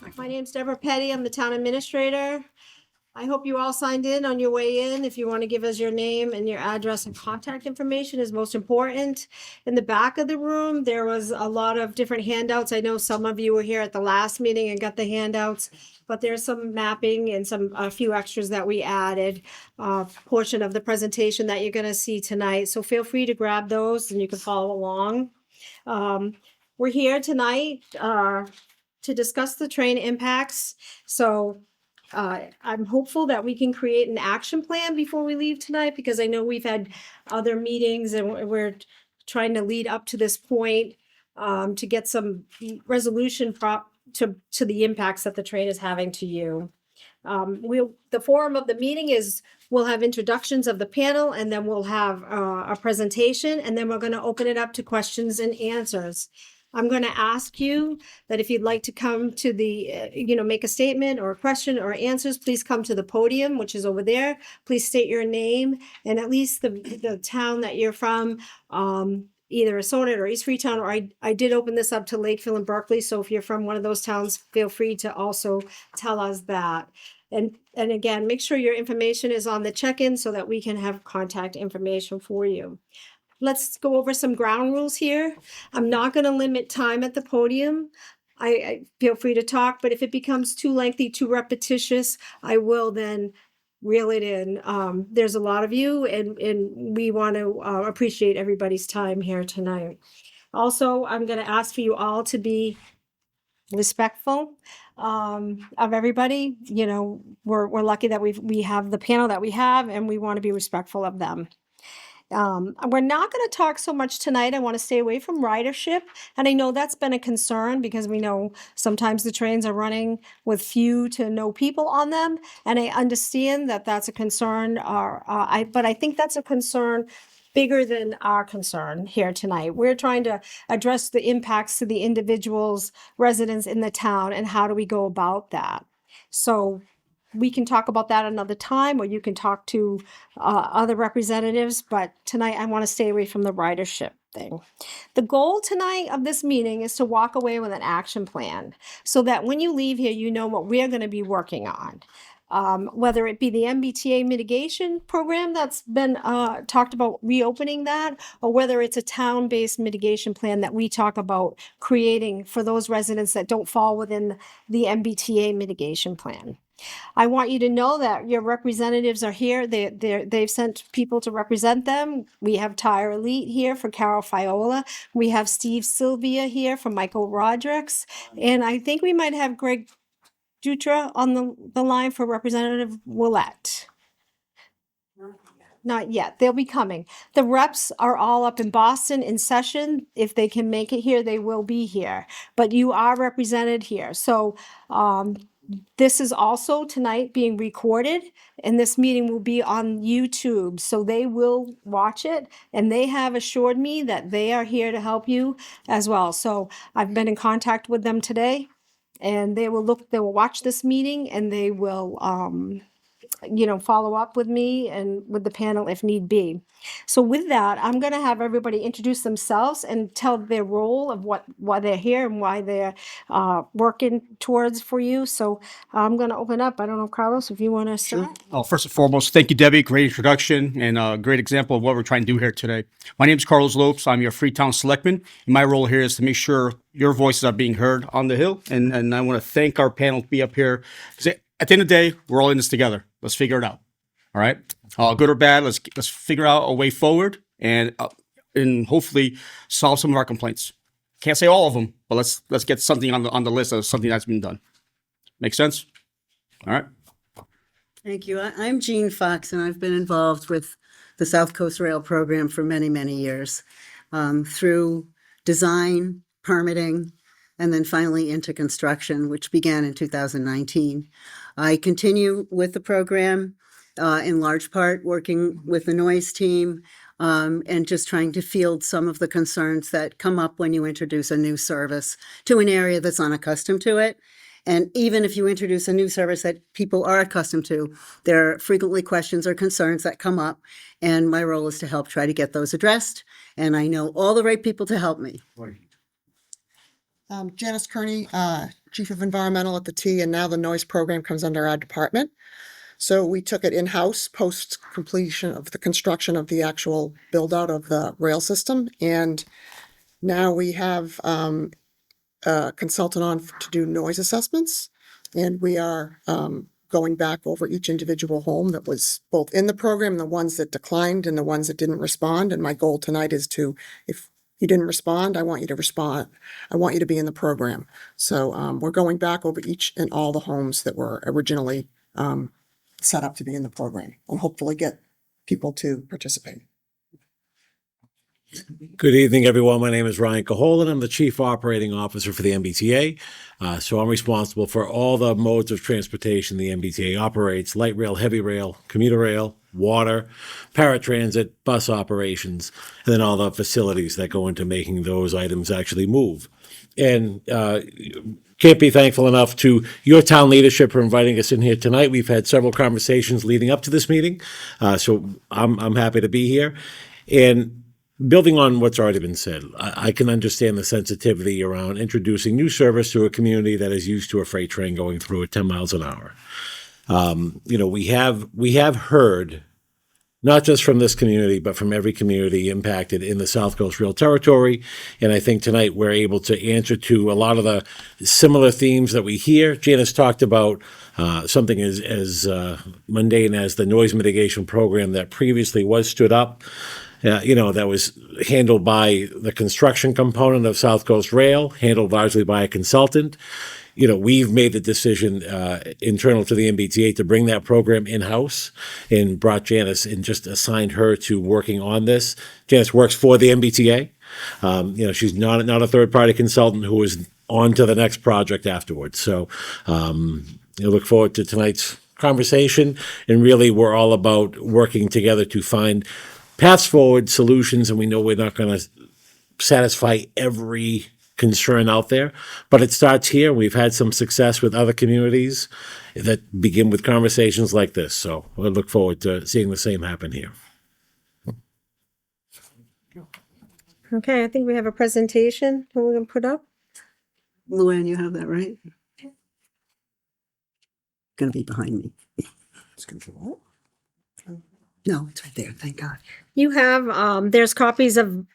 My name's Deborah Petty. I'm the town administrator. I hope you all signed in on your way in. If you want to give us your name and your address and contact information is most important. In the back of the room, there was a lot of different handouts. I know some of you were here at the last meeting and got the handouts, but there's some mapping and a few extras that we added, portion of the presentation that you're going to see tonight. So feel free to grab those and you can follow along. We're here tonight to discuss the train impacts. So I'm hopeful that we can create an action plan before we leave tonight, because I know we've had other meetings and we're trying to lead up to this point to get some resolution to the impacts that the train is having to you. The forum of the meeting is, we'll have introductions of the panel, and then we'll have a presentation, and then we're going to open it up to questions and answers. I'm going to ask you that if you'd like to come to make a statement or a question or answers, please come to the podium, which is over there. Please state your name and at least the town that you're from, either Sonnet or East Freetown, or I did open this up to Lakeville and Berkeley. So if you're from one of those towns, feel free to also tell us that. And again, make sure your information is on the check-in so that we can have contact information for you. Let's go over some ground rules here. I'm not going to limit time at the podium. I feel free to talk, but if it becomes too lengthy, too repetitious, I will then reel it in. There's a lot of you, and we want to appreciate everybody's time here tonight. Also, I'm going to ask for you all to be respectful of everybody. You know, we're lucky that we have the panel that we have, and we want to be respectful of them. We're not going to talk so much tonight. I want to stay away from ridership. And I know that's been a concern because we know sometimes the trains are running with few to no people on them. And I understand that that's a concern, but I think that's a concern bigger than our concern here tonight. We're trying to address the impacts to the individuals, residents in the town, and how do we go about that. So we can talk about that another time, or you can talk to other representatives, but tonight I want to stay away from the ridership thing. The goal tonight of this meeting is to walk away with an action plan so that when you leave here, you know what we're going to be working on. Whether it be the MBTA mitigation program that's been talked about reopening that, or whether it's a town-based mitigation plan that we talk about creating for those residents that don't fall within the MBTA mitigation plan. I want you to know that your representatives are here. They've sent people to represent them. We have Tyre Elite here for Carol Fiola. We have Steve Sylvia here for Michael Rodricks. And I think we might have Greg Dutra on the line for Representative Willett. Not yet. They'll be coming. The reps are all up in Boston in session. If they can make it here, they will be here. But you are represented here. So this is also tonight being recorded, and this meeting will be on YouTube. So they will watch it, and they have assured me that they are here to help you as well. So I've been in contact with them today, and they will watch this meeting, and they will follow up with me and with the panel if need be. So with that, I'm going to have everybody introduce themselves and tell their role of why they're here and why they're working towards for you. So I'm going to open up. I don't know, Carlos, if you want to start. Sure. Oh, first and foremost, thank you, Debbie. Great introduction and a great example of what we're trying to do here today. My name is Carlos Lopes. I'm your Freetown Selectman. And my role here is to make sure your voices are being heard on the Hill. And I want to thank our panel to be up here. At the end of the day, we're all in this together. Let's figure it out. All right. Good or bad, let's figure out a way forward and hopefully solve some of our complaints. Can't say all of them, but let's get something on the list of something that's been done. Make sense? All right. Thank you. I'm Jean Fox, and I've been involved with the South Coast Rail program for many, many years, through design, permitting, and then finally into construction, which began in 2019. I continue with the program in large part working with the noise team and just trying to field some of the concerns that come up when you introduce a new service to an area that's unaccustomed to it. And even if you introduce a new service that people are accustomed to, there are frequently questions or concerns that come up, and my role is to help try to get those addressed. And I know all the right people to help me. Janice Kearney, chief of environmental at the T, and now the noise program comes under our department. So we took it in-house post completion of the construction of the actual build out of the rail system. And now we have a consultant on to do noise assessments. And we are going back over each individual home that was both in the program, the ones that declined and the ones that didn't respond. And my goal tonight is to, if you didn't respond, I want you to respond. I want you to be in the program. So we're going back over each and all the homes that were originally set up to be in the program and hopefully get people to participate. Good evening, everyone. My name is Ryan Caholen. I'm the Chief Operating Officer for the MBTA. So I'm responsible for all the modes of transportation the MBTA operates: light rail, heavy rail, commuter rail, water, paratransit, bus operations, and then all the facilities that go into making those items actually move. And can't be thankful enough to your town leadership for inviting us in here tonight. We've had several conversations leading up to this meeting, so I'm happy to be here. And building on what's already been said, I can understand the sensitivity around introducing new service to a community that is used to a freight train going through at 10 miles an hour. We have heard, not just from this community, but from every community impacted in the South Coast Rail territory. And I think tonight we're able to answer to a lot of the similar themes that we hear. Janice talked about something as mundane as the noise mitigation program that previously was stood up. That was handled by the construction component of South Coast Rail, handled largely by a consultant. We've made the decision internal to the MBTA to bring that program in-house and brought Janice and just assigned her to working on this. Janice works for the MBTA. She's not a third-party consultant who is on to the next project afterwards. So I look forward to tonight's conversation. And really, we're all about working together to find paths forward, solutions, and we know we're not going to satisfy every concern out there, but it starts here. We've had some success with other communities that begin with conversations like this, so I look forward to seeing the same happen here. Okay, I think we have a presentation that we're gonna put up. Luann, you have that, right? Gonna be behind me. No, it's right there, thank God. You have, there's copies of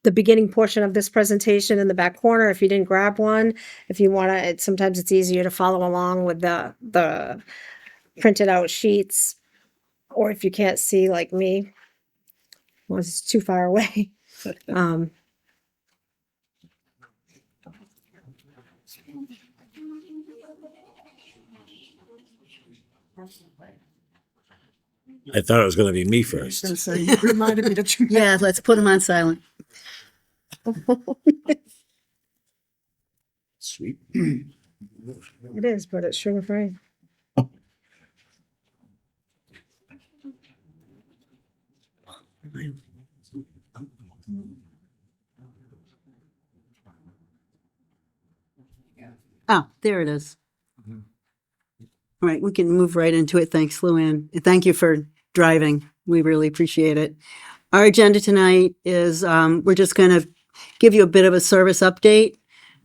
the beginning portion of this presentation in the back corner. If you didn't grab one, if you want to, sometimes it's easier to follow along with the printed out sheets. Or if you can't see like me, well, it's too far away. I thought it was going to be me first. I was gonna say, you reminded me to. Yeah, let's put them on silent. Sweet. It is, but it's sugar free. Oh, there it is. All right, we can move right into it. Thanks, Luann. And thank you for driving. We really appreciate it. Our agenda tonight is we're just going to give you a bit of a service update.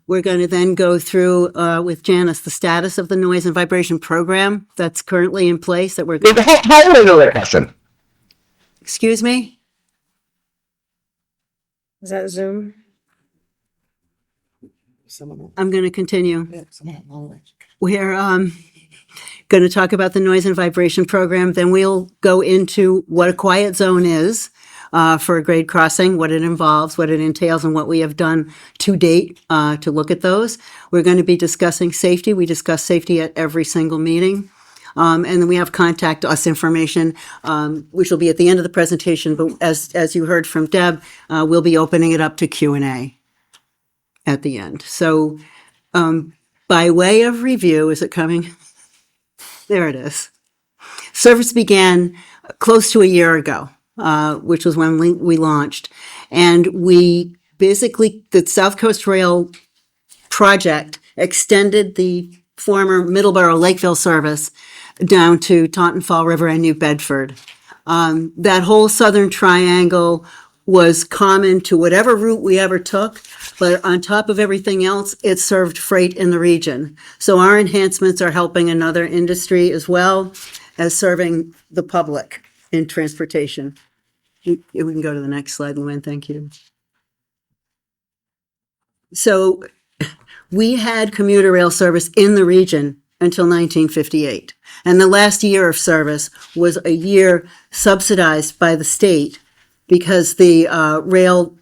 We're going to then go through with Janice the status of the noise and vibration program that's currently in place that we're going to. Excuse me? Is that Zoom? I'm going to continue. Someone. We're going to talk about the noise and vibration program. Then we'll go into what a quiet zone is for a grade crossing, what it involves, what it entails, and what we have done to date to look at those. We're going to be discussing safety. We discuss safety at every single meeting. And then we have contact us information, which will be at the end of the presentation. But as you heard from Deb, we'll be opening it up to Q&A at the end. So by way of review, is it coming? There it is. Service began close to a year ago, which was when we launched. And we basically, the South Coast Rail project extended the former Middleborough Lakeville service down to Taunton, Fall River, and New Bedford. That whole southern triangle was common to whatever route we ever took, but on top of everything else, it served freight in the region. So our enhancements are helping another industry as well as serving the public in transportation. We can go to the next slide, Luann, thank you. So we had commuter rail service in the region until 1958. And the last year of service was a year subsidized by the state because the rail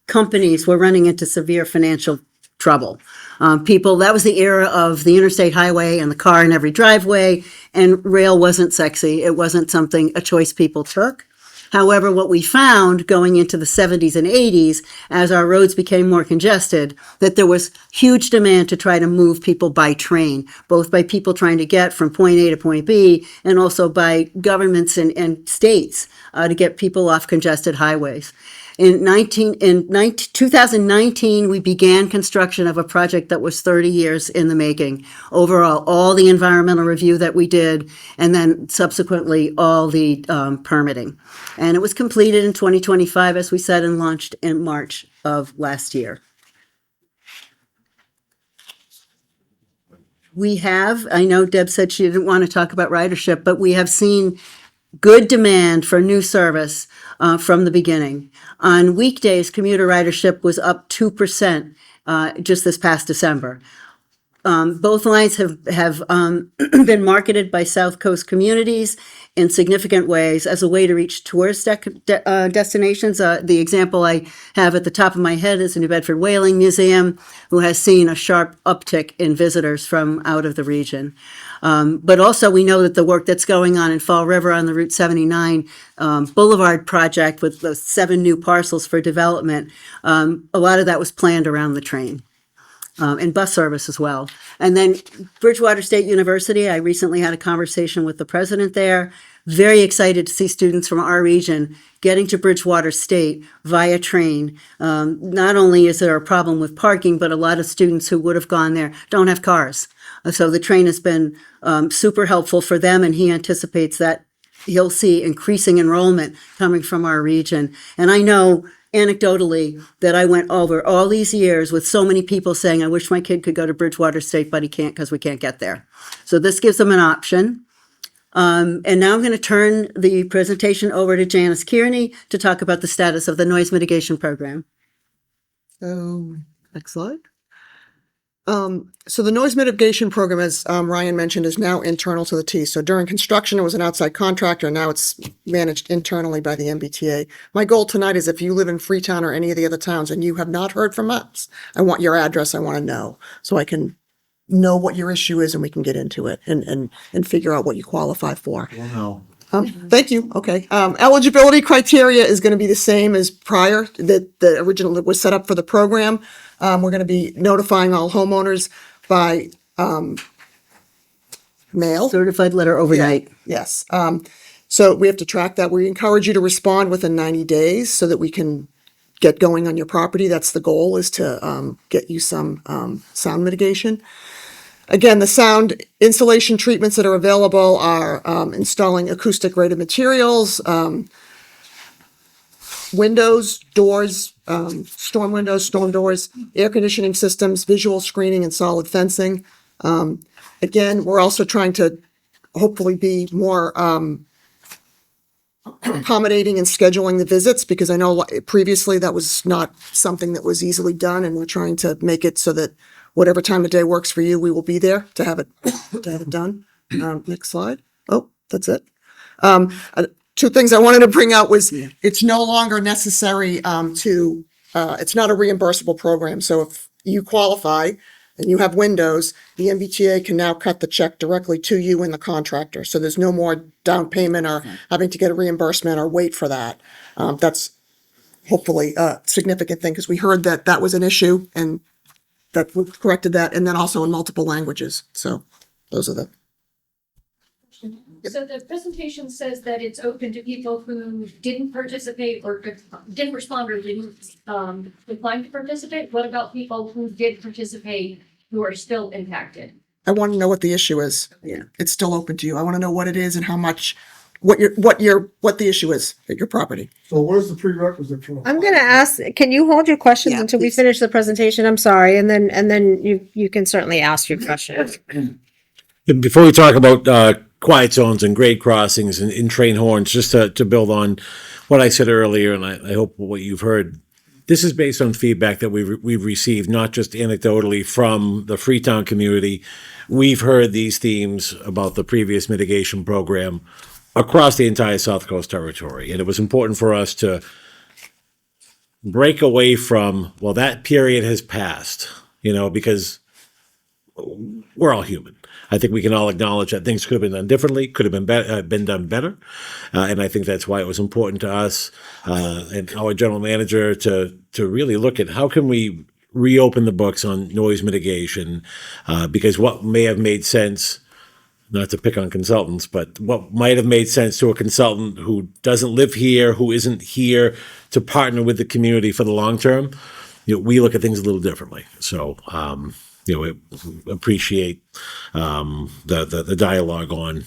companies were running into severe financial trouble. That was the era of the interstate highway and the car in every driveway, and rail wasn't sexy. It wasn't a choice people took. However, what we found going into the 70s and 80s, as our roads became more congested, that there was huge demand to try to move people by train, both by people trying to get from point A to point B, and also by governments and states to get people off congested highways. In 2019, we began construction of a project that was 30 years in the making. Overall, all the environmental review that we did, and then subsequently all the permitting. And it was completed in 2025, as we said, and launched in March of last year. I know Deb said she didn't want to talk about ridership, but we have seen good demand for new service from the beginning. On weekdays, commuter ridership was up 2% just this past December. Both lines have been marketed by South Coast communities in significant ways as a way to reach tourist destinations. The example I have at the top of my head is the New Bedford Whaling Museum, who has seen a sharp uptick in visitors from out of the region. But also we know that the work that's going on in Fall River on the Route 79 Boulevard project with those 7 new parcels for development, a lot of that was planned around the train. And bus service as well. And then Bridgewater State University, I recently had a conversation with the president there. Very excited to see students from our region getting to Bridgewater State via train. Not only is there a problem with parking, but a lot of students who would have gone there don't have cars. So the train has been super helpful for them, and he anticipates that he'll see increasing enrollment coming from our region. And I know anecdotally that I went over all these years with so many people saying, I wish my kid could go to Bridgewater State, but he can't because we can't get there. So this gives them an option. And now I'm going to turn the presentation over to Janice Kearney to talk about the status of the noise mitigation program. So, next slide. So the noise mitigation program, as Ryan mentioned, is now internal to the T. So during construction, it was an outside contractor. Now it's managed internally by the MBTA. My goal tonight is if you live in Freetown or any of the other towns and you have not heard from us, I want your address. I want to know so I can know what your issue is and we can get into it and figure out what you qualify for. Thank you. Okay. Eligibility criteria is going to be the same as prior, that the original that was set up for the program. We're going to be notifying all homeowners by mail. Certified letter overnight. Yes. So we have to track that. We encourage you to respond within 90 days so that we can get going on your property. That's the goal, is to get you some sound mitigation. Again, the sound insulation treatments that are available are installing acoustic rated materials, windows, doors, storm windows, storm doors, air conditioning systems, visual screening, and solid fencing. Again, we're also trying to hopefully be more accommodating and scheduling the visits, because I know previously that was not something that was easily done, and we're trying to make it so that whatever time of day works for you, we will be there to have it done. Next slide. Oh, that's it. 2 things I wanted to bring out was it's no longer necessary it's not a reimbursable program. So if you qualify and you have windows, the MBTA can now cut the check directly to you and the contractor. So there's no more down payment or having to get a reimbursement or wait for that. That's hopefully a significant thing, because we heard that that was an issue, and that we corrected that, and then also in multiple languages. So those are the. So the presentation says that it's open to people who didn't participate or didn't respond or didn't decline to participate. What about people who did participate who are still impacted? I want to know what the issue is. Yeah. It's still open to you. I want to know what it is and how much what the issue is at your property. So where's the prerequisite for? I'm gonna ask, can you hold your questions Yeah, until we please. finish the presentation? I'm sorry, and then you can certainly ask your questions. And before we talk about quiet zones and grade crossings and train horns, just to build on what I said earlier, and I hope what you've heard, this is based on feedback that we've received, not just anecdotally from the Freetown community. We've heard these themes about the previous mitigation program across the entire South Coast territory, and it was important for us to break away from, well, that period has passed, because we're all human. I think we can all acknowledge that things could have been done differently, could have been done better, and I think that's why it was important to us and our general manager to really look at how can we reopen the books on noise mitigation, because what may have made sense, not to pick on consultants, but what might have made sense to a consultant who doesn't live here, who isn't here to partner with the community for the long term, we look at things a little differently. So. Appreciate the dialogue on,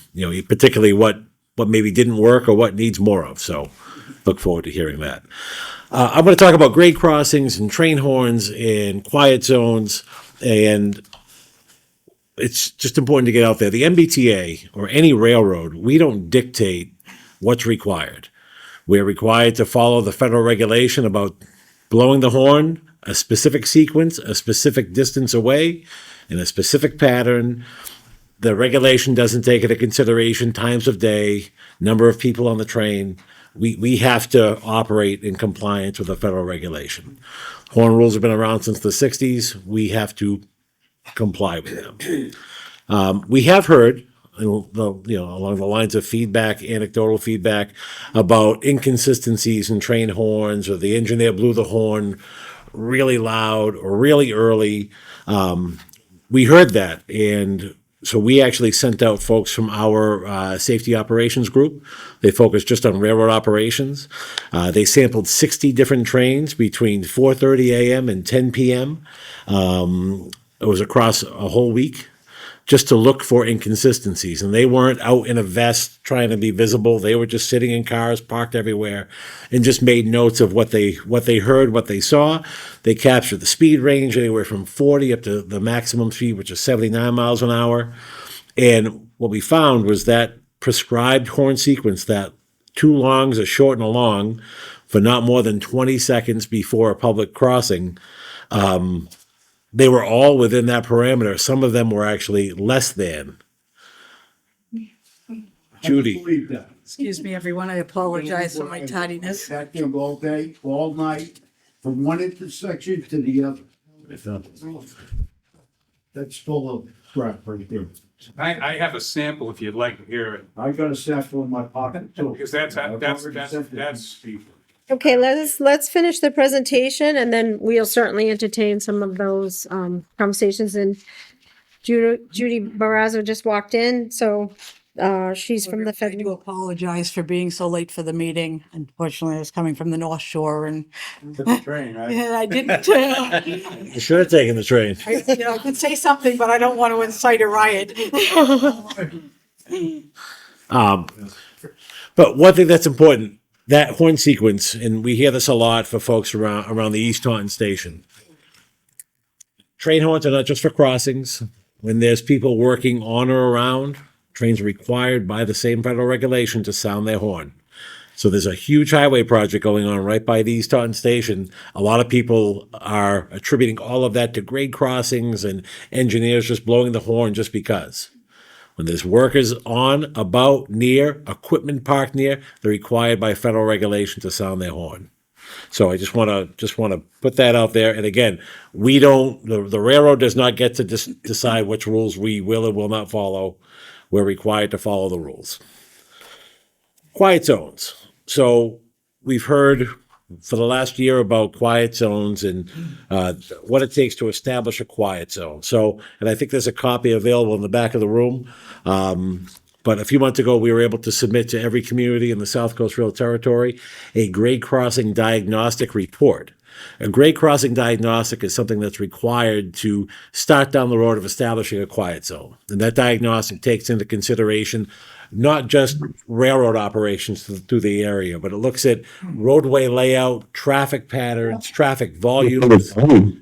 particularly what maybe didn't work or what needs more of. So look forward to hearing that. I'm going to talk about grade crossings and train horns and quiet zones, and it's just important to get out there. The MBTA or any railroad, we don't dictate what's required. We're required to follow the federal regulation about blowing the horn, a specific sequence, a specific distance away, in a specific pattern. The regulation doesn't take into consideration times of day, number of people on the train. We have to operate in compliance with the federal regulation. Horn rules have been around since the 60s. We have to comply with them. We have heard, along the lines of feedback, anecdotal feedback, about inconsistencies in train horns, or the engineer blew the horn really loud or really early. We heard that, and so we actually sent out folks from our safety operations group. They focused just on railroad operations. They sampled 60 different trains between 4:30 a.m. and 10 p.m. It was across a whole week, just to look for inconsistencies. And they weren't out in a vest trying to be visible. They were just sitting in cars parked everywhere and just made notes of what they heard, what they saw. They captured the speed range anywhere from 40 up to the maximum speed, which is 79 miles an hour. And what we found was that prescribed horn sequence, that two longs, a short and a long, for not more than 20 seconds before a public crossing, they were all within that parameter. Some of them were actually less than. Judy. Believe that. Excuse me, everyone, I apologize for my tardiness. Sat there all day, all night, from one intersection to the other. That's full of crap right there. I have a sample if you'd like to hear it, I got a sample in my pocket too. because that's Okay, let's finish the presentation, and then we'll certainly entertain some of those conversations. And Judy Barrazo just walked in, so she's from the I do federal. apologize for being so late for the meeting. Unfortunately, I was coming from the North Shore and the train, right? and I didn't, You should have taken the train. I could say something, but I don't want to incite a riot. But one thing that's important, that horn sequence, and we hear this a lot for folks around the East Taunton station. Train horns are not just for crossings. When there's people working on or around, trains are required by the same federal regulation to sound their horn. So there's a huge highway project going on right by the East Taunton station. A lot of people are attributing all of that to grade crossings and engineers just blowing the horn just because. When there's workers on, about, near, equipment parked near, they're required by federal regulation to sound their horn. So I just want to put that out there. And again, we don't, the railroad does not get to decide which rules we will and will not follow. We're required to follow the rules. Quiet zones. So we've heard for the last year about quiet zones and what it takes to establish a quiet zone. So, and I think there's a copy available in the back of the room. But a few months ago, we were able to submit to every community in the South Coast Rail Territory a grade crossing diagnostic report. A grade crossing diagnostic is something that's required to start down the road of establishing a quiet zone. And that diagnostic takes into consideration not just railroad operations through the area, but it looks at roadway layout, traffic patterns, traffic volumes,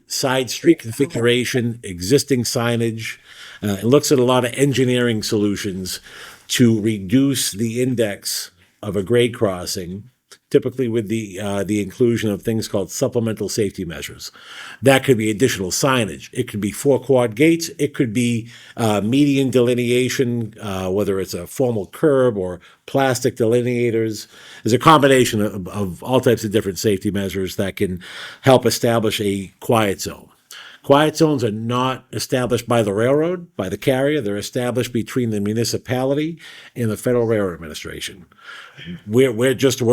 side street configuration, existing signage. It looks at a lot of engineering solutions to reduce the index of a grade crossing, typically with the inclusion of things called supplemental safety measures. That could be additional signage. It could be 4-quad gates. It could be median delineation, whether it's a formal curb or plastic delineators. There's a combination of all types of different safety measures that can help establish a quiet zone. Quiet zones are not established by the railroad, by the carrier. They're established between the municipality and the Federal Railroad Administration. We're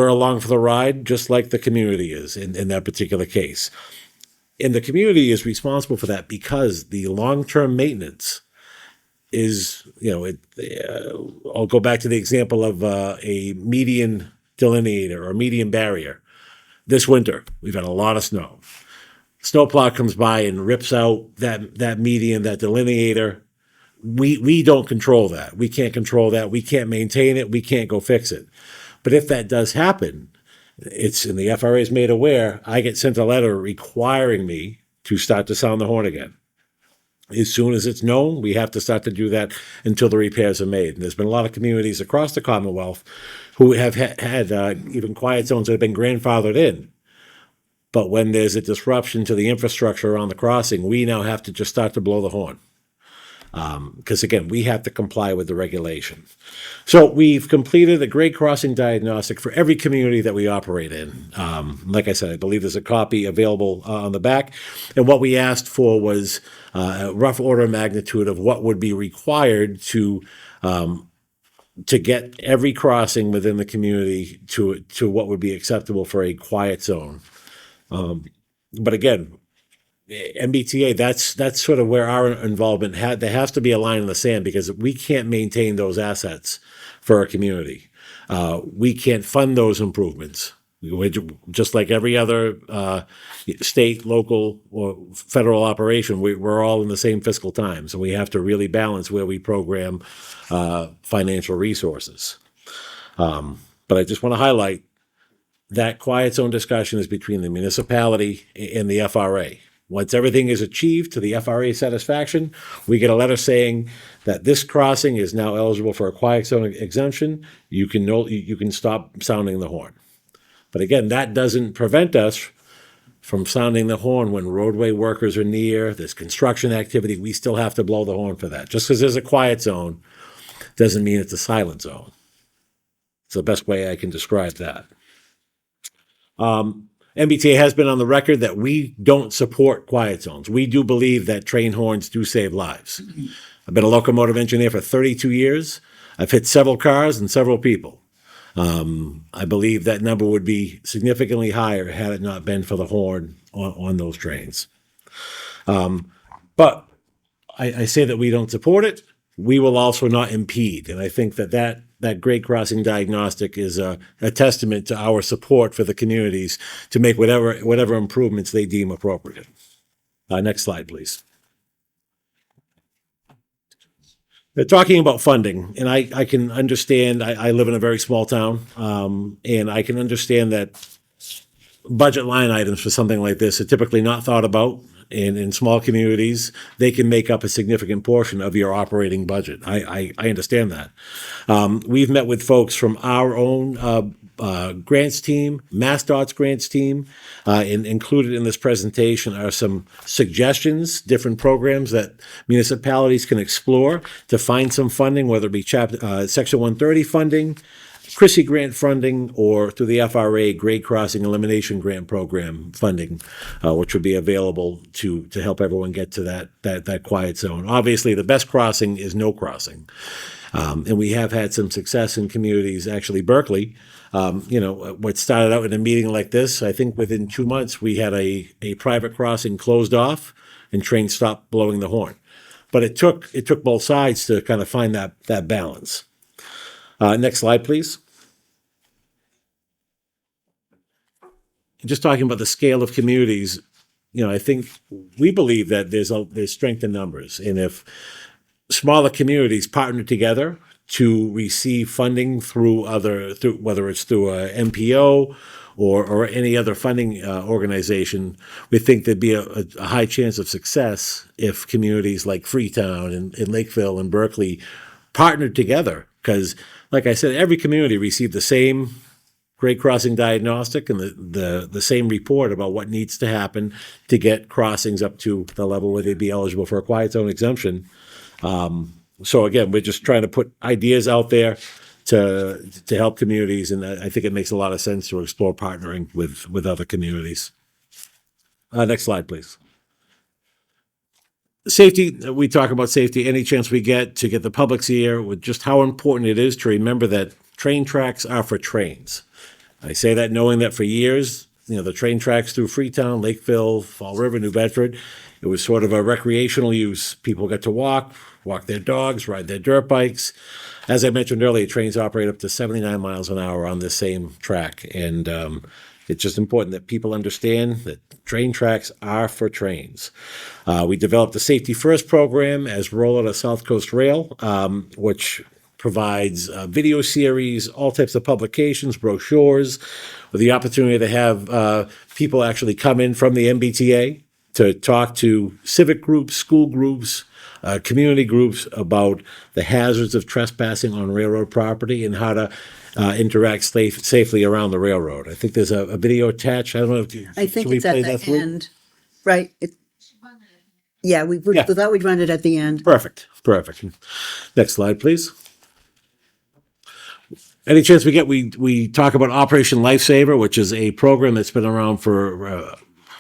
along for the ride, just like the community is in that particular case. And the community is responsible for that because the long-term maintenance is, I'll go back to the example of a median delineator or median barrier. This winter, we've had a lot of snow. Snowplow comes by and rips out that median, that delineator. We don't control that. We can't control that. We can't maintain it. We can't go fix it. But if that does happen, and the FRA is made aware, I get sent a letter requiring me to start to sound the horn again. As soon as it's known, we have to start to do that until the repairs are made. And there's been a lot of communities across the Commonwealth who have had even quiet zones that have been grandfathered in. But when there's a disruption to the infrastructure around the crossing, we now have to just start to blow the horn. Because again, we have to comply with the regulation. So we've completed a grade crossing diagnostic for every community that we operate in. Like I said, I believe there's a copy available on the back. And what we asked for was a rough order of magnitude of what would be required to get every crossing within the community to what would be acceptable for a quiet zone. But again, MBTA, that's sort of where our involvement there has to be a line in the sand because we can't maintain those assets for our community. We can't fund those improvements. Just like every other state, local, or federal operation, we're all in the same fiscal times, and we have to really balance where we program financial resources. But I just want to highlight that quiet zone discussion is between the municipality and the FRA. Once everything is achieved to the FRA satisfaction, we get a letter saying that this crossing is now eligible for a quiet zone exemption. You can stop sounding the horn. But again, that doesn't prevent us from sounding the horn when roadway workers are near, there's construction activity. We still have to blow the horn for that. Just because there's a quiet zone doesn't mean it's a silent zone. It's the best way I can describe that. MBTA has been on the record that we don't support quiet zones. We do believe that train horns do save lives. I've been a locomotive engineer for 32 years. I've hit several cars and several people. I believe that number would be significantly higher had it not been for the horn on those trains. But I say that we don't support it. We will also not impede. And I think that grade crossing diagnostic is a testament to our support for the communities to make whatever improvements they deem appropriate. Next slide, please. They're talking about funding, and I can understand, I live in a very small town, and I can understand that budget line items for something like this are typically not thought about. And in small communities, they can make up a significant portion of your operating budget. I understand that. We've met with folks from our own grants team, MassDOT's grants team, and included in this presentation are some suggestions, different programs that municipalities can explore to find some funding, whether it be Section 130 funding, Chrissy grant funding, or through the FRA grade crossing elimination grant program funding, which would be available to help everyone get to that quiet zone. Obviously, the best crossing is no crossing. And we have had some success in communities, actually Berkeley, what started out in a meeting like this, I think within 2 months, we had a private crossing closed off and trains stopped blowing the horn. But it took both sides to kind of find that balance. Next slide, please. just talking about the scale of communities, I think we believe that there's strength in numbers. And if smaller communities partner together to receive funding through whether it's through a MPO or any other funding organization, we think there'd be a high chance of success if communities like Freetown and Lakeville and Berkeley partnered together. Because, like I said, every community received the same grade crossing diagnostic and the same report about what needs to happen to get crossings up to the level where they'd be eligible for a quiet zone exemption. So again, we're just trying to put ideas out there to help communities, and I think it makes a lot of sense to explore partnering with other communities. Next slide, please. Safety, we talk about safety any chance we get to get the public's ear with just how important it is to remember that train tracks are for trains. I say that knowing that for years, the train tracks through Freetown, Lakeville, Fall River, New Bedford, it was sort of a recreational use. People got to walk their dogs, ride their dirt bikes. As I mentioned earlier, trains operate up to 79 miles an hour on this same track. And it's just important that people understand that train tracks are for trains. We developed the Safety First program as rollout of South Coast Rail, which provides video series, all types of publications, brochures, with the opportunity to have people actually come in from the MBTA to talk to civic groups, school groups, community groups about the hazards of trespassing on railroad property and how to interact safely around the railroad. I think there's a video attached. I don't know if I think should we it's at play that the through? end, right? Yeah, we Yeah. thought we'd run it at the end. Perfect. Next slide, please. Any chance we get, we talk about Operation Lifesaver, which is a program that's been around for,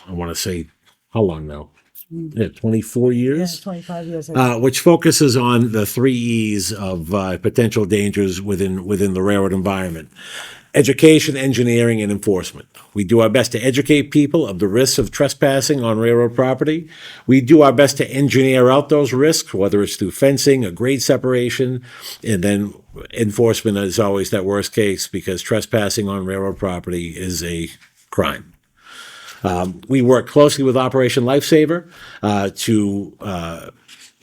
I want to say, how long now? Yeah, 24 Yeah, years? 25 years. Which focuses on the 3 E's of potential dangers within the railroad environment: education, engineering, and enforcement. We do our best to educate people of the risks of trespassing on railroad property. We do our best to engineer out those risks, whether it's through fencing, a grade separation, and then enforcement is always that worst case because trespassing on railroad property is a crime. We work closely with Operation Lifesaver to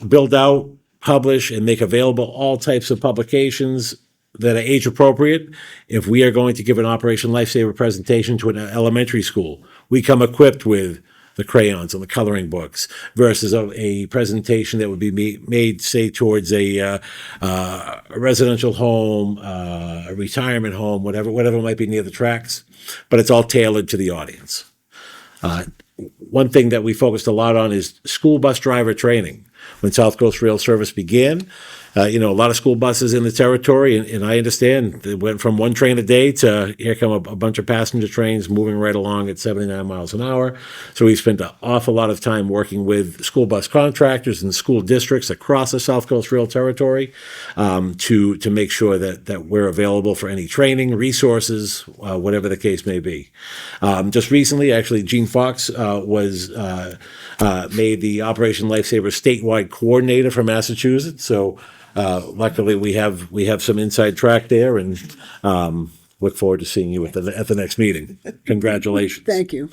build out, publish, and make available all types of publications that are age appropriate. If we are going to give an Operation Lifesaver presentation to an elementary school, we come equipped with the crayons and the coloring books versus a presentation that would be made, say, towards a residential home, a retirement home, whatever might be near the tracks. But it's all tailored to the audience. One thing that we focused a lot on is school bus driver training. When South Coast Rail Service began, a lot of school buses in the territory, and I understand it went from one train a day to here come a bunch of passenger trains moving right along at 79 miles an hour. So we spent an awful lot of time working with school bus contractors and school districts across the South Coast Rail territory to make sure that we're available for any training, resources, whatever the case may be. Just recently, actually, Gene Fox was made the Operation Lifesaver statewide coordinator for Massachusetts. So luckily, we have some inside track there, and look forward to seeing you at the next meeting. Congratulations. Thank you.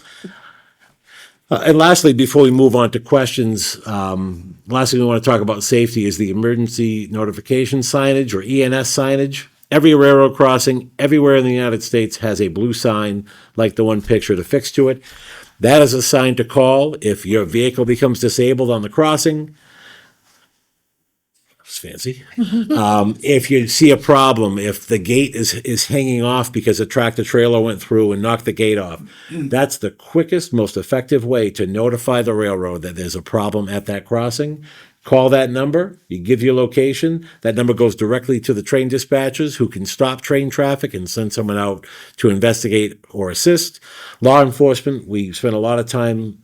And lastly, before we move on to questions, last thing we want to talk about safety is the emergency notification signage, or ENS signage. Every railroad crossing everywhere in the United States has a blue sign like the one pictured affixed to it. That is a sign to call if your vehicle becomes disabled on the crossing. It's fancy. If you see a problem, if the gate is hanging off because a tractor trailer went through and knocked the gate off, that's the quickest, most effective way to notify the railroad that there's a problem at that crossing. Call that number, you give your location, that number goes directly to the train dispatchers who can stop train traffic and send someone out to investigate or assist. Law enforcement, we spend a lot of time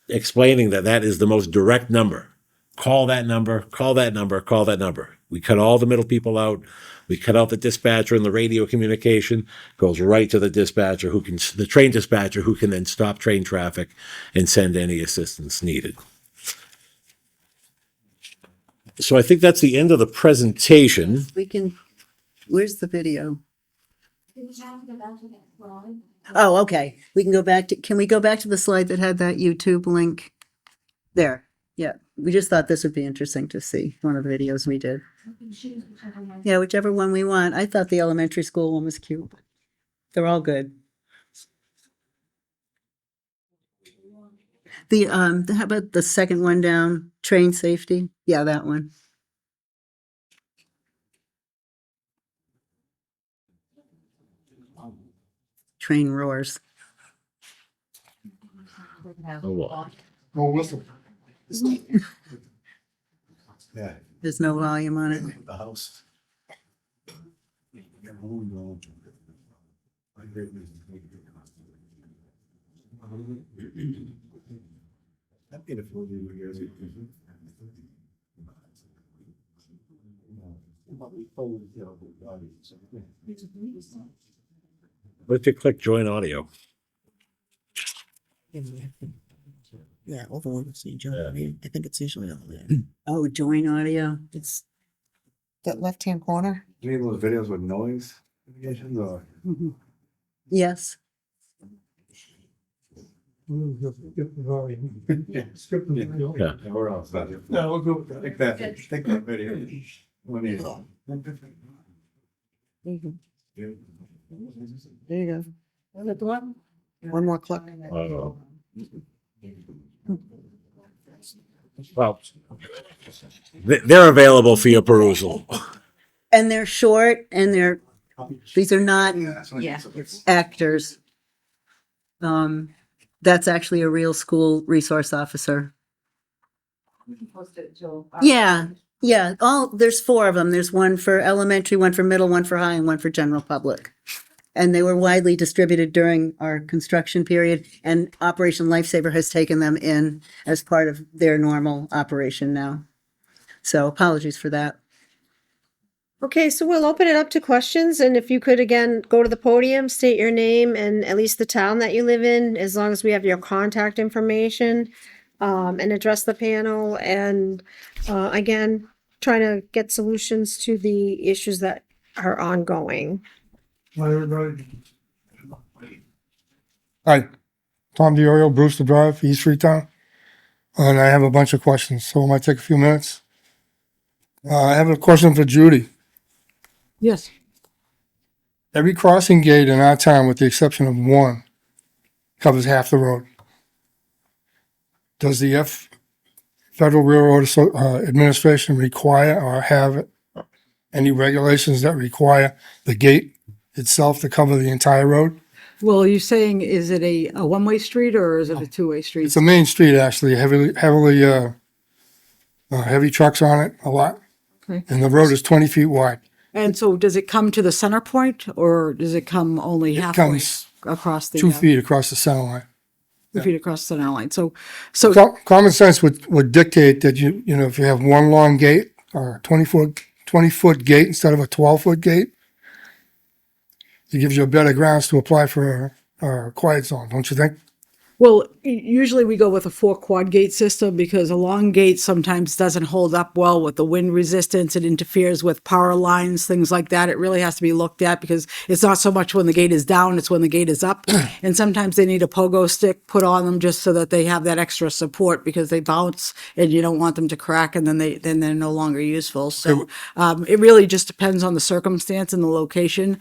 explaining that is the most direct number. Call that number, call that number, call that number. We cut all the middle people out. We cut out the dispatcher and the radio communication, goes right to the dispatcher the train dispatcher who can then stop train traffic and send any assistance needed. So I think that's the end of the presentation. Where's the video? Oh, okay. We can go back to, can we go back to the slide that had that YouTube link? There. Yeah. We just thought this would be interesting to see, one of the videos we did. Yeah, whichever one we want. I thought the elementary school one was cute. They're all good. How about the second one down, train safety? Yeah, that one. Train roars. Oh, whistle. Yeah, There's no volume on it. the house. That'd be the full years. What if you click join audio? Yeah, all the ones you join. I think it's usually on there. Oh, join audio. It's that left-hand corner. Any of those videos with noise? Notifications or? Yes. Yeah. We're all set. No, we'll go with that. Take that video. When you- There you go. One more click. Well, they're available for your perusal. And they're short and these are not actors. That's actually a real school resource officer. Yeah, yeah. There's 4 of them. There's one for elementary, one for middle, one for high, and one for general public. And they were widely distributed during our construction period, and Operation Lifesaver has taken them in as part of their normal operation now. So apologies for that. Okay, so we'll open it up to questions, and if you could again go to the podium, state your name and at least the town that you live in, as long as we have your contact information, and address the panel, and again, trying to get solutions to the issues that are ongoing. Hi, Tom DiOrio, Brewster Drive, East Freetown. And I have a bunch of questions, so it might take a few minutes. I have a question for Judy. Yes. Every crossing gate in our town, with the exception of one, covers half the road. Does the Federal Railroad Administration require or have any regulations that require the gate itself to cover the entire road? Well, are you saying, is it a one-way street or is it a two-way street? It's a main street, actually, heavy trucks on it, a lot. Okay. And the road is 20 feet wide. And so does it come to the center point or does it come only It halfway comes across the 2 feet across the center line. 2 feet across the center line? So Common sense would dictate that if you have one long gate or a 20-foot gate instead of a 12-foot gate, it gives you a better grounds to apply for a quiet zone, don't you think? well, usually we go with a 4 quad gate system because a long gate sometimes doesn't hold up well with the wind resistance. It interferes with power lines, things like that. It really has to be looked at because it's not so much when the gate is down, it's when the gate is up. And sometimes they need a pogo stick put on them just so that they have that extra support because they bounce and you don't want them to crack and then they're no longer useful. So it really just depends on the circumstance and the location.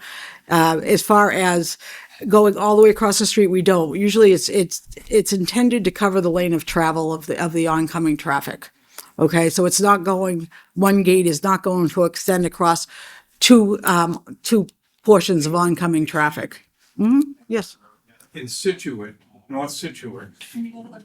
As far as going all the way across the street, we don't. Usually it's intended to cover the lane of travel of the oncoming traffic. Okay, so it's not going, one gate is not going to extend across two portions of oncoming traffic. Yes. In Situate, North Situate,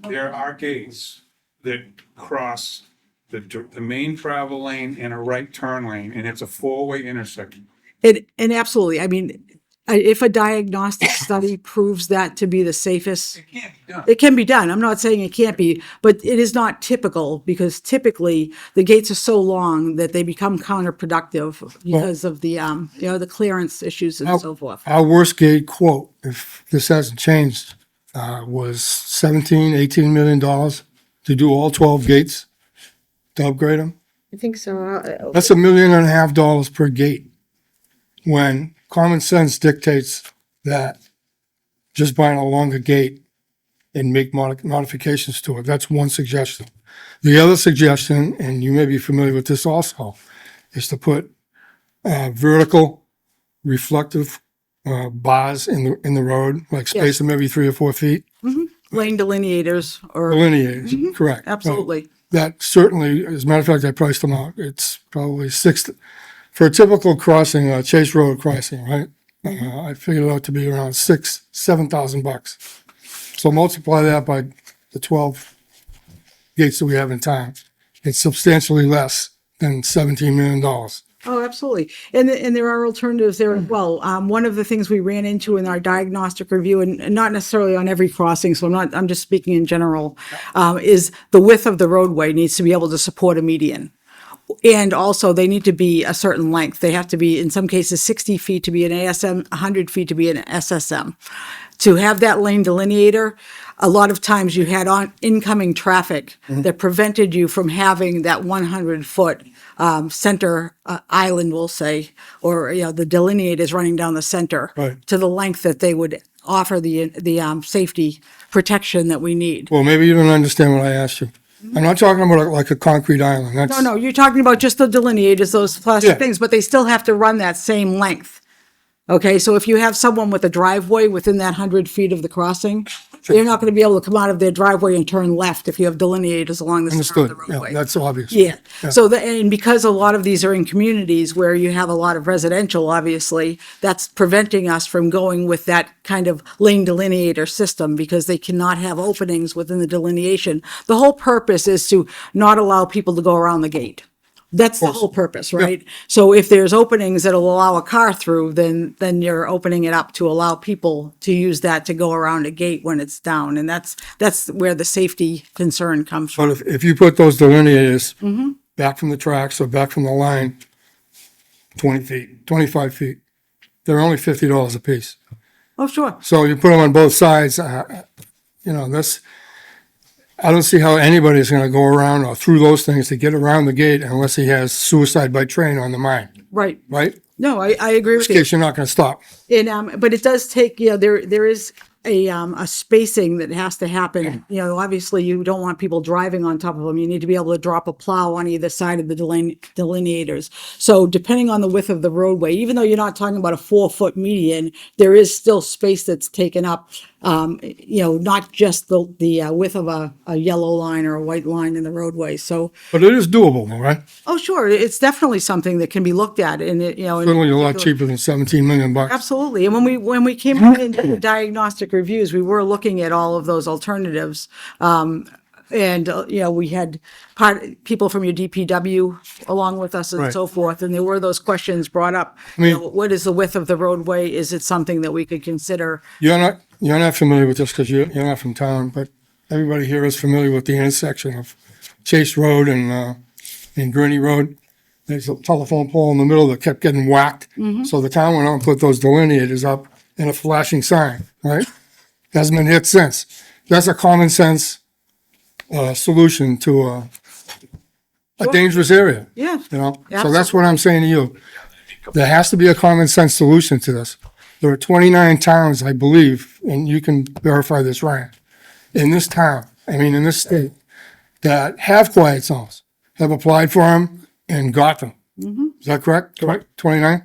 there are gates that cross the main travel lane and a right turn lane, and it's a 4-way intersection. And absolutely, I mean, if a diagnostic study proves that to be the safest, It can't be done. it can be done. I'm not saying it can't be, but it is not typical because typically the gates are so long that they become counterproductive because of the the clearance issues and so forth. Our worst gate quote, if this hasn't changed, was $18 million to do all 12 gates, to upgrade them. I think so. That's $1.5 million per gate. When common sense dictates that just buying a longer gate and make modifications to it. That's one suggestion. The other suggestion, and you may be familiar with this also, is to put vertical reflective bars in the road, like space them every 3 or 4 feet. Lane delineators or, Delineators, correct. absolutely. That certainly, as a matter of fact, I priced them out. It's probably for a typical crossing, Chase Road crossing, right? I figured it out to be around $7,000. So multiply that by the 12 gates that we have in town. It's substantially less than $17 million. Oh, absolutely. And there are alternatives there as well. One of the things we ran into in our diagnostic review, and not necessarily on every crossing, so I'm just speaking in general, is the width of the roadway needs to be able to support a median. And also they need to be a certain length. They have to be, in some cases, 60 feet to be an ASM, 100 feet to be an SSM. To have that lane delineator, a lot of times you had on incoming traffic that prevented you from having that 100-foot center island, we'll say, or the delineators running down the center Right. to the length that they would offer the safety protection that we need. Well, maybe you don't understand what I asked you. I'm not talking about like a concrete island. That's, No, you're talking about just the delineators, those plastic Yeah. things, but they still have to run that same length. Okay, so if you have someone with a driveway within that 100 feet of the crossing, they're not going to be able to come out of their driveway and turn left if you have delineators along the center of Understood. the Yeah, roadway. that's obvious. Yeah. So and because a lot of these are in communities where you have a lot of residential, obviously, that's preventing us from going with that kind of lane delineator system because they cannot have openings within the delineation. The whole purpose is to not allow people to go around the gate. That's the whole purpose, right? So if there's openings that'll allow a car through, then you're opening it up to allow people to use that to go around a gate when it's down. And that's where the safety concern comes from. But if you put those delineators back from the tracks or back from the line, 20 feet, 25 feet, they're only $50 a piece. Oh, sure. So you put them on both sides, I don't see how anybody's gonna go around or through those things to get around the gate unless he has suicide by train on the mind, Right. right? No, I agree In with which you. case, you're not gonna stop. And, but it does take, there is a spacing that has to happen. Obviously you don't want people driving on top of them. You need to be able to drop a plow on either side of the delineators. So depending on the width of the roadway, even though you're not talking about a 4-foot median, there is still space that's taken up. Not just the width of a yellow line or a white line in the roadway. So, But it is doable, though, right? oh, sure, it's definitely something that can be looked at and Certainly a lot cheaper than 17 million bucks. Absolutely. And when we came out and did the diagnostic reviews, we were looking at all of those alternatives. We had people from your DPW along with us and Right. so forth. And there were those questions brought up. mean- What is the width of the roadway? Is it something that we could consider? You're not familiar with this because you're not from town, but everybody here is familiar with the intersection of Chase Road and Gurney Road. There's a telephone pole in the middle that kept getting whacked. So the town went out and put those delineators up and a flashing sign, right? Hasn't been hit since. That's a common sense solution to a dangerous area. Yeah. So that's what I'm saying to you. There has to be a common sense solution to this. There are 29 towns, I believe, and you can verify this, Ryan, in this state, that have quiet zones, have applied for them and got them. Is that correct? Correct. 29?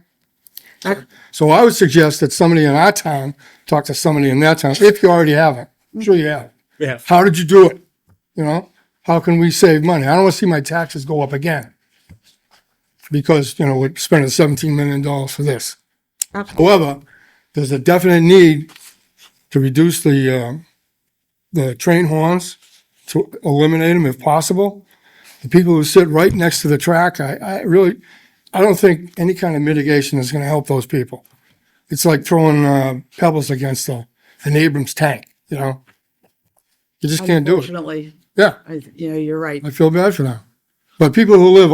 So I would suggest that somebody in our town talk to somebody in that town, if you already haven't. I'm sure you have. Yeah. How did you do it? How can we save money? I don't want to see my taxes go up again because, we're spending $17 million for this. However, there's a definite need to reduce the train horns, to eliminate them if possible. The people who sit right next to the track, I don't think any kind of mitigation is going to help those people. It's like throwing pebbles against an Abrams tank, You just can't do it. Unfortunately, Yeah, you're right. I feel bad for them. But people who live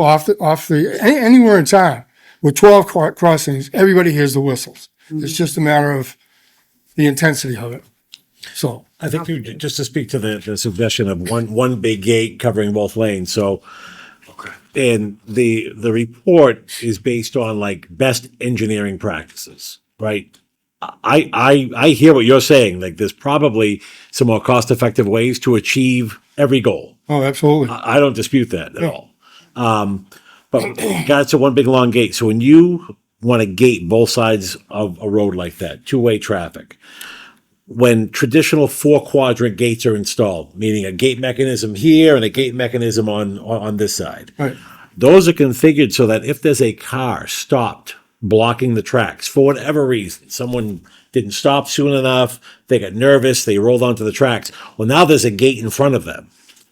anywhere in town with 12 crossings, everybody hears the whistles. It's just a matter of the intensity of it. So, I think just to speak to the suggestion of one big gate covering both lanes. So And the report is based on like best engineering practices, right? I hear what you're saying. Like there's probably some more cost effective ways to achieve every goal. Oh, absolutely. I don't dispute that at all. But that's a one big long gate. So when you want to gate both sides of a road like that, two-way traffic, when traditional 4-quadrant gates are installed, meaning a gate mechanism here and a gate mechanism on this side, Right. those are configured so that if there's a car stopped blocking the tracks for whatever reason, someone didn't stop soon enough, they got nervous, they rolled onto the tracks. Well, now there's a gate in front of them.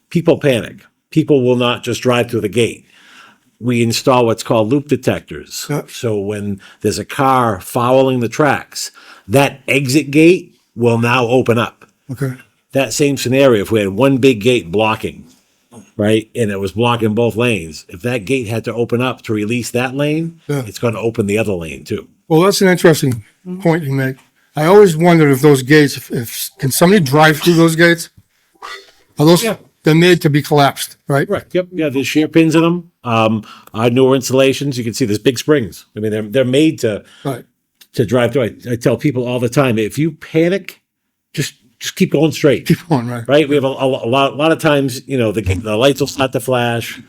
People panic. People will not just drive through the gate. We install what's called loop detectors. Yep. So when there's a car fouling the tracks, that exit gate will now open up. Okay. That same scenario, if we had one big gate blocking, right, and it was blocking both lanes, if that gate had to open up to release that lane, Yeah. it's going to open the other lane too. Well, that's an interesting point you make. I always wondered if those gates, if can somebody drive through those gates? Are those, Yeah. they're made to be collapsed, right? Right. Yep. Yeah. There's shear pins in them. Our newer installations, you can see there's big springs. I mean, they're made to Right. drive through. I tell people all the time, if you panic, just keep going straight. Keep going, right? Right. We have a lot of times, you know, the lights will start to flash,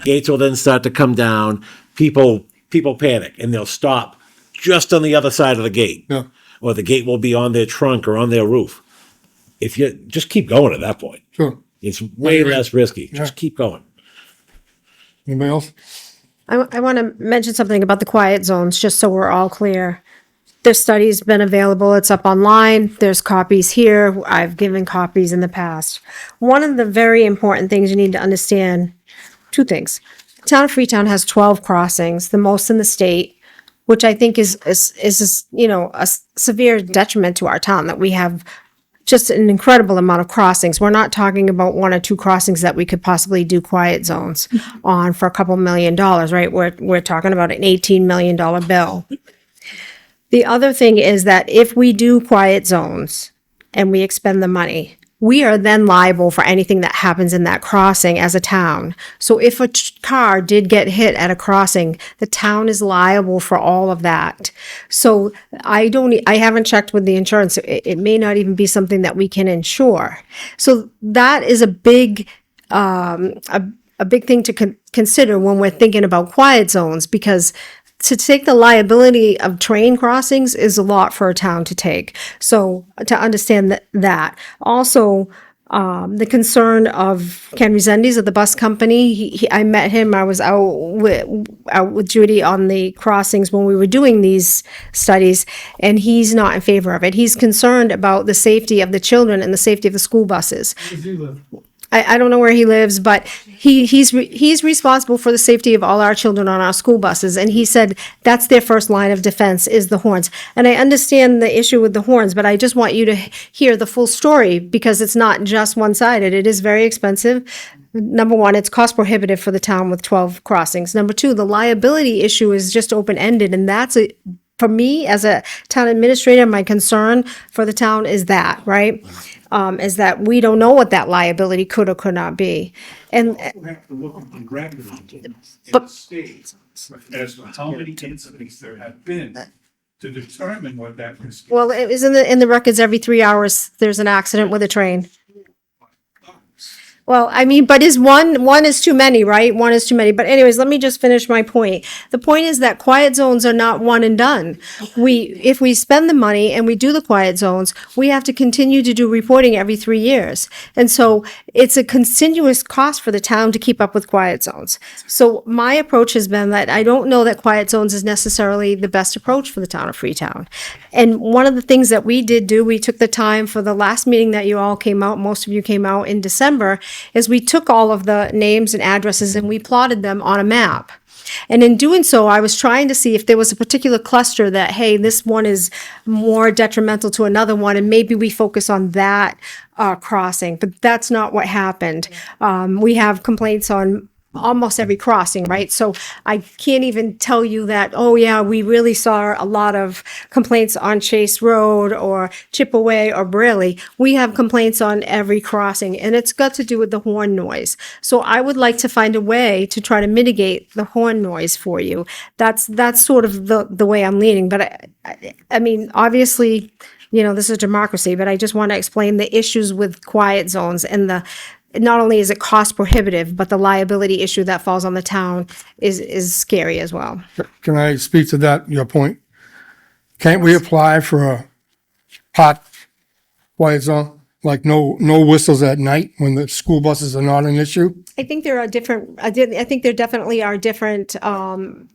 gates will then start to come down. People panic and they'll stop just on the other side of the gate, Yeah. or the gate will be on their trunk or on their roof. If you just keep going at that point, Sure. it's way less risky. Yeah. Just keep going. Anybody else? I want to mention something about the quiet zones, just so we're all clear. This study's been available. It's up online. There's copies here. I've given copies in the past. One of the very important things you need to understand, two things. The town of Freetown has 12 crossings, the most in the state, which I think is you know, a severe detriment to our town that we have just an incredible amount of crossings. We're not talking about 1 or 2 crossings that we could possibly do quiet zones on for a couple $1 million, right? We're talking about an $18 million bill. The other thing is that if we do quiet zones and we expend the money, we are then liable for anything that happens in that crossing as a town. So if a car did get hit at a crossing, the town is liable for all of that. So I haven't checked with the insurance. It may not even be something that we can insure. So that is a big thing to consider when we're thinking about quiet zones, because to take the liability of train crossings is a lot for a town to take. So to understand that. Also, the concern of Ken Resendes of the bus company, I met him, I was out with Judy on the crossings when we were doing these studies, and he's not in favor of it. He's concerned about the safety of the children and the safety of the school buses. I don't know where he lives, but he's responsible for the safety of all our children on our school buses. And he said that's their first line of defense is the horns. And I understand the issue with the horns, but I just want you to hear the full story, because it's not just one-sided. It is very expensive. Number one, it's cost prohibitive for the town with 12 crossings. Number two, the liability issue is just open-ended, and that's for me, as a town administrator, my concern for the town is that, right? Is that we don't know what that liability could or could not be. And You have to look at the record in But- the state as to how many incidents there have been to determine what that risk is. well, it is in the records every 3 hours, there's an accident with a train. Well, I mean, but is one is too many, right? One is too many. But anyways, let me just finish my point. The point is that quiet zones are not one and done. If we spend the money and we do the quiet zones, we have to continue to do reporting every 3 years. And so it's a continuous cost for the town to keep up with quiet zones. So my approach has been that I don't know that quiet zones is necessarily the best approach for the town of Freetown. And one of the things that we did do, we took the time for the last meeting that you all came out, most of you came out in December, is we took all of the names and addresses and we plotted them on a map. And in doing so, I was trying to see if there was a particular cluster that, hey, this one is more detrimental to another one, and maybe we focus on that crossing. But that's not what happened. We have complaints on almost every crossing, right? So I can't even tell you that, oh yeah, we really saw a lot of complaints on Chase Road or Chipaway or Brayley. We have complaints on every crossing, and it's got to do with the horn noise. So I would like to find a way to try to mitigate the horn noise for you. That's sort of the way I'm leaning. But I mean, obviously, you know, this is democracy, but I just want to explain the issues with quiet zones and not only is it cost prohibitive, but the liability issue that falls on the town is scary as well. Can I speak to that, your point? Can't we apply for a hot quiet zone? Like no whistles at night when the school buses are not an issue? I think there are different, I think there definitely are different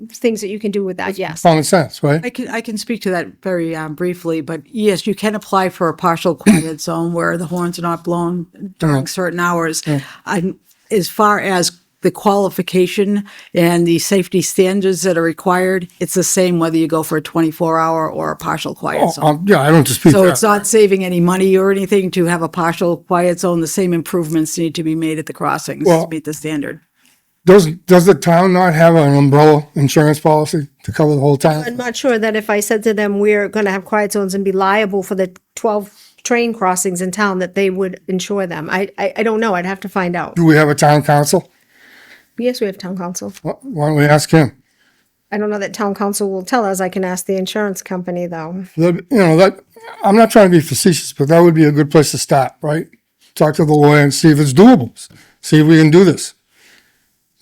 things that you can do with that, yes. Common sense, right? I can speak to that very briefly, but yes, you can apply for a partial quiet zone where the horns are not blown during certain hours. As far as the qualification and the safety standards that are required, it's the same whether you go for a 24-hour or a partial quiet zone. Yeah, I don't dispute So it's that. not saving any money or anything to have a partial quiet zone. The same improvements need to be made at the crossings Well- to meet the standard. Does the town not have an umbrella insurance policy to cover the whole I'm town? not sure that if I said to them, we're going to have quiet zones and be liable for the 12 train crossings in town, that they would insure them. I don't know. I'd have to find out. Do we have a town council? Yes, we have town council. Why don't we ask him? I don't know that town council will tell us. I can ask the insurance company though. I'm not trying to be facetious, but that would be a good place to start, right? Talk to the lawyer and see if it's doable. See if we can do this.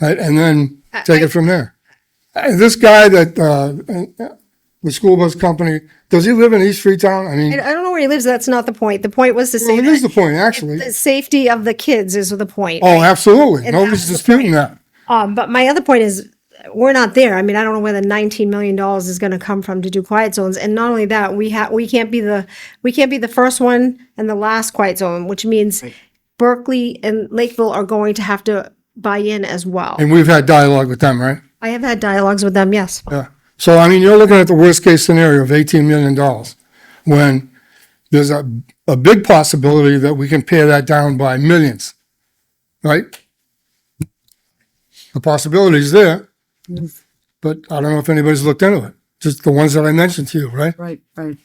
Right, and then take it from there. This guy that, the school bus company, does he live in East Freetown? I mean, I don't know where he lives. That's not the point. The point was to well, say it is the that point, actually. the safety of the kids is the point. Oh, absolutely. And Nobody's that's the disputing that. But my other point is, we're not there. I mean, I don't know where the $19 million is going to come from to do quiet zones. And not only that, we can't be the first one and the last quiet zone, which means Berkeley and Lakeville are going to have to buy in as well. And we've had dialogue with them, right? I have had dialogues with them, yes. Yeah. So, I mean, you're looking at the worst case scenario of $18 million when there's a big possibility that we can pare that down by millions, right? The possibility is there, but I don't know if anybody's looked into it. Just the ones that I mentioned to you, right? Right, right.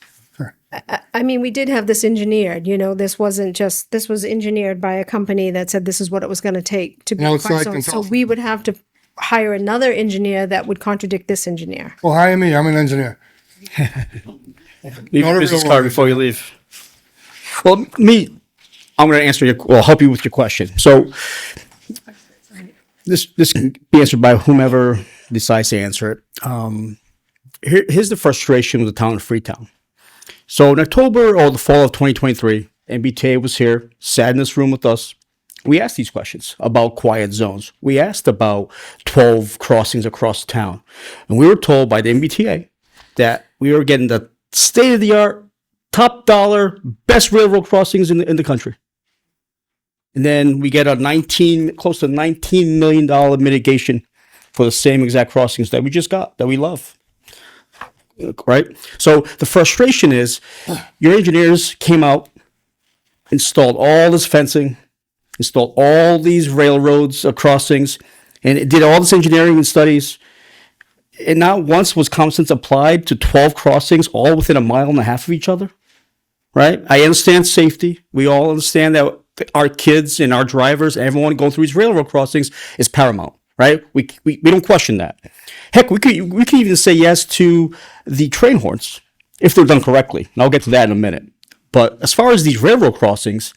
I mean, we did have this engineered, you know, this was engineered by a company that said this is what it was going to take to be Now a it's quiet like zone. So consulting. we would have to hire another engineer that would contradict this engineer. Well, hire me. I'm an engineer. Leave Not your a business real card one. before you leave. Well, I'm going to help you with your question. So this can be answered by whomever decides to answer it. Here's the frustration with the town of Freetown. So in October or the fall of 2023, MBTA was here, sat in this room with us. We asked these questions about quiet zones. We asked about 12 crossings across town. And we were told by the MBTA that we were getting the state-of-the-art, top dollar, best railroad crossings in the country. And then we get close to $19 million mitigation for the same exact crossings that we just got, that we love. Right? So the frustration is your engineers came out, installed all this fencing, installed all these railroads crossings, and it did all this engineering and studies. And not once was common sense applied to 12 crossings, all within 1.5 miles of each other. Right? I understand safety. We all understand that our kids and our drivers, everyone going through these railroad crossings is paramount. Right? We don't question that. Heck, we could even say yes to the train horns if they're done correctly. And I'll get to that in a minute. But as far as these railroad crossings,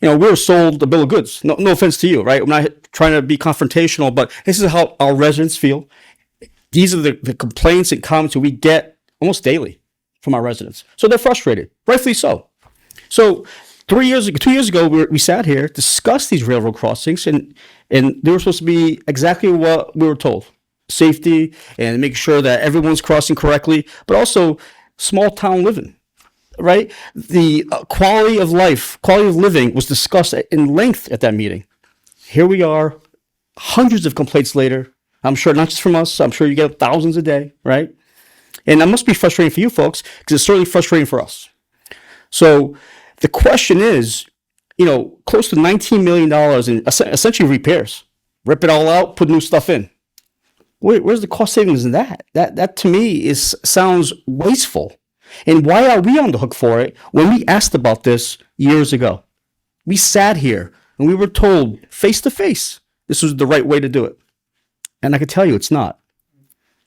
you know, we were sold a bill of goods. No offense to you, right? I'm not trying to be confrontational, but this is how our residents feel. These are the complaints and comments that we get almost daily from our residents. So they're frustrated, rightfully so. So 2 years ago, we sat here, discussed these railroad crossings, and they were supposed to be exactly what we were told. Safety and make sure that everyone's crossing correctly, but also small town living, right? The quality of life, quality of living was discussed in length at that meeting. Here we are, hundreds of complaints later. I'm sure not just from us, I'm sure you get thousands a day, right? And that must be frustrating for you folks because it's certainly frustrating for us. So the question is, you know, close to $19 million in essentially repairs, rip it all out, put new stuff in. Where's the cost savings in that? That to me sounds wasteful. And why are we on the hook for it when we asked about this years ago? We sat here and we were told face to face this was the right way to do it. And I can tell you it's not.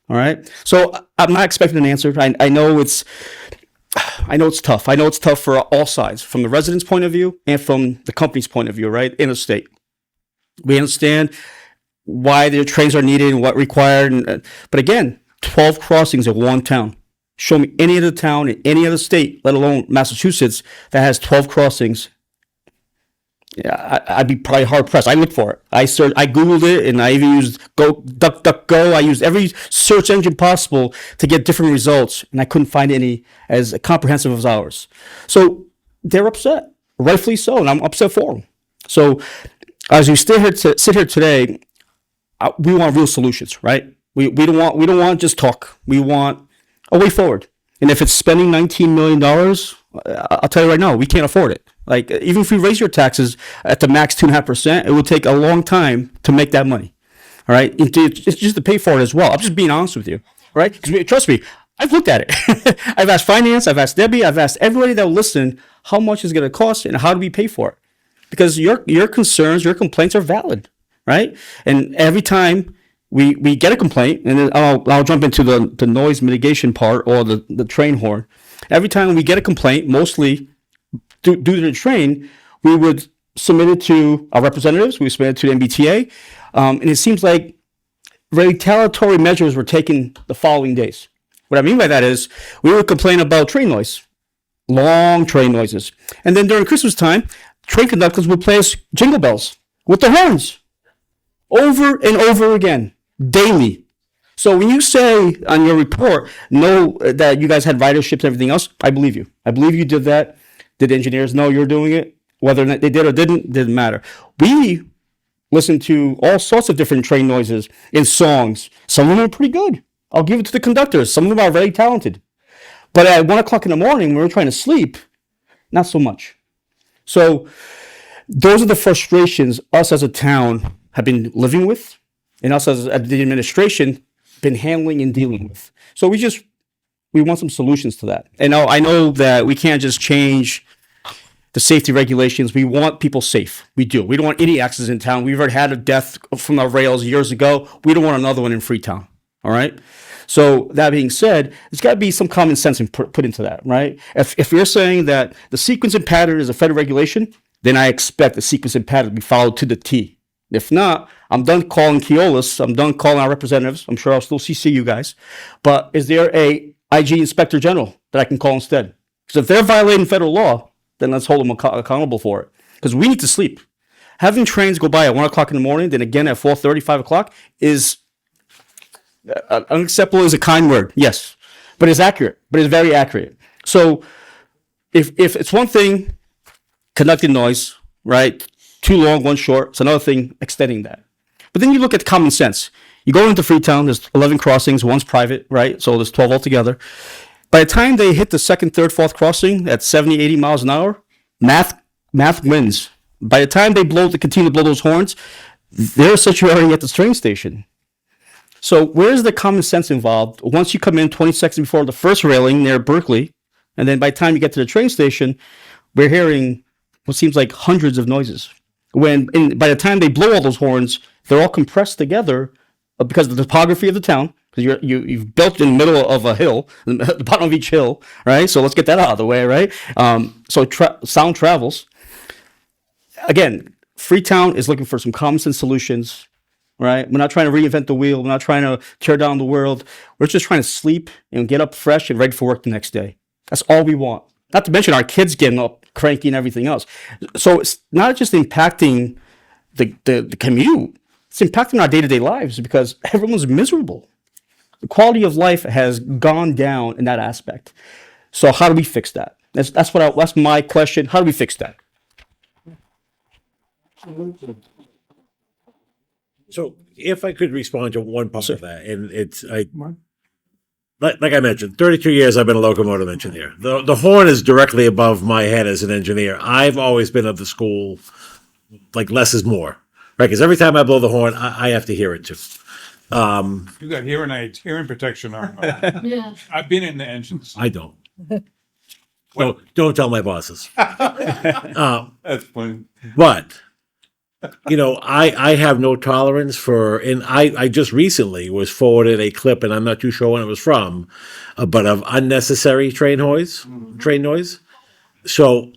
All right. So I'm not expecting an answer. I know it's tough. I know it's tough for all sides, from the residents' point of view and from the company's point of view, right? In the state. We understand why their trains are needed and what required. But again, 12 crossings in one town. Show me any other town in any other state, let alone Massachusetts, that has 12 crossings. Yeah, I'd be probably hard pressed. I looked for it. I Googled it, and I even used DuckDuckGo. I used every search engine possible to get different results, and I couldn't find any as comprehensive as ours. So they're upset, rightfully so, and I'm upset for them. So as we sit here today, we want real solutions, right? We don't want just talk. We want a way forward. And if it's spending $19 million, I'll tell you right now, we can't afford it. Like, even if we raise your taxes at the max 2.5%, it will take a long time to make that money. All right. It's just to pay for it as well. I'm just being honest with you. Right. Because trust me, I've looked at it. I've asked finance, I've asked Debbie, I've asked everybody that will listen, how much is it going to cost and how do we pay for it? Because your concerns, your complaints are valid. Right. And every time we get a complaint, and then I'll jump into the noise mitigation part or the train horn. Every time we get a complaint, mostly due to the train, we would submit it to our representatives. We submit it to the MBTA, and it seems like retaliatory measures were taken the following days. What I mean by that is we would complain about train noise, long train noises, and then during Christmas time, train conductors would play us jingle bells with their horns over and over again. Daily. So when you say on your report, that you guys had riderships and everything else, I believe you. I believe you did that. Did engineers know you're doing it? Whether or not they did or didn't matter. We listened to all sorts of different train noises in songs. Some of them are pretty good. I'll give it to the conductors. Some of them are very talented. But at 1 o'clock in the morning, when we're trying to sleep, not so much. So those are the frustrations us as a town have been living with, and us as the administration been handling and dealing with. So we want some solutions to that. And I know that we can't just change the safety regulations. We want people safe. We do. We don't want any accidents in town. We've already had a death from our rails years ago. We don't want another one in Freetown. All right. So that being said, there's got to be some common sense put into that, right? If you're saying that the sequence and pattern is a federal regulation, then I expect the sequence and pattern to be followed to the T. If not, I'm done calling Keolis. I'm done calling our representatives. I'm sure I'll still CC you guys. But is there a IG Inspector General that I can call instead? Because if they're violating federal law, then let's hold them accountable for it. Because we need to sleep. Having trains go by at 1 o'clock in the morning, then again at 4:30, 5 o'clock is unacceptable is a kind word, yes. But it's accurate. But it's very accurate. So if it's one thing, conducting noise, right? Too long, one short. It's another thing, extending that. But then you look at common sense. You go into Freetown, there's 11 crossings, one's private, right? So there's 12 altogether. By the time they hit the second, third, fourth crossing at 70, 80 miles an hour, math wins. By the time they continue to blow those horns, they're situated at the train station. So where's the common sense involved? Once you come in 20 seconds before the first railing near Berkeley, and then by the time you get to the train station, we're hearing what seems like hundreds of noises. By the time they blow all those horns, they're all compressed together because of the topography of the town. Because you've built in the middle of a hill, the bottom of each hill, right? So let's get that out of the way, right? So sound travels. Again, Freetown is looking for some common sense solutions, right? We're not trying to reinvent the wheel. We're not trying to tear down the world. We're just trying to sleep and get up fresh and ready for work the next day. That's all we want. Not to mention our kids getting up cranky and everything else. So it's not just impacting the commute. It's impacting our day-to-day lives because everyone's miserable. The quality of life has gone down in that aspect. So how do we fix that? That's my question. How do we fix that? So if I could respond to one part of that, and like I mentioned, 32 years I've been a locomotive engineer. The horn is directly above my head as an engineer. I've always been of the school, like less is more, right? Because every time I blow the horn, I have to hear it too. You got hearing aids, hearing protection on. Yeah. I've been in the engines. I don't. Don't tell my bosses. That's funny. But I have no tolerance for, and I just recently was forwarded a clip, and I'm not too sure when it was from, but of unnecessary train noise. So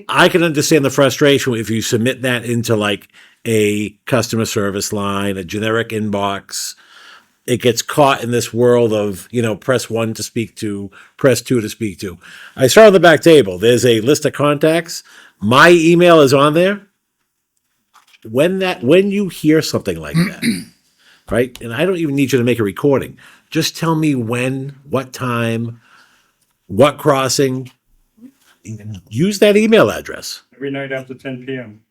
I can understand the frustration if you submit that into like a customer service line, a generic inbox. It gets caught in this world of, press 1 to speak to, press 2 to speak to. I saw on the back table, there's a list of contacts. My email is on there. When you hear something like that, right? And I don't even need you to make a recording. Just tell me when, what time, what crossing. Use that email address. Every night after 10 p.m.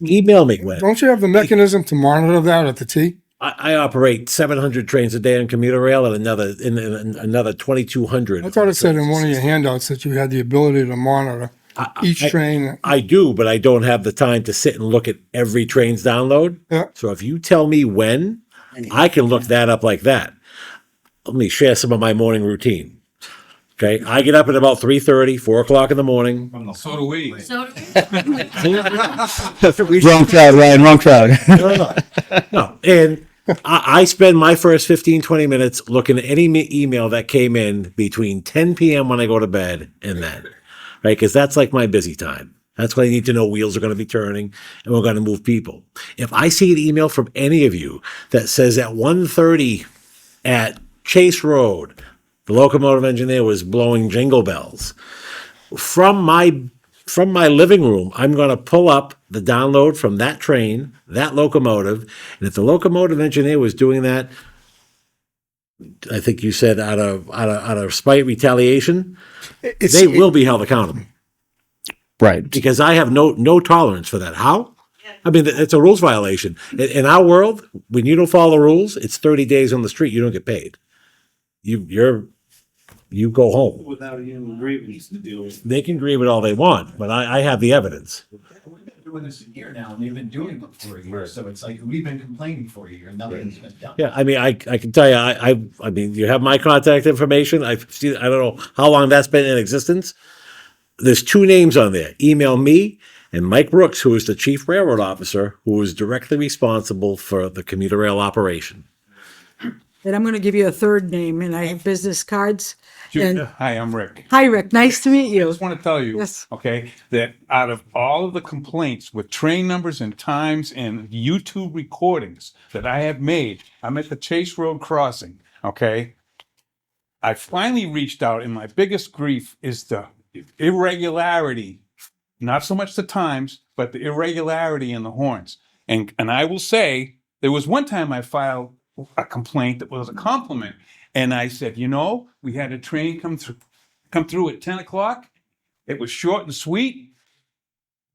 Email me when. Don't you have the mechanism to monitor that at the T? I operate 700 trains a day on commuter rail and another 2,200. I thought it said in one of your handouts that you had the ability to monitor each train. I do, but I don't have the time to sit and look at every train's download. Yeah. So if you tell me when, I can look that up like that. Let me share some of my morning routine. Okay, I get up at about 3:30, 4 o'clock in the morning. So do we. So, Wrong crowd, Ryan, wrong crowd. No, and I spend my first 15, 20 minutes looking at any email that came in between 10 p.m. when I go to bed and then, right? Because that's like my busy time. That's when I need to know wheels are going to be turning and we're going to move people. If I see an email from any of you that says at 1:30 at Chase Road, the locomotive engineer was blowing jingle bells. From my living room, I'm going to pull up the download from that train, that locomotive, and if the locomotive engineer was doing that, I think you said out of spite, retaliation, they will be held accountable Right. because I have no tolerance for that. How? I mean, it's a rules violation. In our world, when you don't follow the rules, it's 30 days on the street. You don't get paid. You go home. Without even grievance to deal with. They can grieve it all they want, but I have the evidence. We've been doing this a year now, and they've been doing it for a year, so it's like, we've been complaining for a year, and nothing's been done. Yeah, I mean, I can tell you, I mean, you have my contact information. I've seen, I don't know how long that's been in existence. There's 2 names on there. Email me and Mike Brooks, who is the chief railroad officer, who is directly responsible for the commuter rail operation. And I'm going to give you a third name, and I have business cards. And Hi, I'm Rick. hi, Rick. Nice to meet I you. just want to tell you, Yes. okay, that out of all of the complaints with train numbers and times and YouTube recordings that I have made, I'm at the Chase Road crossing, okay? I finally reached out, and my biggest grief is the irregularity, not so much the times, but the irregularity in the horns. And I will say, there was one time I filed a complaint that was a compliment. And I said, we had a train come through at 10 o'clock. It was short and sweet.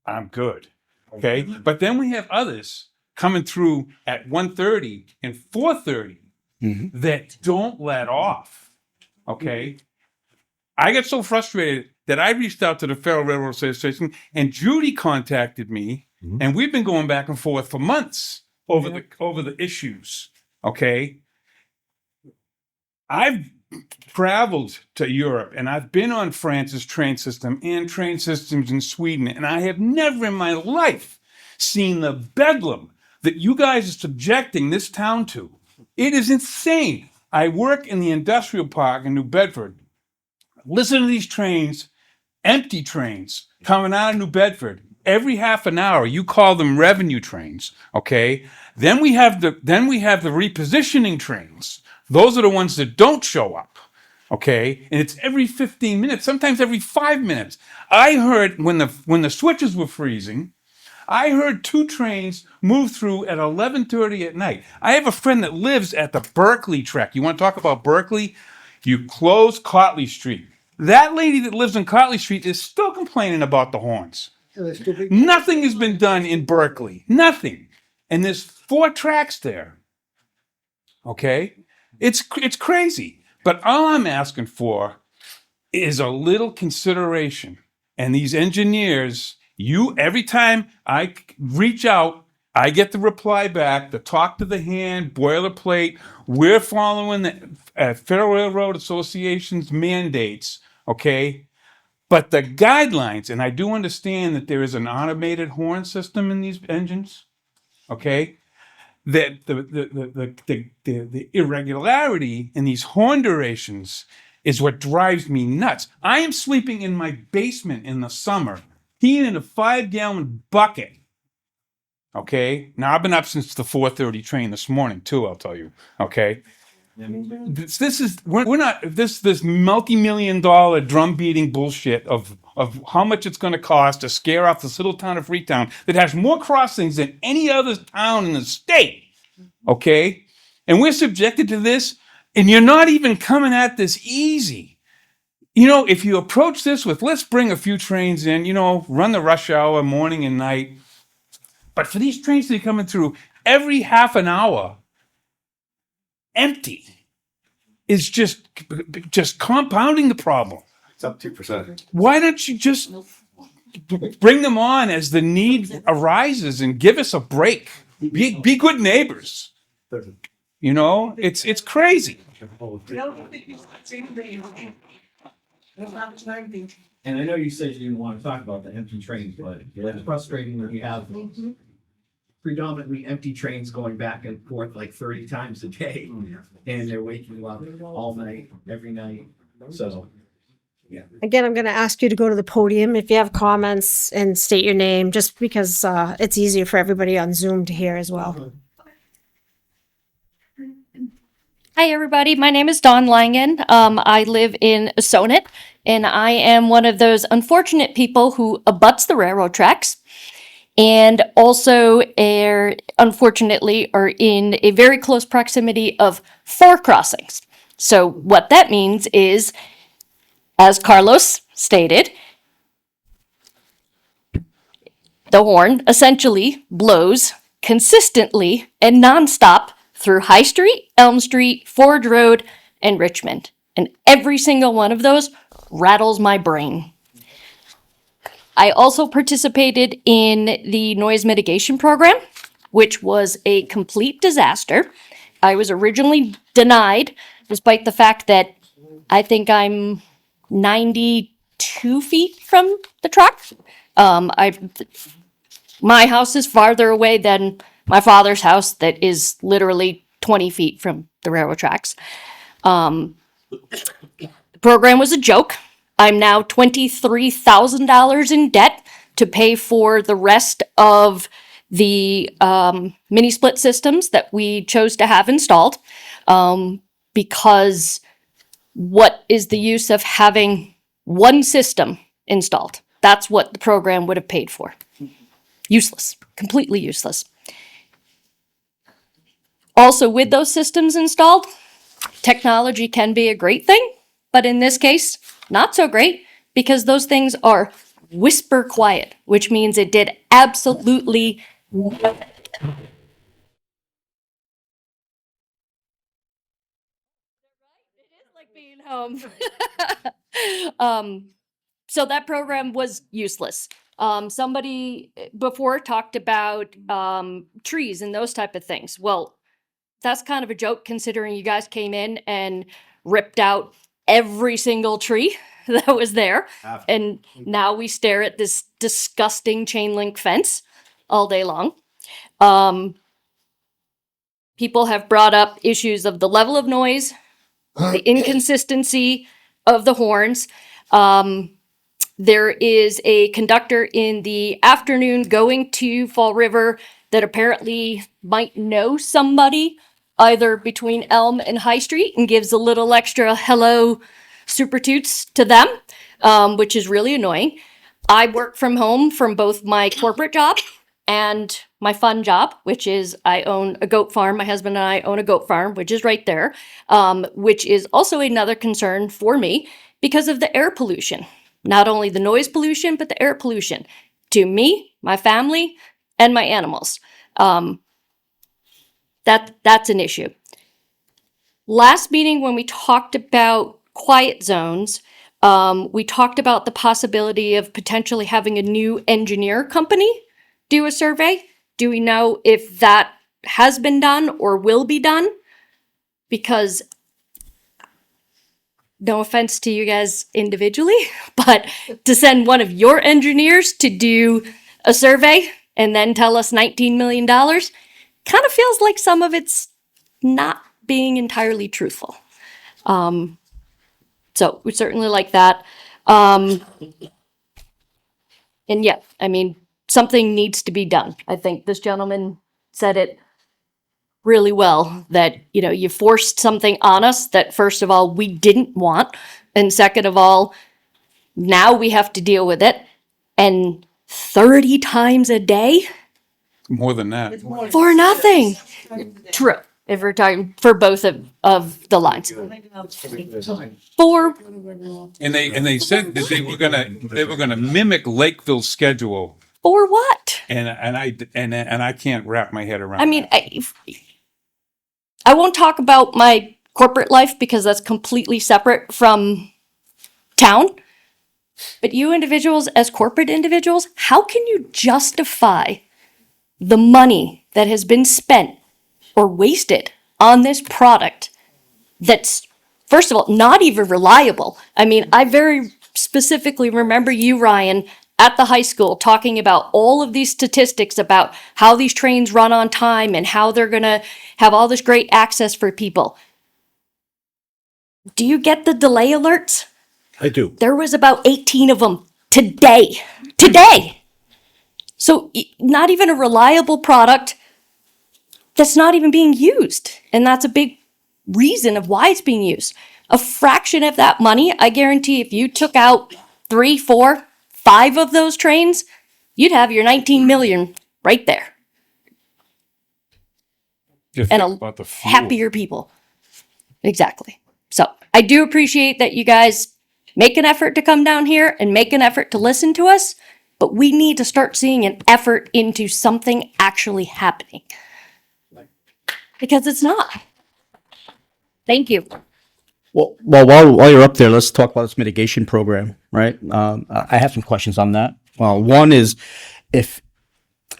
I'm good. Okay. But then we have others coming through at 1:30 and 4:30 that don't let off. Okay. I got so frustrated that I reached out to the Federal Railroad Association, and Judy contacted me, and we've been going back and forth for months over the issues. Okay. I've traveled to Europe and I've been on France's train system and train systems in Sweden, and I have never in my life seen the bedlam that you guys are subjecting this town to. It is insane. I work in the industrial park in New Bedford. Listen to these trains, empty trains coming out of New Bedford. Every half an hour, you call them revenue trains, okay? Then we have the repositioning trains. Those are the ones that don't show up, okay? And it's every 15 minutes, sometimes every 5 minutes. I heard when the switches were freezing, I heard 2 trains move through at 11:30 at night. I have a friend that lives at the Berkeley track. You want to talk about Berkeley? You close Cotley Street. That lady that lives on Cotley Street is still complaining about the horns. Nothing has been done in Berkeley. Nothing. And there's 4 tracks there. Okay? It's crazy. But all I'm asking for is a little consideration. And these engineers, every time I reach out, I get the reply back, the talk to the hand, boilerplate. We're following the Federal Railroad Association's mandates, okay? But the guidelines, and I do understand that there is an automated horn system in these engines, okay? That the irregularity in these horn durations is what drives me nuts. I am sleeping in my basement in the summer, peeing in a 5-gallon bucket. Okay. Now I've been up since the 4:30 train this morning too. I'll tell you. Okay. This is we're not this multi-million-dollar drum beating bullshit of how much it's going to cost to scare off this little town of Freetown that has more crossings than any other town in the state. Okay, and we're subjected to this, and you're not even coming at this easy. You know, if you approach this with let's bring a few trains in, you know, run the rush hour morning and night. But for these trains to be coming through every half an hour, empty, is just compounding the problem. It's up 2%. Why don't you just bring them on as the need arises and give us a break? Be good neighbors. You know, it's crazy. And I know you said you didn't want to talk about the empty trains, but it's frustrating when you have predominantly empty trains going back and forth like 30 times a day. And they're waking you up all night, every night. So, yeah. Again, I'm going to ask you to go to the podium if you have comments and state your name, just because it's easier for everybody on Zoom to hear as well. Hi, everybody. My name is Dawn Langen. I live in Sonnet, and I am one of those unfortunate people who abuts the railroad tracks and also unfortunately are in a very close proximity of 4 crossings. So what that means is, as Carlos stated, the horn essentially blows consistently and nonstop through High Street, Elm Street, Ford Road, and Richmond. And every single one of those rattles my brain. I also participated in the noise mitigation program, which was a complete disaster. I was originally denied, despite the fact that I think I'm 92 feet from the track. My house is farther away than my father's house that is literally 20 feet from the railroad tracks. The program was a joke. I'm now $23,000 in debt to pay for the rest of the mini split systems that we chose to have installed, because what is the use of having one system installed? That's what the program would have paid for. Useless, completely useless. Also, with those systems installed, technology can be a great thing, but in this case, not so great, because those things are whisper quiet, which means it did absolutely nothing. It is like being home. So that program was useless. Somebody before talked about trees and those type of things. Well, that's kind of a joke considering you guys came in and ripped out every single tree that was there. And now we stare at this disgusting chain link fence all day long. People have brought up issues of the level of noise, the inconsistency of the horns. There is a conductor in the afternoon going to Fall River that apparently might know somebody either between Elm and High Street and gives a little extra hello super toots to them, which is really annoying. I work from home from both my corporate job and my fun job, which is I own a goat farm. My husband and I own a goat farm, which is right there, which is also another concern for me because of the air pollution. Not only the noise pollution, but the air pollution to me, my family, and my animals. That's an issue. Last meeting when we talked about quiet zones, we talked about the possibility of potentially having a new engineer company do a survey. do we know if that has been done or will be done? Because no offense to you guys individually, but to send one of your engineers to do a survey and then tell us $19 million kind of feels like some of it's not being entirely truthful. So we certainly like that. And yeah, I mean, something needs to be done. I think this gentleman said it really well, that, you know, you forced something on us that, first of all, we didn't want. And second of all, now we have to deal with it. And 30 times a day More than that. for nothing. True. If we're talking for both of the lines. For, And they said that they were gonna mimic Lakeville's schedule, for what? and I can't wrap my head around. I mean, I won't talk about my corporate life because that's completely separate from town. But you individuals, as corporate individuals, how can you justify the money that has been spent or wasted on this product that's, first of all, not even reliable? I mean, I very specifically remember you, Ryan, at the high school talking about all of these statistics about how these trains run on time and how they're going to have all this great access for people. Do you get the delay alerts? I do. There was about 18 of them today. Today! So not even a reliable product that's not even being used. And that's a big reason of why it's being used. A fraction of that money, I guarantee if you took out 3, 4, 5 of those trains, you'd have your 19 million right there. Just And think a about the fuel. happier people. Exactly. So I do appreciate that you guys make an effort to come down here and make an effort to listen to us, but we need to start seeing an effort into something actually happening. Because it's not. Thank you. Well, while you're up there, let's talk about this mitigation program, right? I have some questions on that. Well, one is if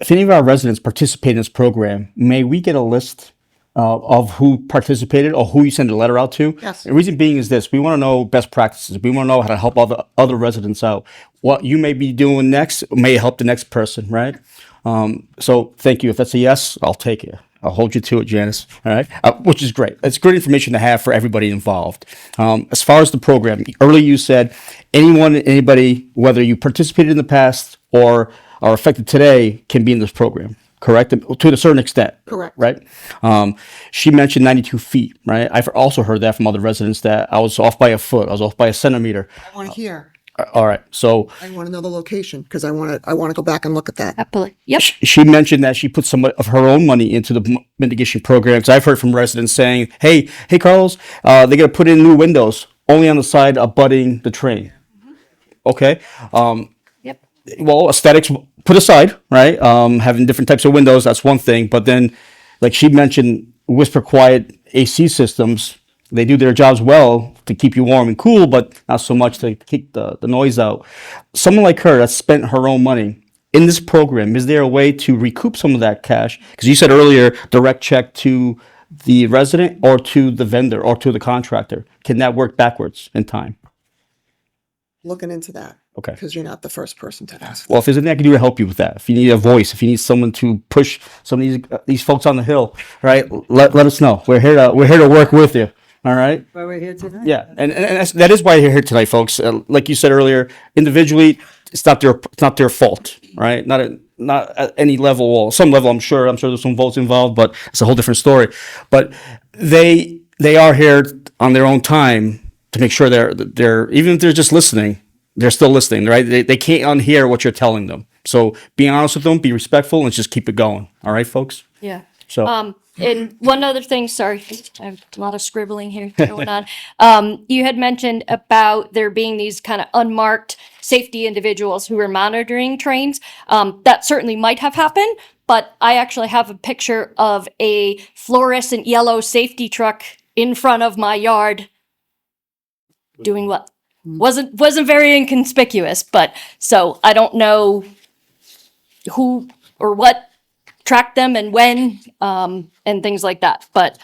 any of our residents participate in this program, may we get a list of who participated or who you send a letter out to? Yes. The reason being is this: we want to know best practices. We want to know how to help other residents out. What you may be doing next may help the next person, right? So thank you. If that's a yes, I'll take it. I'll hold you to it, Janice. All right, which is great. It's great information to have for everybody involved. As far as the program, earlier you said anybody, whether you participated in the past or are affected today, can be in this program. Correct, to a certain extent. Correct. Right. She mentioned 92 feet. Right. I've also heard that from other residents that I was off by a foot. I was off by a centimeter. I want to hear. All right. So I want to know the location because I want to go back and look at that. Happily. Yep. she mentioned that she put some of her own money into the mitigation programs. I've heard from residents saying, "Hey, Carlos, they're gonna put in new windows only on the side abutting the train." Okay. Yep. Well, aesthetics put aside, right? Having different types of windows, that's one thing. But then, like she mentioned, whisper quiet AC systems. They do their jobs well to keep you warm and cool, but not so much to keep the noise out. Someone like her that spent her own money in this program, is there a way to recoup some of that cash? Because you said earlier, direct check to the resident or to the vendor or to the contractor. Can that work backwards in time? Looking into that. Okay. Because you're not the first person to ask. Well, if there's anything I can do to help you with that, if you need a voice, if you need someone to push some of these folks on the hill, right? Let us know. We're here to work with you. All right. Why we're here tonight. Yeah, and that is why you're here tonight, folks. Like you said earlier, individually, it's not their fault, right? Not at any level. Well, some level, I'm sure there's some votes involved, but it's a whole different story. But they are here on their own time to make sure they're even if they're just listening, they're still listening, right? They can't unhear what you're telling them. So be honest with them, be respectful, and just keep it going. All right, folks. Yeah. So And one other thing, sorry, I have a lot of scribbling here going on. You had mentioned about there being these kind of unmarked safety individuals who are monitoring trains. That certainly might have happened, but I actually have a picture of a fluorescent yellow safety truck in front of my yard doing what? Wasn't very inconspicuous, but so I don't know who or what track them and when, and things like that. But,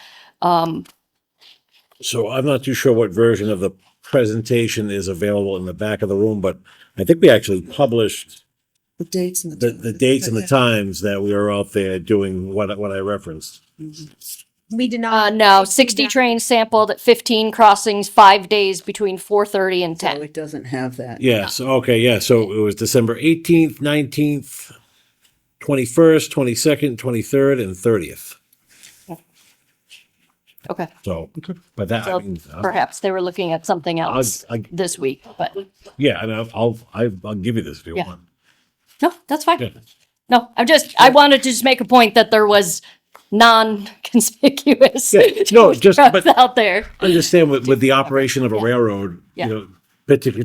So I'm not too sure what version of the presentation is available in the back of the room, but I think we actually published The dates and the dates and the times that we were out there doing what I referenced. We did not. no, 60 trains sampled at 15 crossings, 5 days between 4:30 and So 10. it doesn't have that. Yes, okay, yeah, so it was December 18th, 19th, 21st, 22nd, 23rd, and 30th. Okay. So, but that, I So mean, perhaps they were looking at something I'll, else I, this week, but yeah, and I'll give you this if you Yeah. want. no, that's fine. Yeah. No, I wanted to just make a point that there was non-conspicuous Yeah, no, just- trucks but- out there. Understand with the operation of a railroad, Yeah. you know,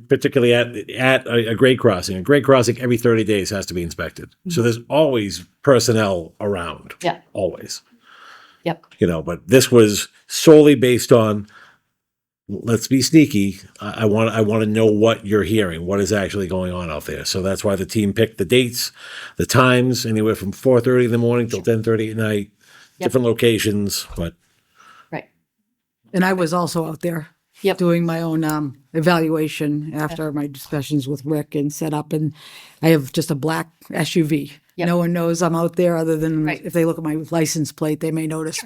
particularly at a grade crossing. A grade crossing every 30 days has to be inspected. So there's always personnel around. Yeah. Always. Yep. You know, but this was solely based on, let's be sneaky. I want to know what you're hearing, what is actually going on out there. So that's why the team picked the dates, the times, anywhere from 4:30 in the morning till 10:30 at night, Yep. different locations, but Right. And I was also out there Yep. doing my own evaluation after my discussions with Rick and set up. And I have just a black SUV. Yep. No one knows I'm out there other than Right. if they look at my license plate, they may notice.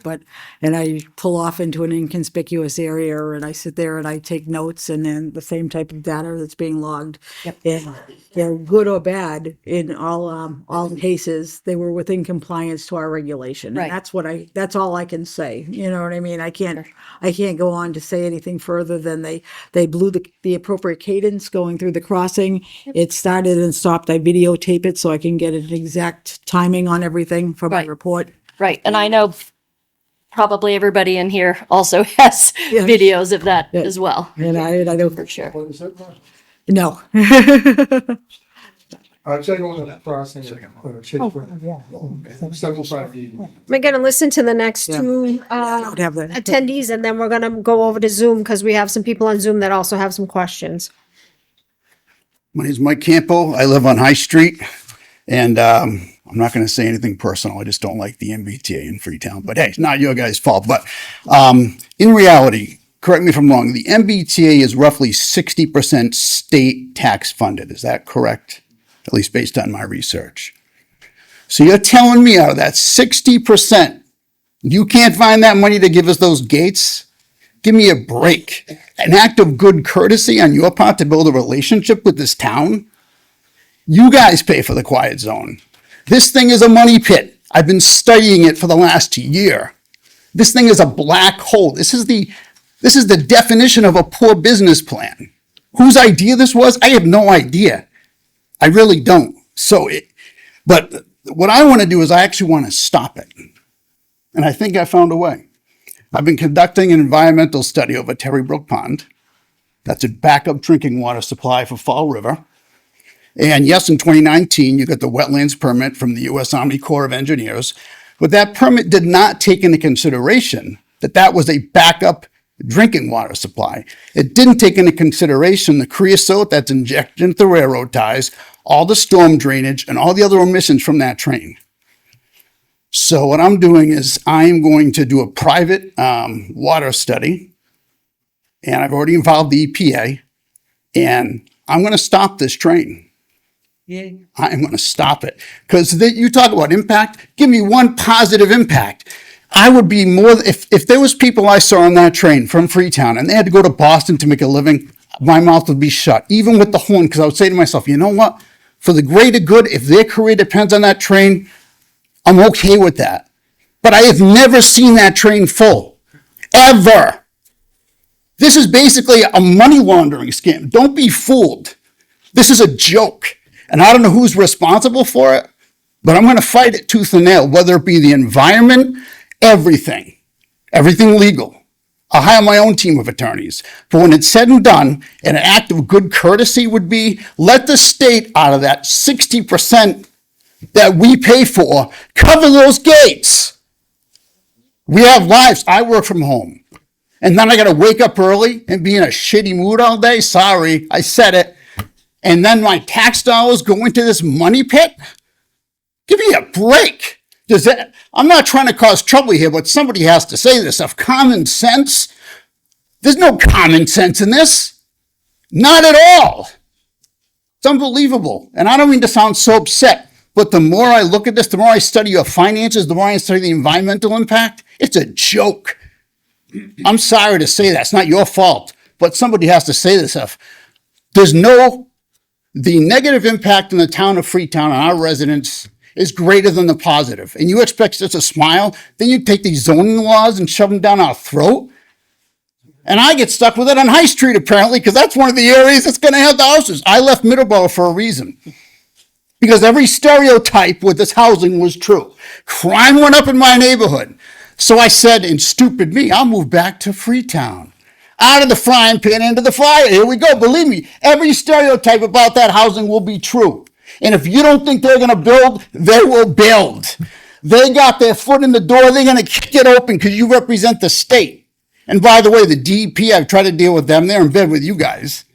And I pull off into an inconspicuous area and I sit there and I take notes and then the same type of data that's being logged. Yep. And they're good or bad in all cases, they were within compliance to our regulation. Right. And that's all I can say. You know what I mean? I can't go on to say anything further than they blew the appropriate cadence going through the crossing. It started and stopped. I videotape it so I can get an exact timing on everything for my Right. report. Right. And I know probably everybody in here also has Yeah. videos of that Yeah. as well, And I don't, for sure. no. I'll check on the crossing. 75. We're gonna listen to the next Yeah. two Don't have that. attendees, and then we're gonna go over to Zoom because we have some people on Zoom that also have some questions. My name is Mike Campo. I live on High Street, and I'm not going to say anything personal. I just don't like the MBTA in Freetown. But hey, it's not your guys' fault. But in reality, correct me if I'm wrong, the MBTA is roughly 60% state tax funded. Is that correct? At least based on my research. So you're telling me out of that 60%, you can't find that money to give us those gates? Give me a break. An act of good courtesy on your part to build a relationship with this town? You guys pay for the quiet zone. This thing is a money pit. I've been studying it for the last year. This thing is a black hole. This is the definition of a poor business plan. Whose idea this was, I have no idea. I really don't. But what I want to do is I actually want to stop it. And I think I found a way. I've been conducting an environmental study over Terry Brook Pond. That's a backup drinking water supply for Fall River. And yes, in 2019, you got the wetlands permit from the U.S. Army Corps of Engineers, but that permit did not take into consideration that was a backup drinking water supply. It didn't take into consideration the creosote that's injected into the railroad ties, all the storm drainage, and all the other emissions from that train. So what I'm doing is I'm going to do a private water study, and I've already involved the EPA, and I'm going to stop this train. Yeah. I'm going to stop it. Because you talk about impact, give me one positive impact. I would be more, if there was people I saw on that train from Freetown and they had to go to Boston to make a living, my mouth would be shut, even with the horn, because I would say to myself, you know what? For the greater good, if their career depends on that train, I'm okay with that. But I have never seen that train full. Ever. This is basically a money laundering scam. Don't be fooled. This is a joke. And I don't know who's responsible for it, but I'm going to fight it tooth and nail, whether it be the environment, everything legal. I'll hire my own team of attorneys. But when it's said and done, an act of good courtesy would be let the state out of that 60% that we pay for, cover those gates. We have lives. I work from home. And then I got to wake up early and be in a shitty mood all day. Sorry, I said it. And then my tax dollars go into this money pit? Give me a break. I'm not trying to cause trouble here, but somebody has to say this stuff. Common sense? There's no common sense in this. Not at all. It's unbelievable. And I don't mean to sound so upset, but the more I look at this, the more I study your finances, the more I study the environmental impact, it's a joke. I'm sorry to say that. It's not your fault, but somebody has to say this stuff. The negative impact on the town of Freetown and our residents is greater than the positive. And you expect us to smile? Then you take these zoning laws and shove them down our throat? And I get stuck with it on High Street, apparently, because that's one of the areas that's going to have the houses. I left Middleborough for a reason. Because every stereotype with this housing was true. Crime went up in my neighborhood. So I said, in stupid me, I'll move back to Freetown. Out of the frying pan into the fire. Here we go. Believe me, every stereotype about that housing will be true. And if you don't think they're going to build, they will build. They got their foot in the door. They're going to kick it open because you represent the state. And by the way, the DEP, I've tried to deal with them. They're in bed with you guys.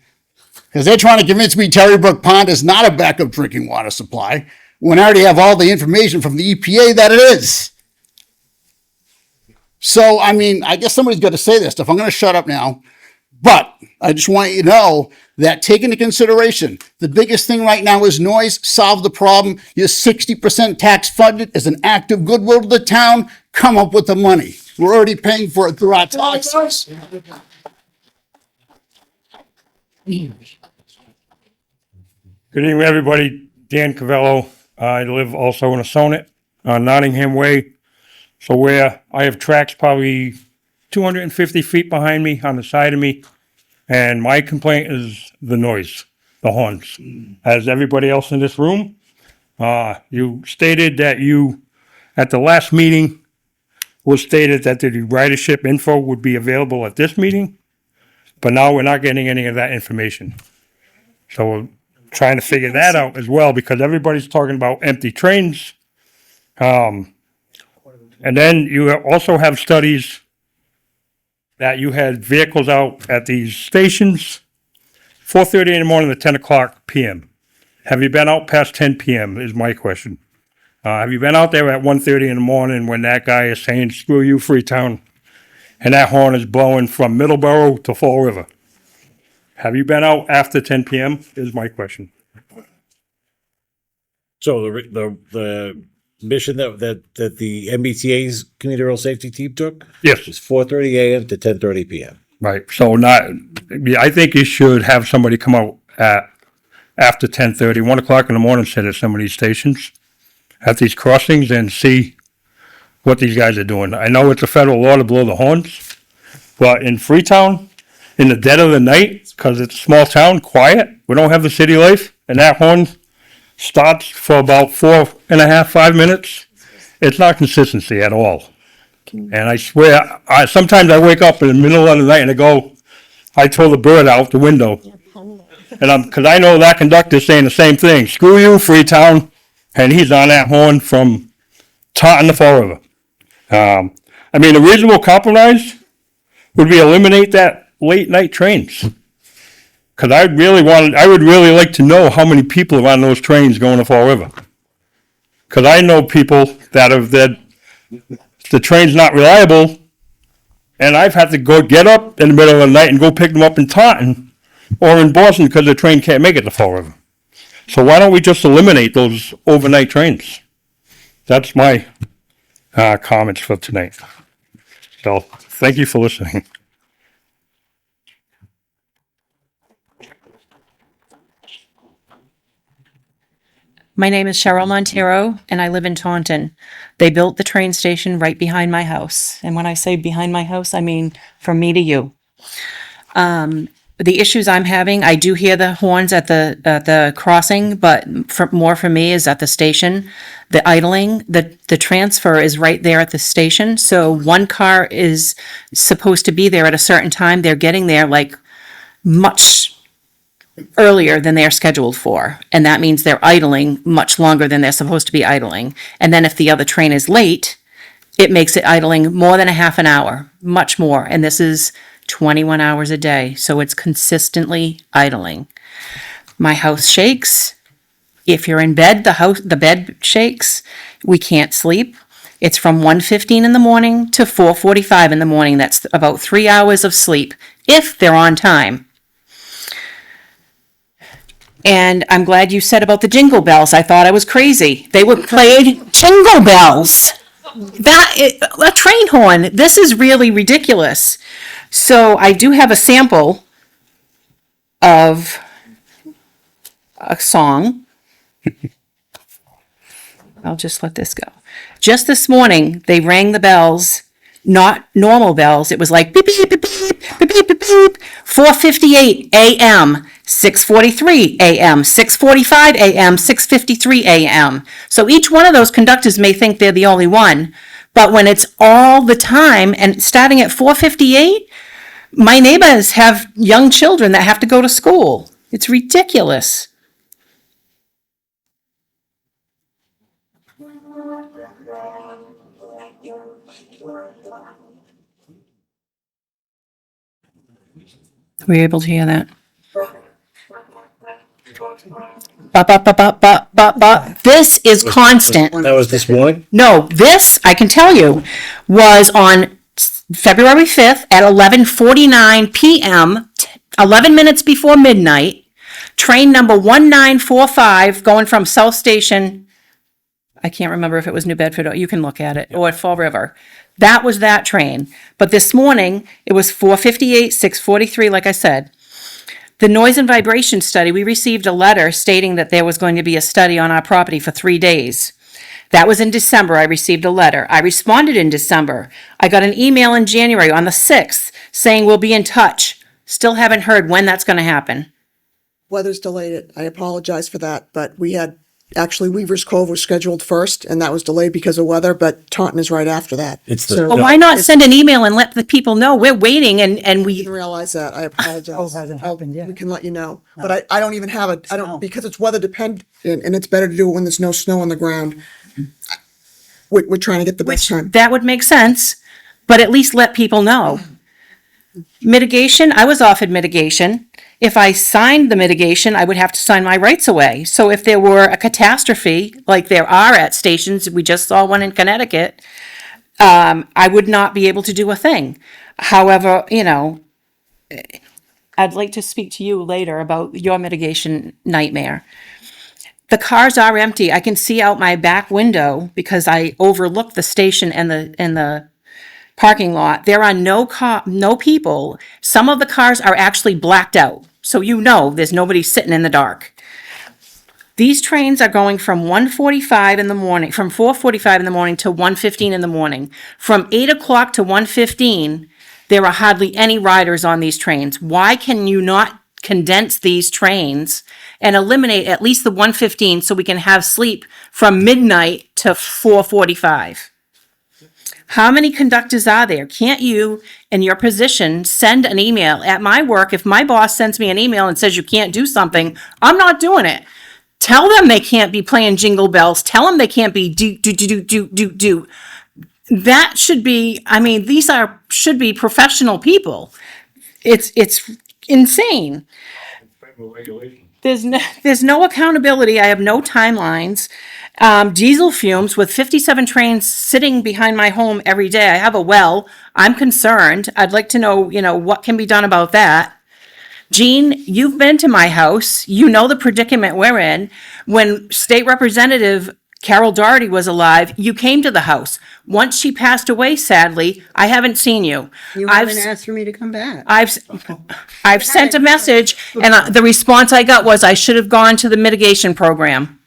Because they're trying to convince me Terry Brook Pond is not a backup drinking water supply, when I already have all the information from the EPA that it is. So, I mean, I guess somebody's got to say this stuff. I'm going to shut up now. But I just want you to know that take into consideration, the biggest thing right now is noise. Solve the problem. You're 60% tax funded as an act of goodwill to the town. Come up with the money. We're already paying for it through our taxes. Good evening, everybody. Dan Cavello. I live also in a Sonnet on Nottingham Way. So where I have tracks probably 250 feet behind me on the side of me. And my complaint is the noise, the horns. As everybody else in this room, you stated that at the last meeting, was stated that the ridership info would be available at this meeting. But now we're not getting any of that information. So we're trying to figure that out as well, because everybody's talking about empty trains. And then you also have studies that you had vehicles out at these stations, 4:30 in the morning to 10 o'clock p.m. Have you been out past 10 p.m. is my question. Have you been out there at 1:30 in the morning when that guy is saying, screw you, Freetown, and that horn is blowing from Middleborough to Fall River? Have you been out after 10 p.m. is my question. So the mission that the MBTA's community rural safety team took Yes. is 4:30 a.m. to 10:30 p.m. Right. So I think you should have somebody come out after 10:30, 1 o'clock in the morning, sit at some of these stations, at these crossings, and see what these guys are doing. I know it's a federal law to blow the horns, but in Freetown, in the dead of the night, because it's a small town, quiet, we don't have the city life, and that horn starts for about 4.5, 5 minutes. It's not consistency at all. And I swear, sometimes I wake up in the middle of the night and I throw the bird out the window. And because I know that conductor's saying the same thing. Screw you, Freetown. And he's on that horn from Taunton to Fall River. I mean, a reasonable compromise would be eliminate that late night trains. Because I would really like to know how many people are on those trains going to Fall River. Because I know people that the train's not reliable, and I've had to go get up in the middle of the night and go pick them up in Taunton or in Boston because the train can't make it to Fall River. So why don't we just eliminate those overnight trains? That's my comments for tonight. So thank you for listening. My name is Cheryl Montero, and I live in Taunton. They built the train station right behind my house. And when I say behind my house, I mean from me to you. The issues I'm having, I do hear the horns at the crossing, but more for me is at the station. The idling, the transfer is right there at the station. So one car is supposed to be there at a certain time. They're getting there like much earlier than they're scheduled for. And that means they're idling much longer than they're supposed to be idling. And then if the other train is late, it makes it idling more than a half an hour, much more. And this is 21 hours a day. So it's consistently idling. My house shakes. If you're in bed, the bed shakes. We can't sleep. It's from 1:15 in the morning to 4:45 in the morning. That's about 3 hours of sleep if they're on time. And I'm glad you said about the jingle bells. I thought I was crazy. They were playing jingle bells. A train horn. This is really ridiculous. So I do have a sample of a song. I'll just let this go. Just this morning, they rang the bells, not normal bells. It was like beep, beep, beep, beep, beep, beep, beep, beep. 4:58 a.m., 6:43 a.m., 6:45 a.m., 6:53 a.m. So each one of those conductors may think they're the only one. But when it's all the time and starting at 4:58, my neighbors have young children that have to go to school. It's ridiculous. Were you able to hear that? This is constant. That was this morning? No, this, I can tell you, was on February 5th at 11:49 p.m., 11 minutes before midnight. Train number 1945 going from South Station, I can't remember if it was New Bedford, or you can look at it, or at Fall River. That was that train. But this morning, it was 4:58, 6:43, like I said. The noise and vibration study, we received a letter stating that there was going to be a study on our property for 3 days. That was in December. I received a letter. I responded in December. I got an email in January on the 6th saying we'll be in touch. Still haven't heard when that's going to happen. Weather's delayed it. I apologize for that, but we had, actually Weaver's Cove was scheduled first and that was delayed because of weather, but Taunton is right after that. It's the- So- Well, why not send an email and let the people know we're waiting and we, Didn't realize that. I apologize. Oh, hasn't happened yet. We can let you know, but I don't even have it. I don't, because it's weather dependent and it's better to do it when there's no snow on the ground. We're trying to get the best time. that would make sense, but at least let people know. Mitigation, I was offered mitigation. If I signed the mitigation, I would have to sign my rights away. So if there were a catastrophe, like there are at stations, we just saw one in Connecticut, I would not be able to do a thing. However, I'd like to speak to you later about your mitigation nightmare. The cars are empty. I can see out my back window because I overlook the station and the parking lot. There are no people. Some of the cars are actually blacked out. So there's nobody sitting in the dark. These trains are going from 1:45 in the morning, from 4:45 in the morning to 1:15 in the morning. From 8 o'clock to 1:15, there are hardly any riders on these trains. Why can you not condense these trains and eliminate at least the 1:15 so we can have sleep from midnight to 4:45? How many conductors are there? Can't you, in your position, send an email? At my work, if my boss sends me an email and says you can't do something, I'm not doing it. Tell them they can't be playing jingle bells. Tell them they can't be do. That should be, these should be professional people. It's insane. There's no accountability. I have no timelines. Diesel fumes with 57 trains sitting behind my home every day. I have a well. I'm concerned. I'd like to know, what can be done about that. Jean, you've been to my house. You know the predicament we're in. When State Representative Carol Doherty was alive, you came to the house. Once she passed away, sadly, I haven't seen you. You haven't asked for me to come back. I've sent a message, and the response I got was I should have gone to the mitigation program.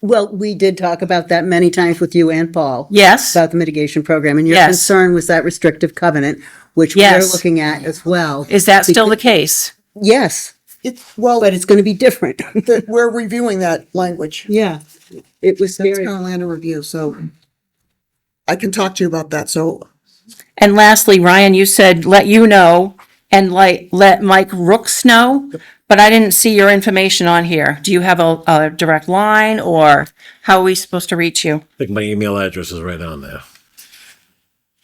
Well, we did talk about that many times with you and Paul. Yes. About the mitigation program, and your Yes. concern was that restrictive covenant, which we're Yes. looking at as well. Is that still the case? Yes, Well, but it's going to be different. we're reviewing that language. Yeah, it was That's very, Carolina review, so I can talk to you about that. So And lastly, Ryan, you said let you know and let Mike Rooks know, but I didn't see your information on here. Do you have a direct line, or how are we supposed to reach you? I think my email address is right on there.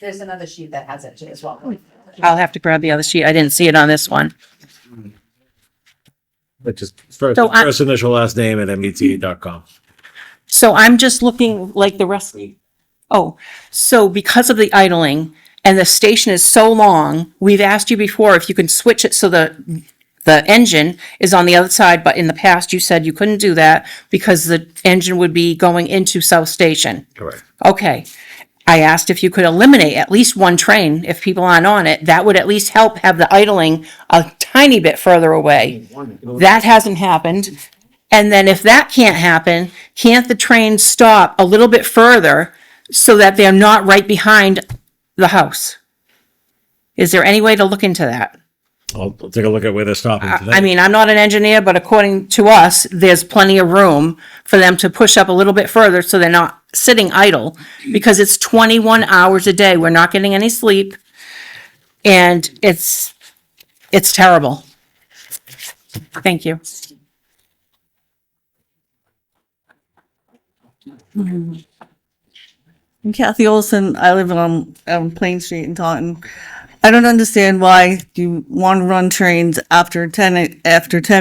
There's another sheet that has it too as well. I'll have to grab the other sheet. I didn't see it on this one. Which is first, So I- first initial last name at mbta.com. So I'm just looking like the rest of you. Oh, so because of the idling and the station is so long, we've asked you before if you can switch it so the engine is on the other side, but in the past you said you couldn't do that because the engine would be going into South Station. Correct. Okay. I asked if you could eliminate at least one train if people aren't on it. That would at least help have the idling a tiny bit further away. That hasn't happened. And then if that can't happen, can't the trains stop a little bit further so that they're not right behind the house? Is there any way to look into that? I'll take a look at where they're stopping today. I mean, I'm not an engineer, but according to us, there's plenty of room for them to push up a little bit further so they're not sitting idle, because it's 21 hours a day. We're not getting any sleep. And it's terrible. Thank you. I'm Kathy Olson. I live on Plain Street in Taunton. I don't understand why you want to run trains after 10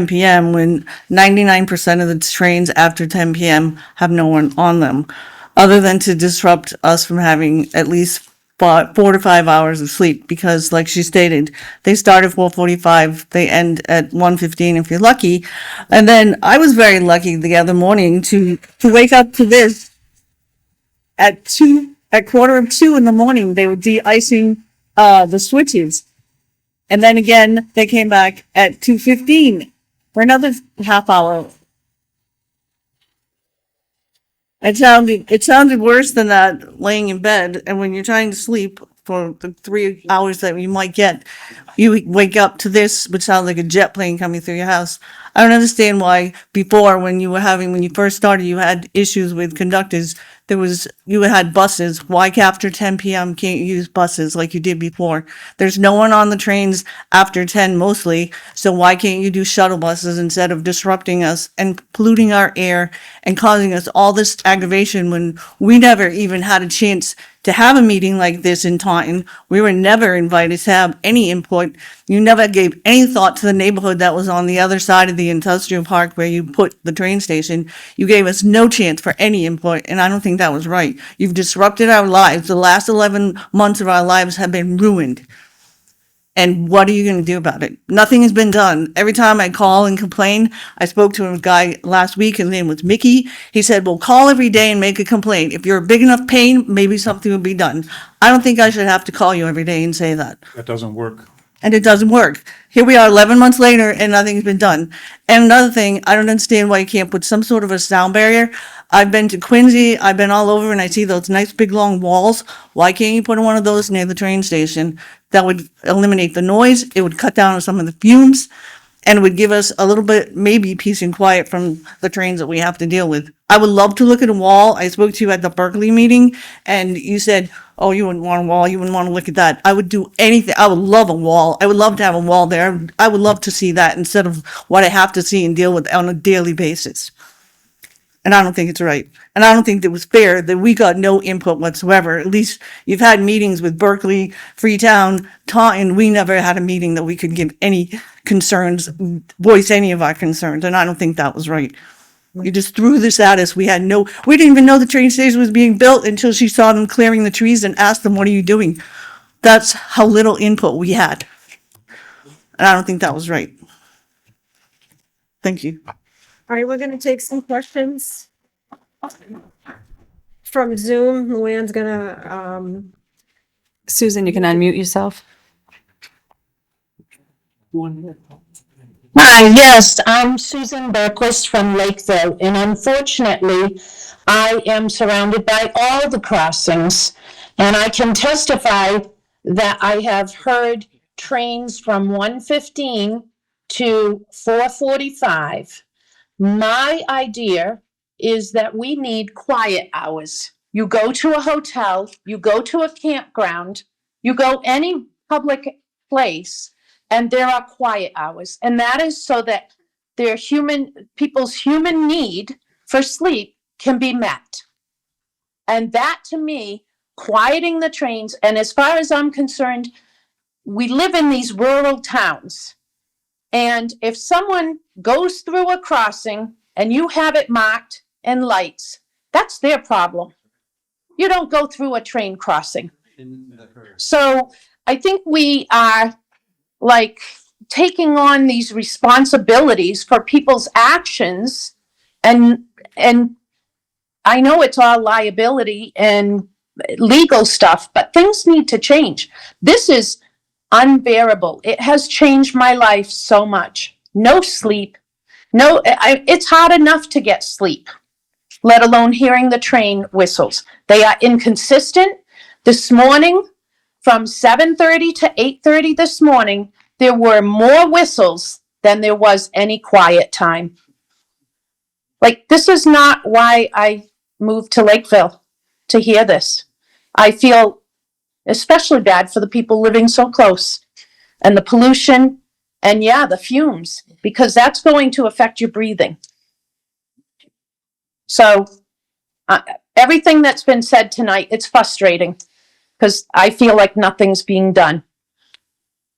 p.m. when 99% of the trains after 10 p.m. have no one on them, other than to disrupt us from having at least 4 to 5 hours of sleep. Because, like she stated, they start at 4:45, they end at 1:15 if you're lucky. And then I was very lucky the other morning to wake up to this at 1:45 in the morning. They were de-icing the switches. And then again, they came back at 2:15 for another half hour. It sounded worse than that laying in bed. And when you're trying to sleep for the 3 hours that you might get, you wake up to this, which sounds like a jet plane coming through your house. I don't understand why before, when you first started, you had issues with conductors. You had buses. Why after 10 p.m. can't you use buses like you did before? There's no one on the trains after 10 mostly. So why can't you do shuttle buses instead of disrupting us and polluting our air and causing us all this aggravation when we never even had a chance to have a meeting like this in Taunton? We were never invited to have any input. You never gave any thought to the neighborhood that was on the other side of the industrial park where you put the train station. You gave us no chance for any input, and I don't think that was right. You've disrupted our lives. The last 11 months of our lives have been ruined. And what are you going to do about it? Nothing has been done. Every time I call and complain, I spoke to a guy last week, his name was Mickey. He said, well, call every day and make a complaint. If you're a big enough pain, maybe something will be done. I don't think I should have to call you every day and say that. That doesn't work. And it doesn't work. Here we are 11 months later and nothing's been done. And another thing, I don't understand why you can't put some sort of a sound barrier. I've been to Quincy, I've been all over, and I see those nice big long walls. Why can't you put one of those near the train station? That would eliminate the noise, it would cut down on some of the fumes, and it would give us a little bit, maybe peace and quiet from the trains that we have to deal with. I would love to look at a wall. I spoke to you at the Berkeley meeting, and you said, oh, you wouldn't want a wall, you wouldn't want to look at that. I would do anything. I would love a wall. I would love to have a wall there. I would love to see that instead of what I have to see and deal with on a daily basis. And I don't think it's right. And I don't think it was fair that we got no input whatsoever. At least you've had meetings with Berkeley, Freetown, Taunton. We never had a meeting that we could give any concerns, voice any of our concerns. And I don't think that was right. You just threw this at us. We didn't even know the train station was being built until she saw them clearing the trees and asked them, what are you doing? That's how little input we had. And I don't think that was right. Thank you. All right, we're gonna take some questions from Zoom. Luann's gonna, Susan, you can unmute yourself. Hi, yes, I'm Susan Berquist from Lakeville, and unfortunately, I am surrounded by all the crossings, and I can testify that I have heard trains from 1:15 to 4:45. My idea is that we need quiet hours. You go to a hotel, you go to a campground, you go any public place, and there are quiet hours. And that is so that people's human need for sleep can be met. And that, to me, quieting the trains, and as far as I'm concerned, we live in these rural towns. And if someone goes through a crossing and you have it marked and lights, That's their problem. You don't go through a train crossing. So I think we are like taking on these responsibilities for people's actions, and I know it's all liability and legal stuff, but things need to change. This is unbearable. It has changed my life so much. No sleep. It's hard enough to get sleep, let alone hearing the train whistles. They are inconsistent. This morning, from 7:30 to 8:30 this morning, there were more whistles than there was any quiet time. Like, this is not why I moved to Lakeville, to hear this. I feel especially bad for the people living so close, and the pollution, and yeah, the fumes, because that's going to affect your breathing. So everything that's been said tonight, it's frustrating because I feel like nothing's being done.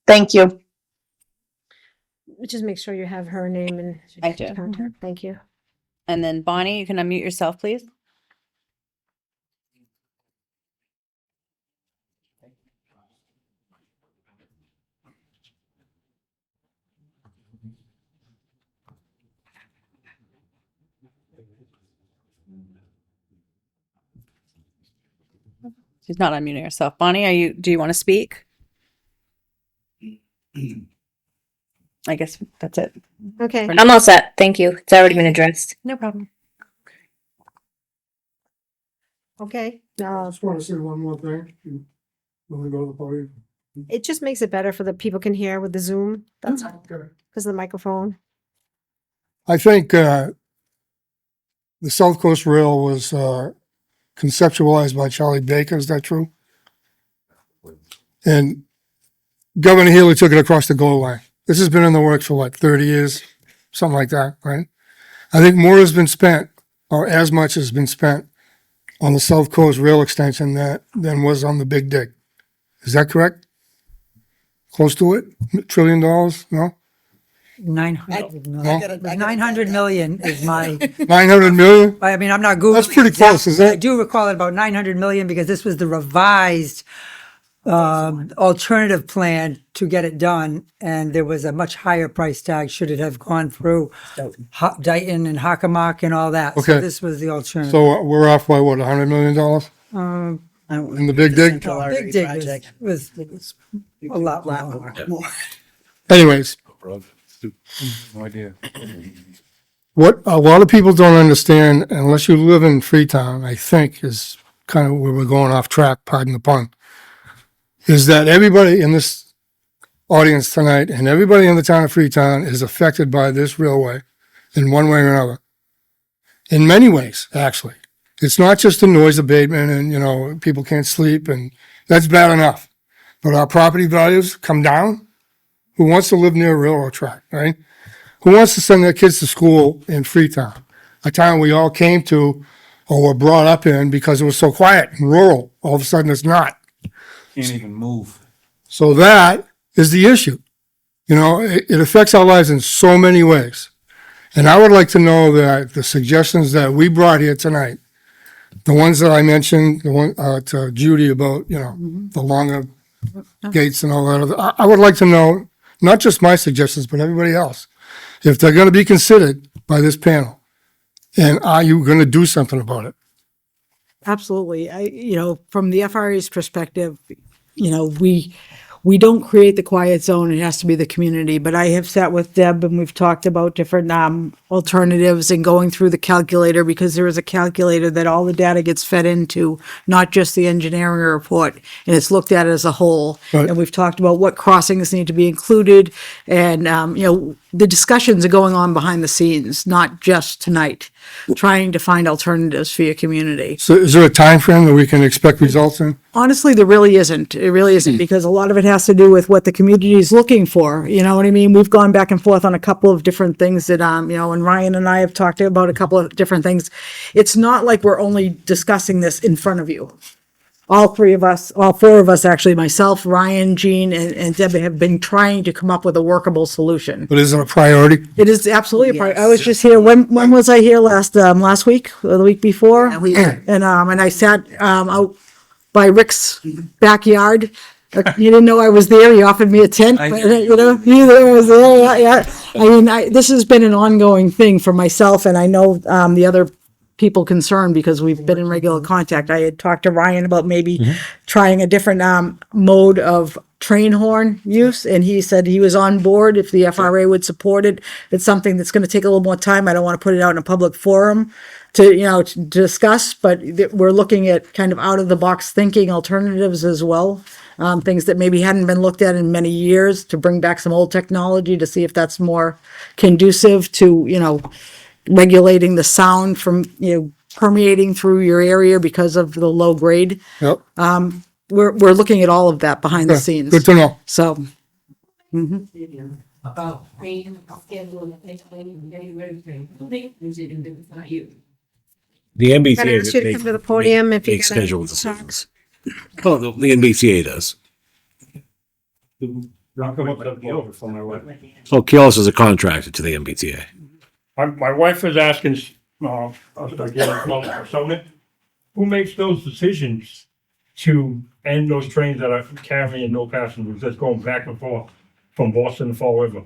Thank you. Just make sure you have her name and I do. contact. Thank you. And then Bonnie, you can unmute yourself, please. She's not unmuting herself. Bonnie, do you want to speak? I guess that's it. Okay. I'm all set. Thank you. It's already been addressed. No problem. Okay. I just want to say one more thing. When we go to the podium. It just makes it better for the people can hear with the Zoom. That's all. Okay. Because of the microphone. I think the South Coast Rail was conceptualized by Charlie Baker. Is that true? And Governor Healy took it across the goal line. This has been in the works for what, 30 years, something like that, right? I think more has been spent, or as much has been spent, on the South Coast Rail extension than was on the Big Dig. Is that correct? Close to it? $1 trillion? No? 900 No? million. 900 million is my, 900 million? I mean, I'm not Googling. That's pretty close, is I it? do recall it about 900 million because this was the revised alternative plan to get it done. And there was a much higher price tag should it have gone through Dayton and Hockomock and all that. So Okay. this was the alternative. So we're off by what, $100 million in the Big Dig? Big Dig was a lot more. Anyways, No idea. what a lot of people don't understand, unless you live in Freetown, I think is kind of where we're going off track, pardon the pun, is that everybody in this audience tonight and everybody in the town of Freetown is affected by this railway in one way or another. In many ways, actually. It's not just the noise abatement and, people can't sleep, and that's bad enough. But our property values come down. Who wants to live near a railroad track, right? Who wants to send their kids to school in Freetown, a town we all came to or were brought up in because it was so quiet and rural? All of a sudden it's not. Can't even move. So that is the issue. It affects our lives in so many ways. And I would like to know that the suggestions that we brought here tonight, the ones that I mentioned, the one to Judy about, the longer gates and all that, I would like to know, not just my suggestions, but everybody else, if they're going to be considered by this panel. And are you going to do something about it? Absolutely. From the FRA's perspective, we don't create the quiet zone. It has to be the community. But I have sat with Deb and we've talked about different alternatives and going through the calculator, because there is a calculator that all the data gets fed into, not just the engineering report, and it's looked at as a whole. Right. And we've talked about what crossings need to be included, and the discussions are going on behind the scenes, not just tonight, trying to find alternatives for your community. So is there a time frame that we can expect results in? Honestly, there really isn't. It really isn't, because a lot of it has to do with what the community is looking for. You know what I mean? We've gone back and forth on a couple of different things that, and Ryan and I have talked about a couple of different things. It's not like we're only discussing this in front of you. all four of us, actually, myself, Ryan, Jean, and Debbie have been trying to come up with a workable solution. But is it a priority? It is absolutely a part. I was just here, when was I here last week, or the week before? And I sat, out by Rick's backyard. He didn't know I was there. He offered me a tent, but, you know, he was there, yeah. I mean, this has been an ongoing thing for myself, and I know, the other people concerned because we've been in regular contact. I had talked to Ryan about maybe trying a different, mode of train horn use, and he said he was on board if the FRA would support it. It's something that's gonna take a little more time. I don't wanna put it out in a public forum to, you know, to discuss, but we're looking at kind of out of the box thinking alternatives as well. Things that maybe hadn't been looked at in many years, to bring back some old technology to see if that's more conducive to, you know, regulating the sound from, you know, permeating through your area because of the low grade. Yep. We're looking at all of that behind the Yeah, scenes. good to know. So, The I'm MBTA. gonna ask you to come to the podium if you Make got any scheduled talks. decisions. Oh, the NBTA does. I'll come up with a for my wife. Oh, Keolis is a contractor to the MBTA. My wife is asking, again, Sonnet, who makes those decisions to end those trains that are carrying no passengers, that's going back and forth from Boston to Fall River?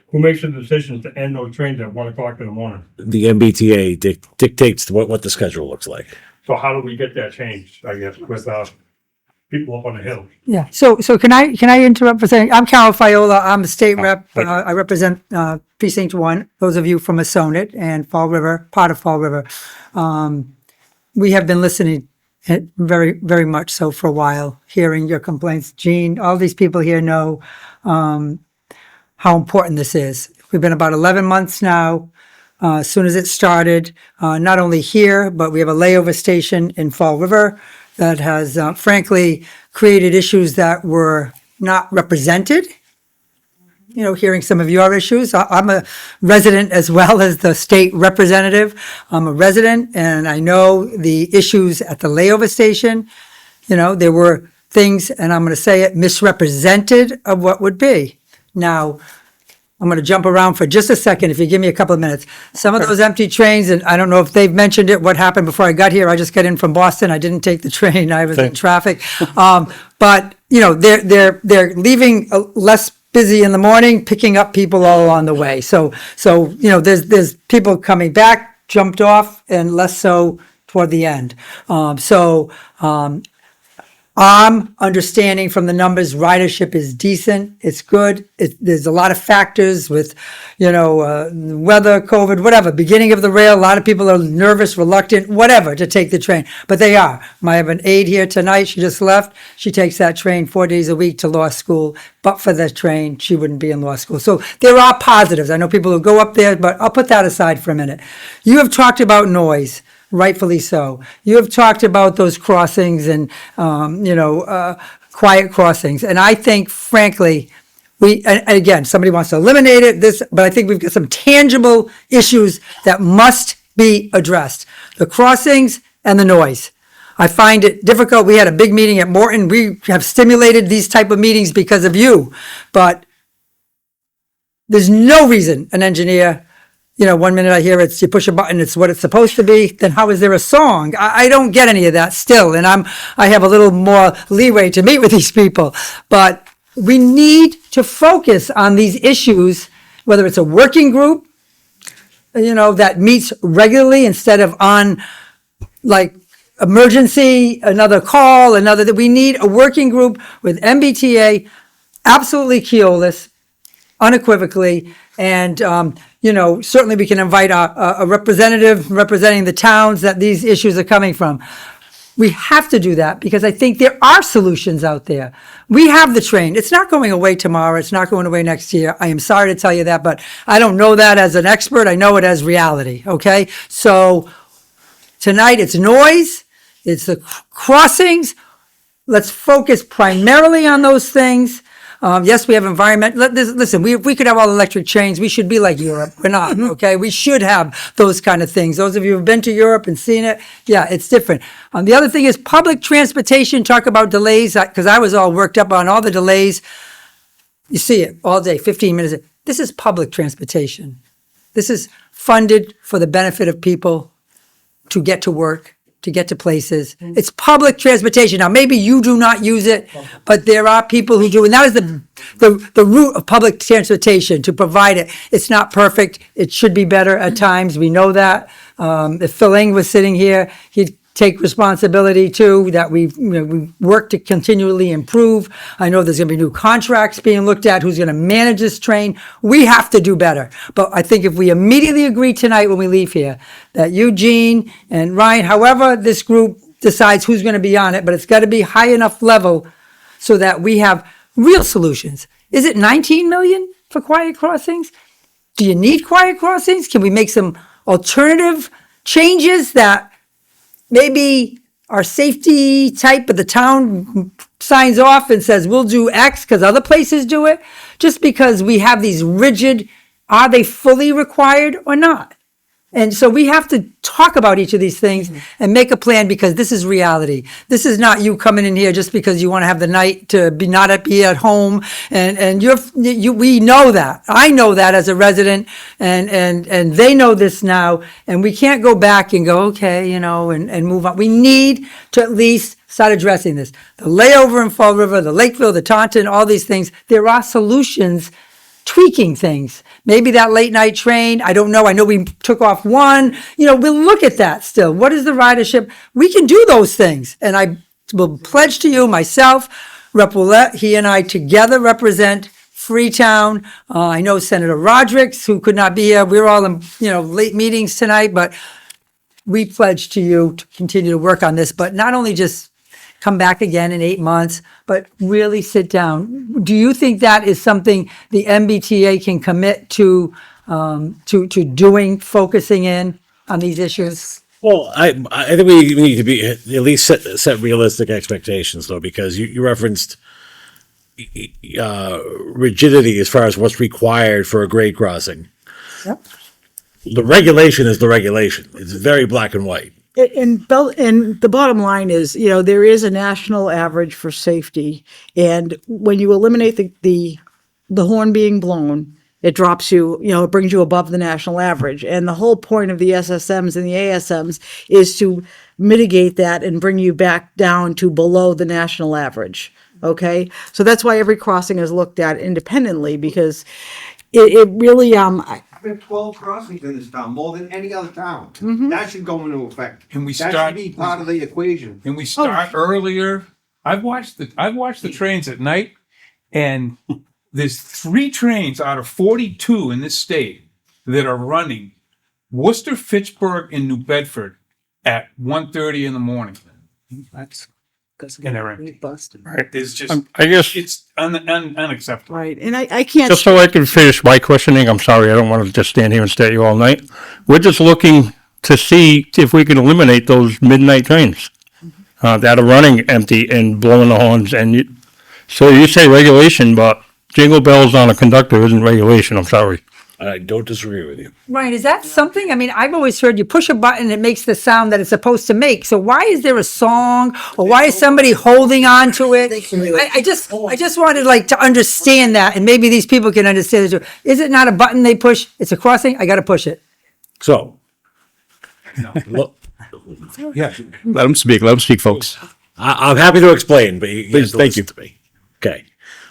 Who makes the decisions to end those trains at 1 o'clock in the morning? The MBTA dictates what the schedule looks like. So how do we get that changed, I guess, with, people up on the hill? yeah. So can I interrupt for saying, I'm Carol Fiola, I'm a state rep. I represent, precinct 1, those of you from Asonet and Fall River, part of Fall River. We have been listening very, very much so for a while, hearing your complaints. Gene, all these people here know, how important this is. We've been about 11 months now. As soon as it started, not only here, but we have a layover station in Fall River that has frankly created issues that were not represented. You know, hearing some of your issues. I'm a resident as well as the state representative. I'm a resident and I know the issues at the layover station. You know, there were things, and I'm going to say it, misrepresented of what would be. Now, I'm going to jump around for just a second if you give me a couple of minutes. Some of those empty trains, and I don't know if they've mentioned it, what happened before I got here. I just got in from Boston. I didn't take the train. I was in traffic. But, you know, they're leaving less busy in the morning, picking up people all along the way. So you know, there's people coming back, jumped off, and less so toward the end. I'm understanding from the numbers, ridership is decent, it's good. There's a lot of factors with, you know, weather, COVID, whatever. Beginning of the rail, a lot of people are nervous, reluctant, whatever, to take the train. But they are. I have an aide here tonight, she just left. She takes that train 4 days a week to law school. But for the train, she wouldn't be in law school. So there are positives. I know people who go up there, but I'll put that aside for a minute. You have talked about noise. Rightfully so. You have talked about those crossings and, you know, quiet crossings. And I think, frankly, and again, somebody wants to eliminate it, but I think we've got some tangible issues that must be addressed. The crossings and the noise. I find it difficult. We had a big meeting at Morton. We have stimulated these type of meetings because of you. But there's no reason an engineer, you know, 1 minute I hear it's, you push a button, it's what it's supposed to be, then how is there a song? I don't get any of that still, and I have a little more leeway to meet with these people. But we need to focus on these issues, whether it's a working group, you know, that meets regularly instead of on, like, emergency, another call, that we need a working group with MBTA, absolutely Keolis, unequivocally, and, you know, certainly we can invite a representative representing the towns that these issues are coming from. We have to do that because I think there are solutions out there. We have the train. It's not going away tomorrow. It's not going away next year. I am sorry to tell you that, but I don't know that as an expert. I know it as reality, okay? So tonight it's noise, it's the crossings. Let's focus primarily on those things. Yes, we have environment. Listen, if we could have all electric trains, we should be like Europe. We're not, okay? We should have those kind of things. Those of you who've been to Europe and seen it, yeah, it's different. The other thing is public transportation. Talk about delays, because I was all worked up on all the delays. You see it all day, 15 minutes. This is public transportation. This is funded for the benefit of people to get to work, to get to places. It's public transportation. Now, maybe you do not use it, but there are people who do. And that is the root of public transportation, to provide it. It's not perfect. It should be better at times. We know that. If Phil Eng was sitting here, he'd take responsibility too, that we work to continually improve. I know there's going to be new contracts being looked at, who's going to manage this train. We have to do better. But I think if we immediately agree tonight when we leave here, that Eugene and Ryan, however this group decides who's going to be on it, but it's got to be high enough level so that we have real solutions. Is it 19 million for quiet crossings? Do you need quiet crossings? Can we make some alternative changes that maybe our safety type of the town signs off and says, we'll do X because other places do it? Just because we have these rigid, are they fully required or not? And so we have to talk about each of these things and make a plan, because this is reality. This is not you coming in here just because you want to have the night to be not be at home. And we know that. I know that as a resident, and they know this now. And we can't go back and go, okay, and move on. We need to at least start addressing this. The layover in Fall River, the Lakeville, the Taunton, all these things, there are solutions, tweaking things. Maybe that late night train, I don't know. I know we took off one. We'll look at that still. What is the ridership? We can do those things. And I will pledge to you, myself, Rep. Willett, he and I together represent Freetown. I know Senator Rodericks, who could not be here. We're all in, late meetings tonight, but we pledge to you to continue to work on this, but not only just come back again in 8 months, but really sit down. Do you think that is something the MBTA can commit to doing, focusing in on these issues? Well, I think we need to be at least set realistic expectations, though, because you referenced rigidity as far as what's required for a grade crossing. Yep. The regulation is the regulation. It's very black and white. And the bottom line is, there is a national average for safety. And when you eliminate the horn being blown, it drops you, it brings you above the national average. And the whole point of the SSMs and the ASMs is to mitigate that and bring you back down to below the national average. Okay? So that's why every crossing is looked at independently, because it really, We have 12 crossings in this town, more than any other town. Mhm. That should go into effect. And we That start- should be part of the equation. And we start earlier. I've watched the trains at night, and there's 3 trains out of 42 in this state that are running Worcester, Fitchburg, and New Bedford at 1:30 in the morning. And they're empty. Right. It's just, I guess, it's unacceptable. right. And I can't. just so I can finish my questioning, I'm sorry, I don't want to just stand here and stare at you all night. We're just looking to see if we can eliminate those midnight trains that are running empty and blowing the horns. So you say regulation, but jingle bells on a conductor isn't regulation, I'm sorry. I don't disagree with you. Right, is that something? I mean, I've always heard you push a button, it makes the sound that it's supposed to make. So why is there a song, or why is somebody holding on to it? I just wanted to understand that, and maybe these people can understand it too. Is it not a button they push? It's a crossing, I gotta push it. So, look, Yeah. Let them speak, folks. I'm happy to explain, but you Please, have to thank you. listen to me. Okay.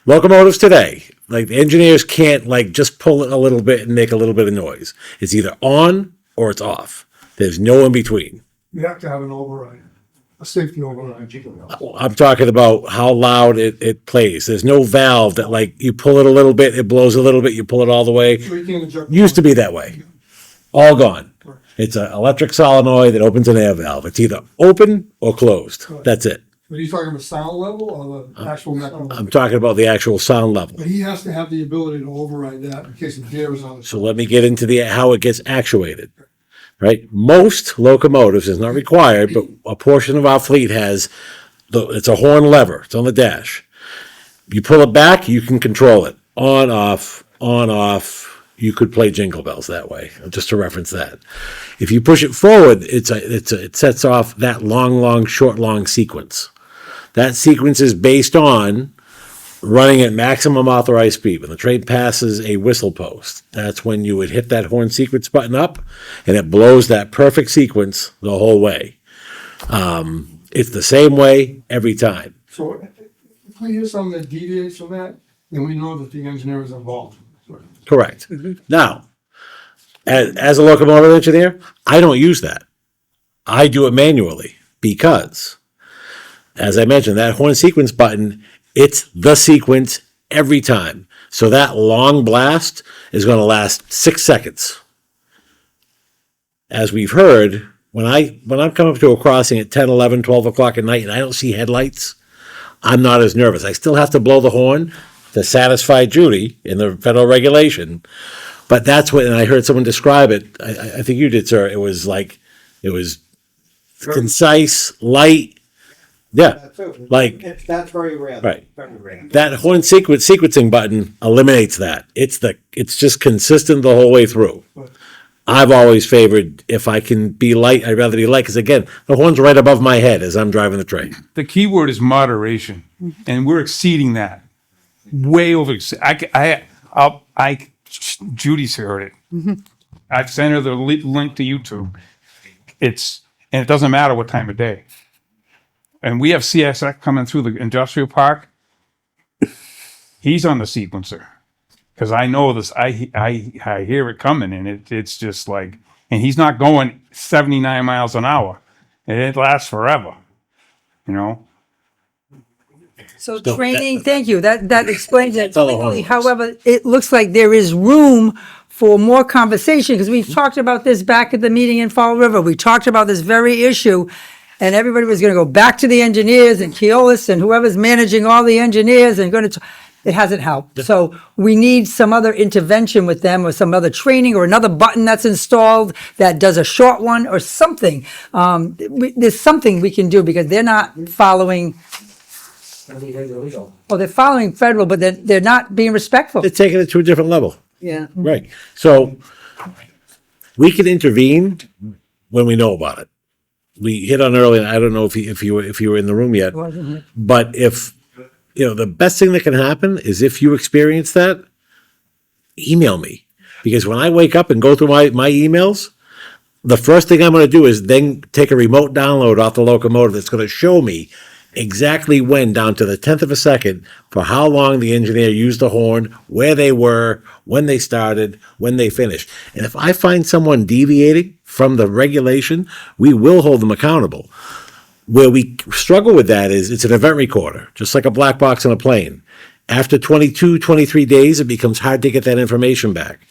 Locomotives today, the engineers can't just pull it a little bit and make a little bit of noise. It's either on or it's off. There's no in between. You have to have an override, a safety override. I'm talking about how loud it plays. There's no valve that you pull it a little bit, it blows a little bit, you pull it all the way. So you can't eject. Used to be that way. All gone. It's an electric solenoid that opens an air valve. It's either open or closed. That's it. Are you talking about sound level or the actual mechanism? I'm talking about the actual sound level. But he has to have the ability to override that in case the gear is on the. So let me get into how it gets actuated. Right? Most locomotives, is not required, but a portion of our fleet has it's a horn lever. It's on the dash. You pull it back, you can control it. On, off, on, off. You could play Jingle Bells that way, just to reference that. If you push it forward, it sets off that long, short, sequence. That sequence is based on running at maximum authorized speed. When the train passes a whistle post, that's when you would hit that horn sequence button up, and it blows that perfect sequence the whole way. It's the same way every time. So if we hear something that deviates from that, then we know that the engineer is involved. Correct. Now, as a locomotive engineer, I don't use that. I do it manually because, as I mentioned, that horn sequence button, it's the sequence every time. So that long blast is going to last 6 seconds. As we've heard, when I'm coming up to a crossing at 10, 11, 12 o'clock at night and I don't see headlights, I'm not as nervous. I still have to blow the horn to satisfy Judy in the federal regulation. But that's what, and I heard someone describe it, I think you did, sir, it was concise, light. Yeah, like, That's very rare. Right. Very rare. that horn sequencing button eliminates that. It's just consistent the whole way through. I've always favored, if I can be light, I'd rather be light, because again, the horn's right above my head as I'm driving the train. The key word is moderation, and we're exceeding that. Way over. Judy's heard it. I've sent her the link to YouTube. And it doesn't matter what time of day. And we have CSX coming through the industrial park. He's on the sequencer because I know this. I hear it coming, and it's just like, and he's not going 79 miles an hour, and it lasts forever. You know. So training, thank you. That explains it. all the clearly. hormones. However, it looks like there is room for more conversation because we've talked about this back at the meeting in Fall River. We talked about this very issue and everybody was going to go back to the engineers and Keolis and whoever's managing all the engineers and going to, it hasn't helped. So we need some other intervention with them or some other training or another button that's installed that does a short one or something. There's something we can do because they're not following. Well, they're following federal, but they're not being respectful. They're taking it to a different level. Yeah. Right. So we can intervene when we know about it. We hit on earlier, I don't know if you were in the room yet, but if, the best thing that can happen is if you experience that, email me. Because when I wake up and go through my emails, the first thing I'm going to do is then take a remote download off the locomotive that's going to show me exactly when, down to the 10th of a second, for how long the engineer used the horn, where they were, when they started, when they finished. And if I find someone deviating from the regulation, we will hold them accountable. Where we struggle with that is it's an event recorder, just like a black box on a plane. After 22, 23 days, it becomes hard to get that information back.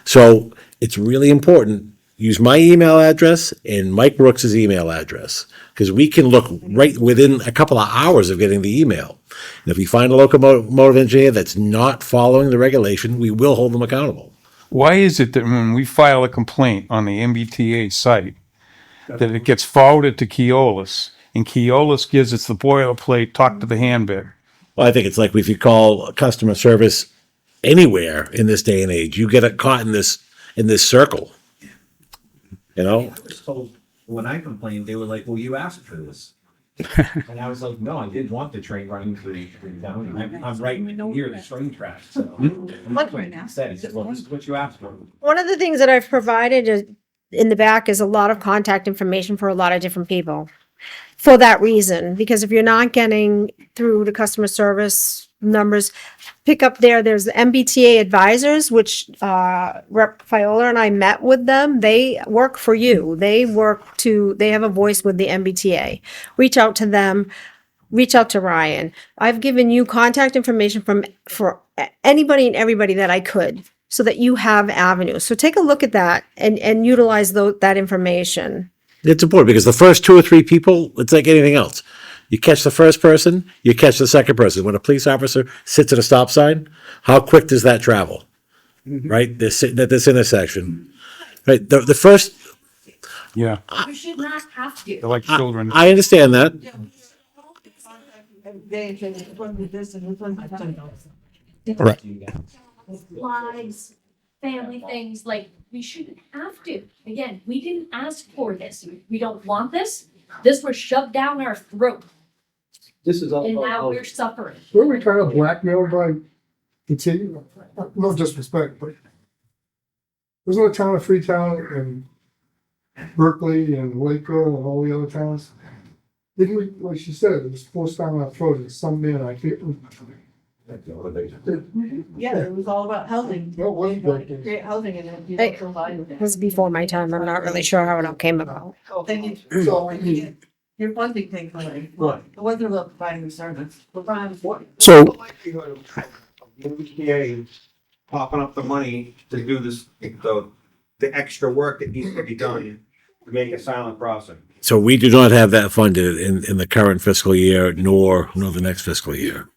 So it's really important. Use my email address and Mike Brooks's email address, because we can look right within a couple of hours of getting the email. And if we find a locomotive engineer that's not following the regulation, we will hold them accountable. Why is it that when we file a complaint on the MBTA site, that it gets forwarded to Keolis, and Keolis gives us the boilerplate, talk to the handbook? Well, I think it's like if you call customer service anywhere in this day and age, you get caught in this circle. So when I complained, they were like, well, you asked for this. And I was like, no, I didn't want the train running through down. I'm right near the train tracks. So he said, well, this is what you asked for. One of the things that I've provided in the back is a lot of contact information for a lot of different people for that reason. Because if you're not getting through to customer service numbers, pick up there's the MBTA advisors, which Rep. Fiola and I met with them. They work for you. They have a voice with the MBTA. Reach out to them. Reach out to Ryan. I've given you contact information for anybody and everybody that I could, so that you have avenues. So take a look at that and utilize that information. It's important because the first 2 or 3 people, it's like anything else. You catch the first person, you catch the second person. When a police officer sits at a stop sign, how quick does that travel? Right? They're sitting at this intersection. Right? The first... Yeah. You should not have to. They're like children. I understand that. Correct. Lives, family things, like, we shouldn't have to. Again, we didn't ask for this. We don't want this. This was shoved down our throat, This is and now we're suffering. Were we kind of blackmailed by the T? No disrespect, but wasn't the town of Freetown and Berkeley and Lakeville and all the other towns? Didn't we, like she said, it was forced down our throat, and some man, I can't. Yeah, it was all about housing. No, it wasn't Berkeley. Create housing and then you Hey, don't provide It was before my time. I'm not really sure how it all came about. So, I mean, Your funding takes away. Right. It wasn't about providing the service. Providing what? So- The likelihood of the MBTA popping up the money to do this, the extra work that needs to be done to make a silent crossing. So we do not have that funded in the current fiscal year, nor the next fiscal year.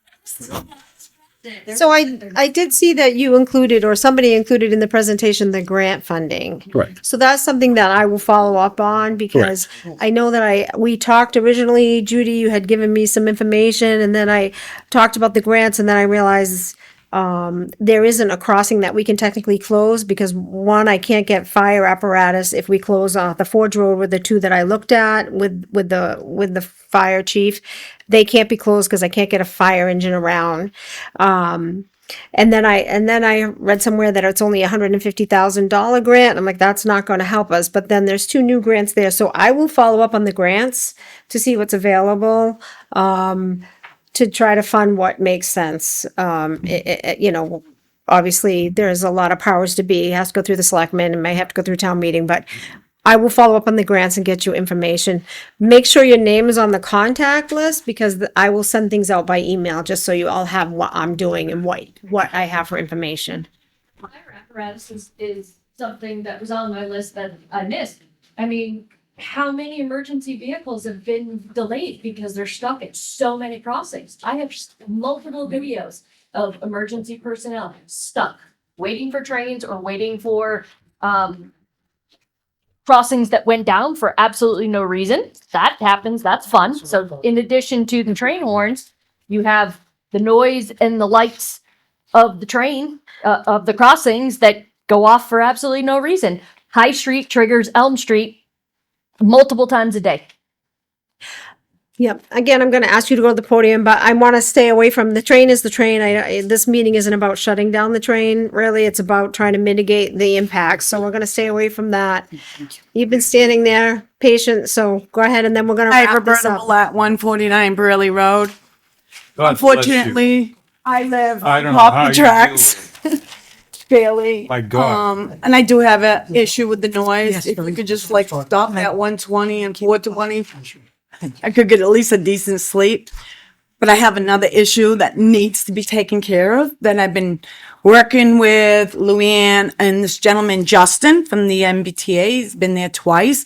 So I did see that you included, or somebody included in the presentation, the grant funding. Correct. So that's something that I will follow up on because I know that we talked originally, Judy, you had given me some information and then I talked about the grants and then I realized there isn't a crossing that we can technically close because one, I can't get fire apparatus if we close the Forge Road with the two that I looked at with the fire chief. They can't be closed because I can't get a fire engine around. And then I read somewhere that it's only $150,000 grant. I'm like, that's not going to help us. But then there's two new grants there. So I will follow up on the grants to see what's available. To try to fund what makes sense. Obviously there's a lot of powers to be. It has to go through the selectmen and may have to go through town meeting, but I will follow up on the grants and get you information. Make sure your name is on the contact list because I will send things out by email just so you all have what I'm doing and what I have for information. Fire apparatus is something that was on my list that I missed. I mean, how many emergency vehicles have been delayed because they're stuck at so many crossings? I have multiple videos of emergency personnel stuck, waiting for trains or waiting for crossings that went down for absolutely no reason. That happens. That's fun. So in addition to the train horns, you have the noise and the lights of the train, of the crossings that go off for absolutely no reason. High Street triggers Elm Street multiple times a day. Yep. Again, I'm going to ask you to go to the podium, but I want to stay away from the train is the train. This meeting isn't about shutting down the train. Really, it's about trying to mitigate the impacts. So we're going to stay away from that. You've been standing there patient, so go ahead and then we're going to Hi, wrap this Roberta up. Millette, 149 Burley Road. God bless you. Unfortunately, I live I don't know how off the you deal tracks. Bailey. My God. And I do have an issue with the noise. Yes, If you Billy. could just like stop at 120 and 420, I could get at least a decent sleep. But I have another issue that needs to be taken care of that I've been working with Luann and this gentleman, Justin, from the MBTA. He's been there twice.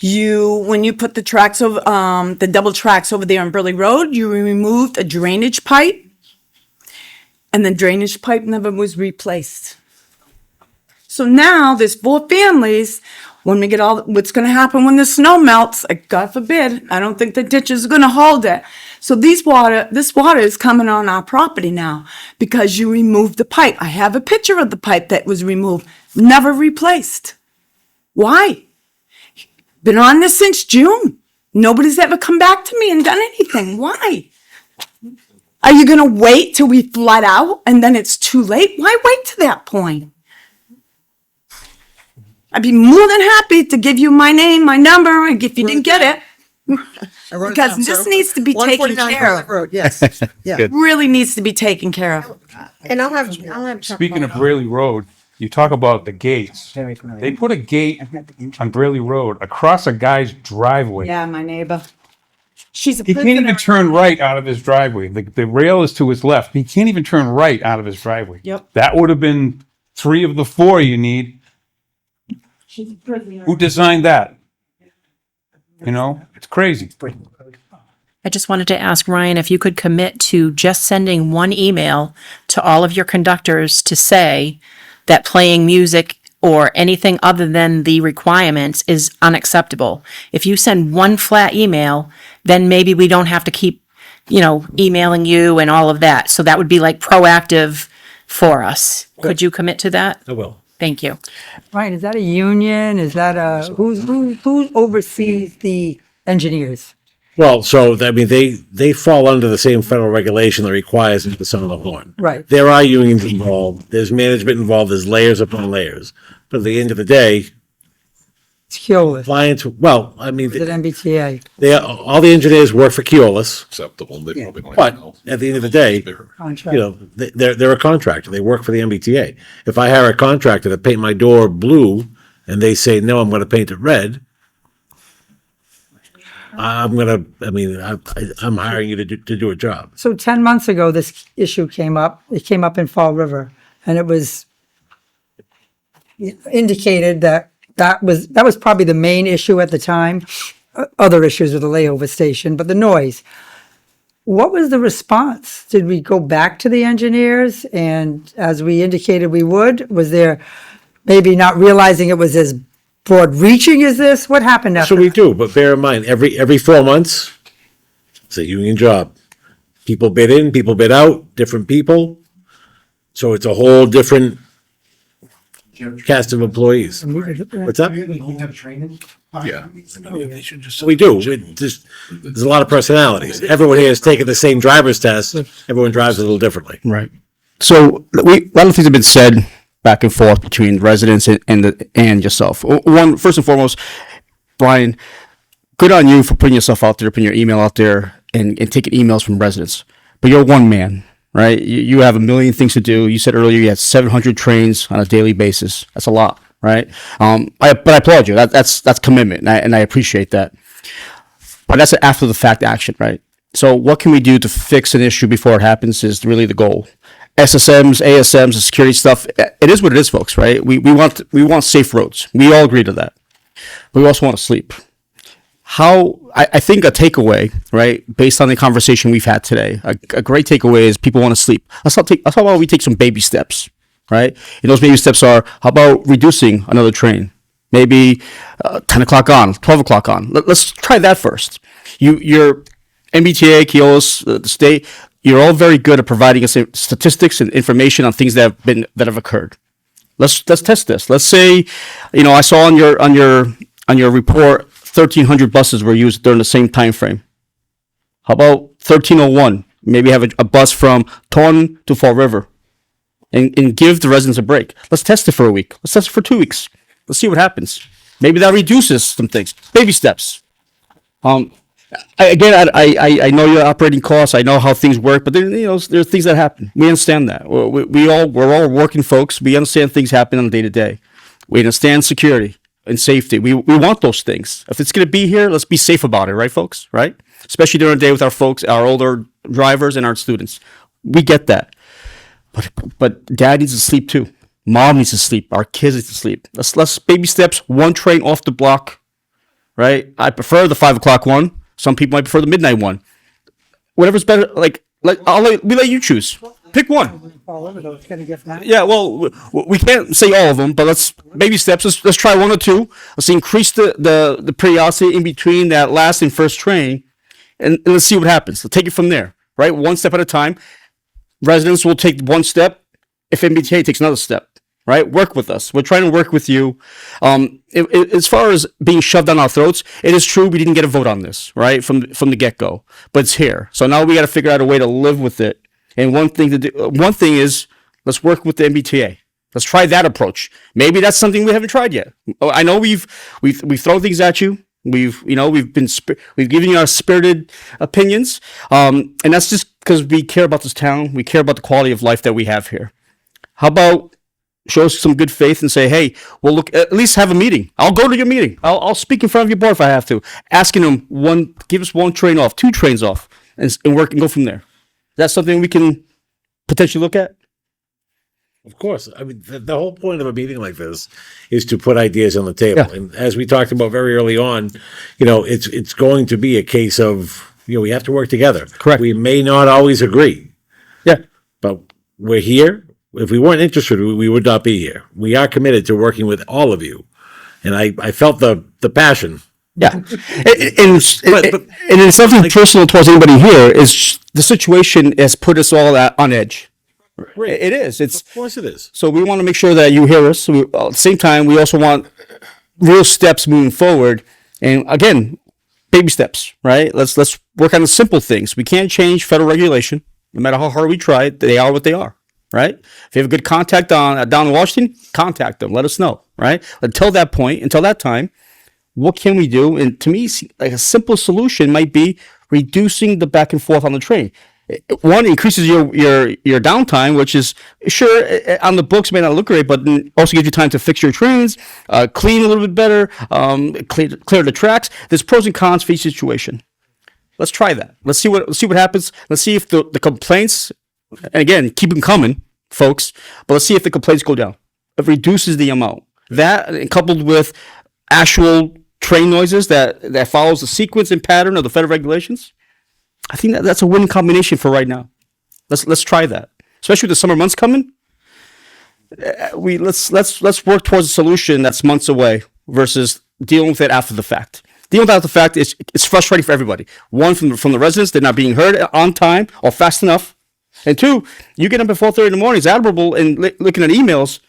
When you put the tracks over, the double tracks over there on Burley Road, you removed a drainage pipe. And the drainage pipe never was replaced. So now there's 4 families. When we get what's going to happen when the snow melts? God forbid. I don't think the ditches are going to hold it. So this water is coming on our property now because you removed the pipe. I have a picture of the pipe that was removed, never replaced. Why? Been on this since June. Nobody's ever come back to me and done anything. Why? Are you going to wait till we flood out and then it's too late? Why wait to that point? I'd be more than happy to give you my name, my number, if you didn't get it. I wrote it Because down, this sir. needs to be taken 149 care Burley of. Road, yes. Yeah. Good. Really needs to be taken care of. And I'll have Chuck Speaking of follow up. Braley Road, you talk about the gates. They put a gate on Braley Road across a guy's driveway. Yeah, my neighbor. She's a He can't even prisoner. turn right out of his driveway. The rail is to his left. He can't even turn right out of his driveway. Yep. That would have been 3 of the 4 you need. She's a prisoner. Who designed that? It's crazy. I just wanted to ask Ryan if you could commit to just sending one email to all of your conductors to say that playing music or anything other than the requirements is unacceptable. If you send one flat email, then maybe we don't have to keep emailing you and all of that. So that would be like proactive for us. Could you commit to that? I will. Thank you. Right, is that a union? Is that who oversees the engineers? Well, so, I mean, they fall under the same federal regulation that requires them to sound the horn. Right. There are unions involved, there's management involved, there's layers upon layers. But at the end of the day, It's Keolis. clients, well, I mean, Is it MBTA? all the engineers work for Keolis, Acceptable. They probably don't but know. at the end of the day, Contract. they're a contractor. They work for the MBTA. If I hire a contractor to paint my door blue and they say, no, I'm going to paint it red, I'm hiring you to do a job. So 10 months ago, this issue came up. It came up in Fall River, and it was indicated that was probably the main issue at the time. Other issues with the layover station, but the noise. What was the response? Did we go back to the engineers? And as we indicated we would, was there maybe not realizing it was as broad reaching as this? What happened after? So we do, but bear in mind, every 4 months, it's a union job. People bid in, people bid out, different people. So it's a whole different cast of employees. What's that? You have training? Yeah. We do. There's a lot of personalities. Everyone here has taken the same driver's test. Everyone drives a little differently. Right. So a lot of things have been said back and forth between residents and yourself. One, first and foremost, Brian, good on you for putting yourself out there, putting your email out there, and taking emails from residents. But you're one man, right? You have a million things to do. You said earlier you had 700 trains on a daily basis. That's a lot, right? But I applaud you. That's commitment, and I appreciate that. But that's an after the fact action, right? So what can we do to fix an issue before it happens is really the goal. SSMs, ASMs, the security stuff. It is what it is, folks, right? We want safe roads. We all agree to that. But we also want to sleep. I think a takeaway, right, based on the conversation we've had today, a great takeaway is people want to sleep. How about we take some baby steps, right? And those baby steps are, how about reducing another train? Maybe 10 o'clock on, 12 o'clock on. Let's try that first. Your MBTA, Keolis, the state, you're all very good at providing us statistics and information on things that have occurred. Let's test this. Let's say, I saw on your report 1,300 buses were used during the same time frame. How about 1,301? Maybe have a bus from Taunton to Fall River, and give the residents a break. Let's test it for a week. Let's test it for 2 weeks. Let's see what happens. Maybe that reduces some things. Baby steps. I know your operating costs. I know how things work, but there are things that happen. We understand that. We're all working folks. We understand things happen on a day to day. We understand security and safety. We want those things. If it's going to be here, let's be safe about it, right, folks? Right? Especially during the day with our folks, our older drivers and our students. We get that. But dad needs to sleep too. Mom needs to sleep. Our kids need to sleep. Let's baby steps. One train off the block, right? I prefer the 5 o'clock one. Some people might prefer the midnight one. Whatever's better. We let you choose. Pick one. Yeah, well, we can't say all of them, but let's baby steps. Let's try one or two. Let's increase the periodicity in between that last and first train, and let's see what happens. Let's take it from there, right? One step at a time. Residents will take one step if MBTA takes another step, right? Work with us. We're trying to work with you. As far as being shoved down our throats, it is true we didn't get a vote on this, right, from the get-go, but it's here. So now we got to figure out a way to live with it. And one thing is, let's work with the MBTA. Let's try that approach. Maybe that's something we haven't tried yet. I know we've thrown things at you. We've given you our spirited opinions, and that's just because we care about this town. We care about the quality of life that we have here. How about show us some good faith and say, hey, we'll at least have a meeting. I'll go to your meeting. I'll speak in front of your board if I have to. Asking them give us one train off, 2 trains off, and work and go from there. Is that something we can potentially look at? Of course. I mean, the whole point of a meeting like this is to put ideas on the table. Yeah. And as we talked about very early on, it's going to be a case of, we have to work together. Correct. We may not always agree. Yeah. But we're here. If we weren't interested, we would not be here. We are committed to working with all of you. And I felt the passion Yeah. And it's nothing personal towards anybody here. Is the situation has put us all on edge. It is. It's Of course it is. so we want to make sure that you hear us. So at the same time, we also want real steps moving forward. And again, baby steps, right? Let's work on the simple things. We can't change federal regulation, no matter how hard we try. They are what they are, right? If you have a good contact down in Washington, contact them. Let us know, right? Until that point, until that time, what can we do? And to me, like a simple solution might be reducing the back and forth on the train. One, increases your downtime, which is sure on the books may not look great, but also gives you time to fix your trains, clean a little bit better, clear the tracks. There's pros and cons for each situation. Let's try that. Let's see what happens. Let's see if the complaints, and again, keep them coming, folks. But let's see if the complaints go down. It reduces the amount. That coupled with actual train noises that follows the sequence and pattern of the federal regulations. I think that's a win combination for right now. Let's try that, especially with the summer months coming. Let's work towards a solution that's months away versus dealing with it after the fact. Dealing with it after the fact is frustrating for everybody. One, from the residents, they're not being heard on time or fast enough, and two, you get up at 4:30 in the morning, it's admirable and looking at emails,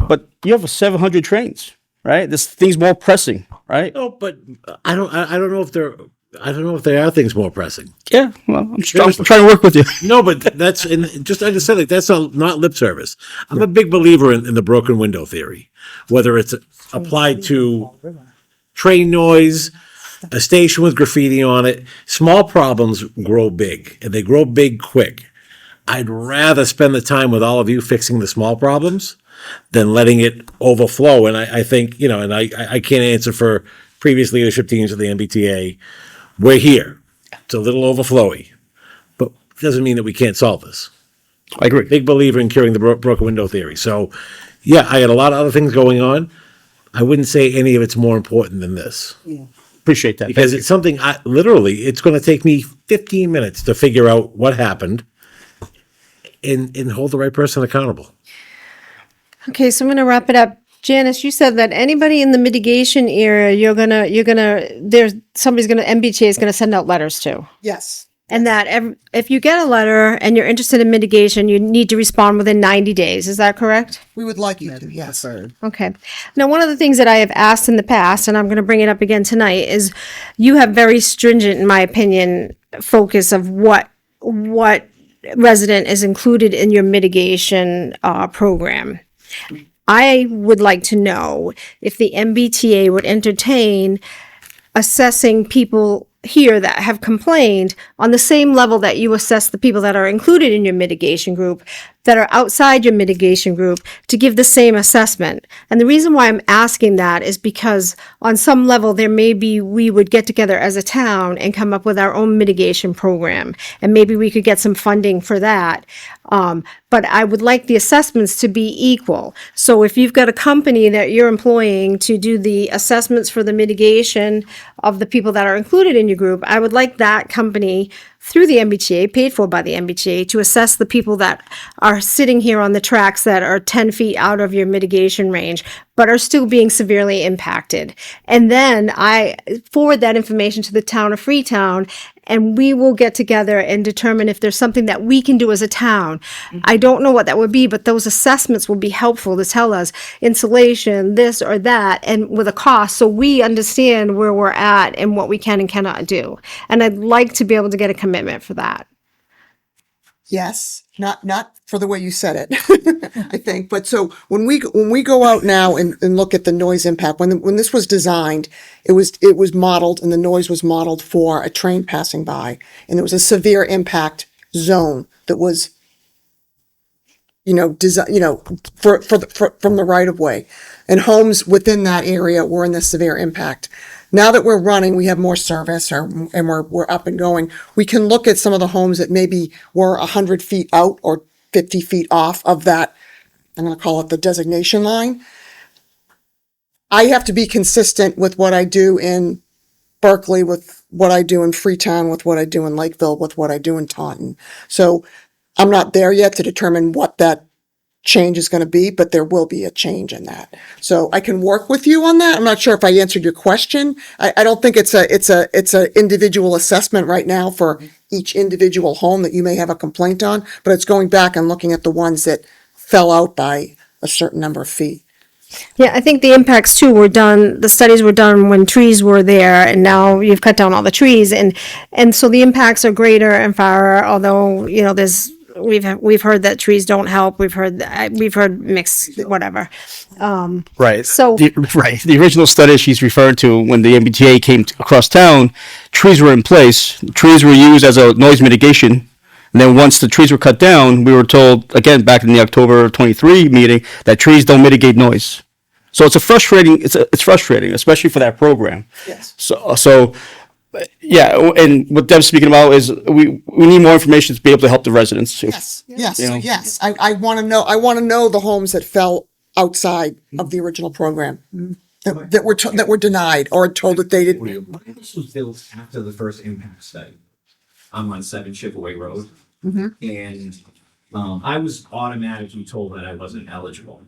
but you have 700 trains, right? This thing's more pressing, right? No, but I don't know if there are things more pressing. Yeah, well, I'm trying to work with you. No, but that's just I just said it. That's not lip service. I'm a big believer in the broken window theory, whether it's applied to train noise, a station with graffiti on it. Small problems grow big, and they grow big quick. I'd rather spend the time with all of you fixing the small problems than letting it overflow. And I think, and I can't answer for previous leadership teams of the MBTA. We're here. It's a little overflowy, but it doesn't mean that we can't solve this. I agree. Big believer in curing the broken window theory. So, yeah, I had a lot of other things going on. I wouldn't say any of it's more important than this. Appreciate that. Because it's something, it's going to take me 15 minutes to figure out what happened and hold the right person accountable. Okay, so I'm gonna wrap it up. Janice, you said that anybody in the mitigation area, MBTA is gonna send out letters to. Yes. And that if you get a letter and you're interested in mitigation, you need to respond within 90 days. Is that correct? We would like you to, yes. Okay. Now, one of the things that I have asked in the past, and I'm going to bring it up again tonight, is you have very stringent, in my opinion, focus of what resident is included in your mitigation program. I would like to know if the MBTA would entertain assessing people here that have complained on the same level that you assess the people that are included in your mitigation group, that are outside your mitigation group, to give the same assessment. And the reason why I'm asking that is because on some level we would get together as a town and come up with our own mitigation program, and maybe we could get some funding for that. But I would like the assessments to be equal. So if you've got a company that you're employing to do the assessments for the mitigation of the people that are included in your group, I would like that company through the MBTA, paid for by the MBTA, to assess the people that are sitting here on the tracks that are 10 feet out of your mitigation range, but are still being severely impacted. And then I forward that information to the town of Freetown, and we will get together and determine if there's something that we can do as a town. I don't know what that would be, but those assessments will be helpful to tell us insulation, this or that, and with a cost, so we understand where we're at and what we can and cannot do. And I'd like to be able to get a commitment for that. Yes, not for the way you said it, I think. But so when we go out now and look at the noise impact, when this was designed, it was modeled, and the noise was modeled for a train passing by, and there was a severe impact zone that was, from the right of way, and homes within that area were in the severe impact. Now that we're running, we have more service, and we're up and going. We can look at some of the homes that maybe were 100 feet out or 50 feet off of that. I'm going to call it the designation line. I have to be consistent with what I do in Berkeley, with what I do in Freetown, with what I do in Lakeville, with what I do in Taunton. So I'm not there yet to determine what that change is going to be, but there will be a change in that. So I can work with you on that. I'm not sure if I answered your question. I don't think it's a individual assessment right now for each individual home that you may have a complaint on, but it's going back and looking at the ones that fell out by a certain number of feet. Yeah, I think the impacts too were done, the studies were done when trees were there, and now you've cut down all the trees, and so the impacts are greater and far, although, you know, we've heard that trees don't help, we've heard mixed, whatever. Right. So- Right. The original study she's referring to, when the MBTA came across town, trees were in place. Trees were used as a noise mitigation. And then once the trees were cut down, we were told, again, back in the October 23 meeting, that trees don't mitigate noise. So it's it's frustrating, especially for that program. Yes. So yeah, and what Deb's speaking about is we need more information to be able to help the residents. Yes, yes, You know. yes. I want to know the homes that fell outside of the original program that were denied or told that they didn't. My house was built after the first impact study. I'm on 7 Chipaway Road. Mhm. And I was automatically told that I wasn't eligible.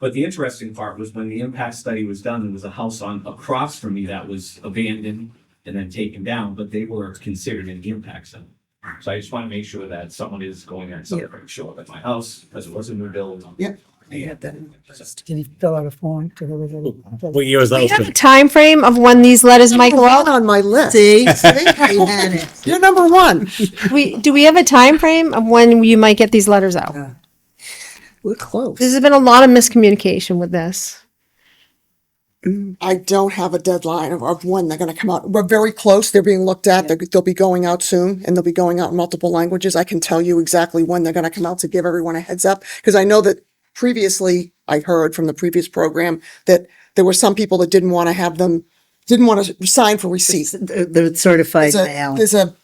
But the interesting part was when the impact study was done, there was a house across from me that was abandoned and then taken down, but they were considered an impact zone. So I just want to make sure that someone is going there and celebrating, show up at my house, because it was a new build. Yep. Can you fill out a form to everybody? What year was Do that? you have a time frame of when these letters might go out? On my list. See? You had it. You're number one. Do we have a time frame of when you might get these letters out? We're close. There's been a lot of miscommunication with this. I don't have a deadline of when they're going to come out. We're very close. They're being looked at. They'll be going out soon, and they'll be going out in multiple languages. I can tell you exactly when they're going to come out to give everyone a heads up, because I know that previously I heard from the previous program that there were some people that didn't want to sign for receipts. The certified mail. There's a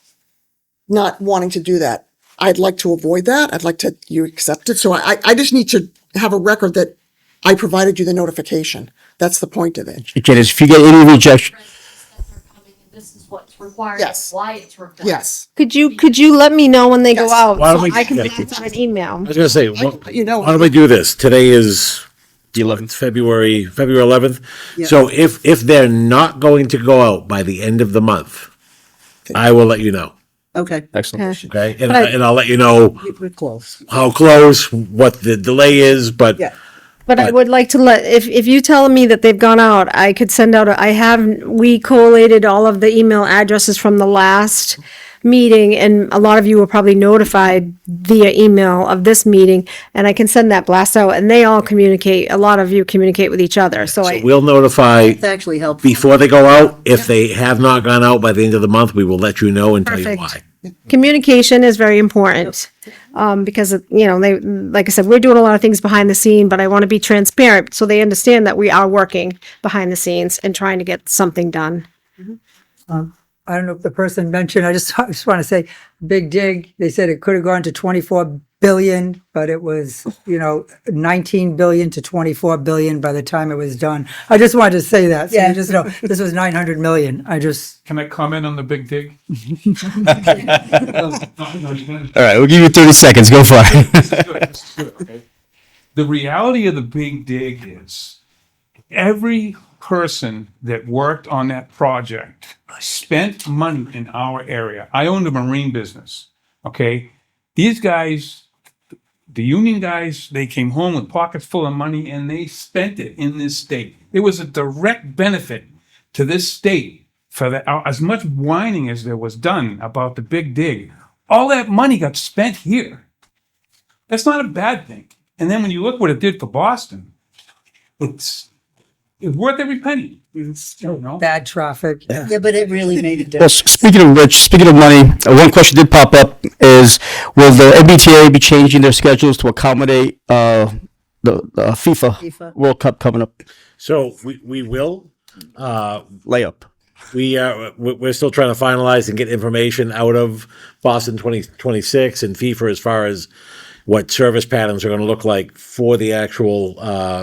not wanting to do that. I'd like to avoid that. I'd like you accept it. So I just need to have a record that I provided you the notification. That's the point of it. Janice, if you get any rejection, This is what's required. Yes. Why it's required. Yes. Could you let me know when they go Yes. out? Why don't So we- I can yeah. pass on an email. I was gonna say, You know. why don't we do this? Today is the 11th. February 11th. Yeah. So if they're not going to go out by the end of the month, I will let you know. Okay, Excellent. Okay, But- and I'll let you know we're close. how close, what the delay is, but Yeah. But I would like to if you tell me that they've gone out, I could send out, we collated all of the email addresses from the last meeting, and a lot of you were probably notified via email of this meeting, and I can send that blast out, and they all communicate, a lot of you communicate with each other, so we'll notify It's actually helpful. before they go out. If they have not gone out by the end of the month, we will let you know and tell you Perfect. why. communication is very important. Because, you know, like I said, we're doing a lot of things behind the scene, but I want to be transparent so they understand that we are working behind the scenes and trying to get something done. I don't know if the person mentioned, I just want to say, Big Dig, they said it could have gone to 24 billion, but it was, 19 billion to 24 billion by the time it was done. I just wanted to say that, so you just know, this was 900 million. Can I comment on the big dig? All right, we'll give you 30 seconds. Go for it. The reality of the big dig is every person that worked on that project spent money in our area. I owned a marine business. Okay. These guys, the union guys, they came home with pockets full of money and they spent it in this state. It was a direct benefit to this state for as much whining as there was done about the big dig. All that money got spent here. That's not a bad thing. And then when you look what it did for Boston, it's worth every penny. Bad traffic. Yeah, but it really made a Well, difference. speaking of which, speaking of money, one question did pop up is, will the MBTA be changing their schedules to accommodate the FIFA World Cup coming up? So we will. Layup. We're still trying to finalize and get information out of Boston 2026 and FIFA as far as what service patterns are going to look like for the actual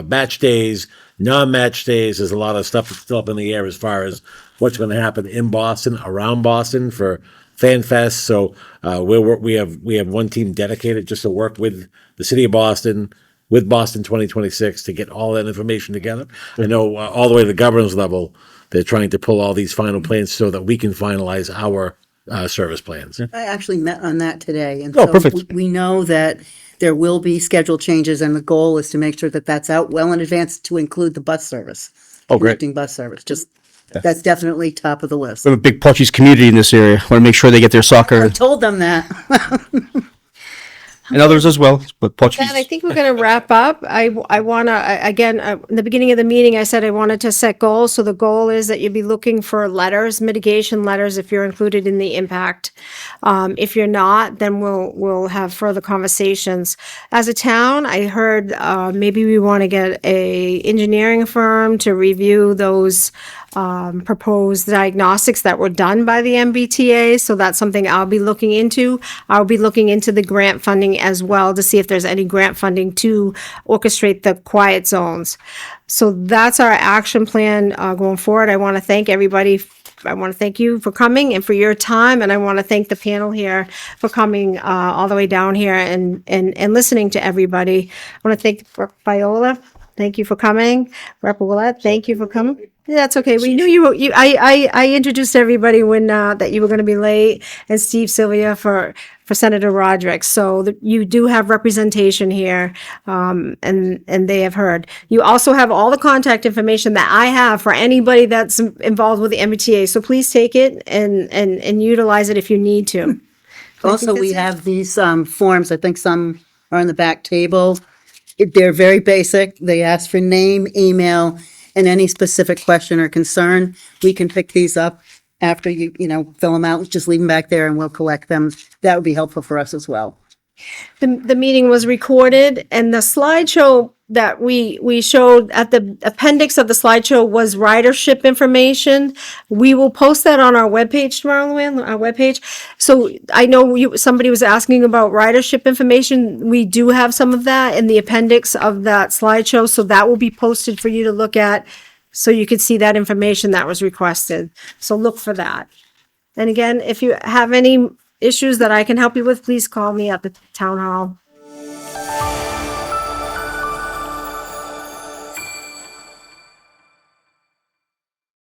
match days, non-match days. There's a lot of stuff still up in the air as far as what's going to happen in Boston, around Boston for Fan Fest. So we have one team dedicated just to work with the city of Boston, with Boston 2026 to get all that information together. I know all the way to the governor's level, they're trying to pull all these final plans so that we can finalize our service plans. I actually met on that today. And Oh, so perfect. we know that there will be schedule changes, and the goal is to make sure that that's out well in advance to include the bus service. Oh, great. Connecting bus service, just, that's definitely top of the list. We have a big Portuguese community in this area. Want to make sure they get their soccer I told them that. and others as well. But Portuguese. And I think we're going to wrap up. I want to, again, in the beginning of the meeting, I said I wanted to set goals. So the goal is that you'll be looking for letters, mitigation letters, if you're included in the impact. If you're not, then we'll have further conversations. As a town, I heard maybe we want to get a engineering firm to review those proposed diagnostics that were done by the MBTA. So that's something I'll be looking into. I'll be looking into the grant funding as well to see if there's any grant funding to orchestrate the quiet zones. So that's our action plan going forward. I want to thank everybody. I want to thank you for coming and for your time. And I want to thank the panel here for coming all the way down here and listening to everybody. I want to thank Viola. Thank you for coming. Rep. Willett, thank you for coming. Yeah, that's okay. We knew I introduced everybody when that you were going to be late, and Steve Sylvia for Senator Roderick. So you do have representation here, and they have heard. You also have all the contact information that I have for anybody that's involved with the MBTA. So please take it and utilize it if you need to. Also, we have these forms, I think some are on the back table. They're very basic. They ask for name, email, and any specific question or concern. We can pick these up after you fill them out. Just leave them back there and we'll collect them. That would be helpful for us as well. The meeting was recorded, and the slideshow that we showed at the appendix of the slideshow was ridership information. We will post that on our webpage tomorrow, Luann, our webpage. So I know somebody was asking about ridership information. We do have some of that in the appendix of that slideshow, so that will be posted for you to look at, so you could see that information that was requested. So look for that. And again, if you have any issues that I can help you with, please call me at the town hall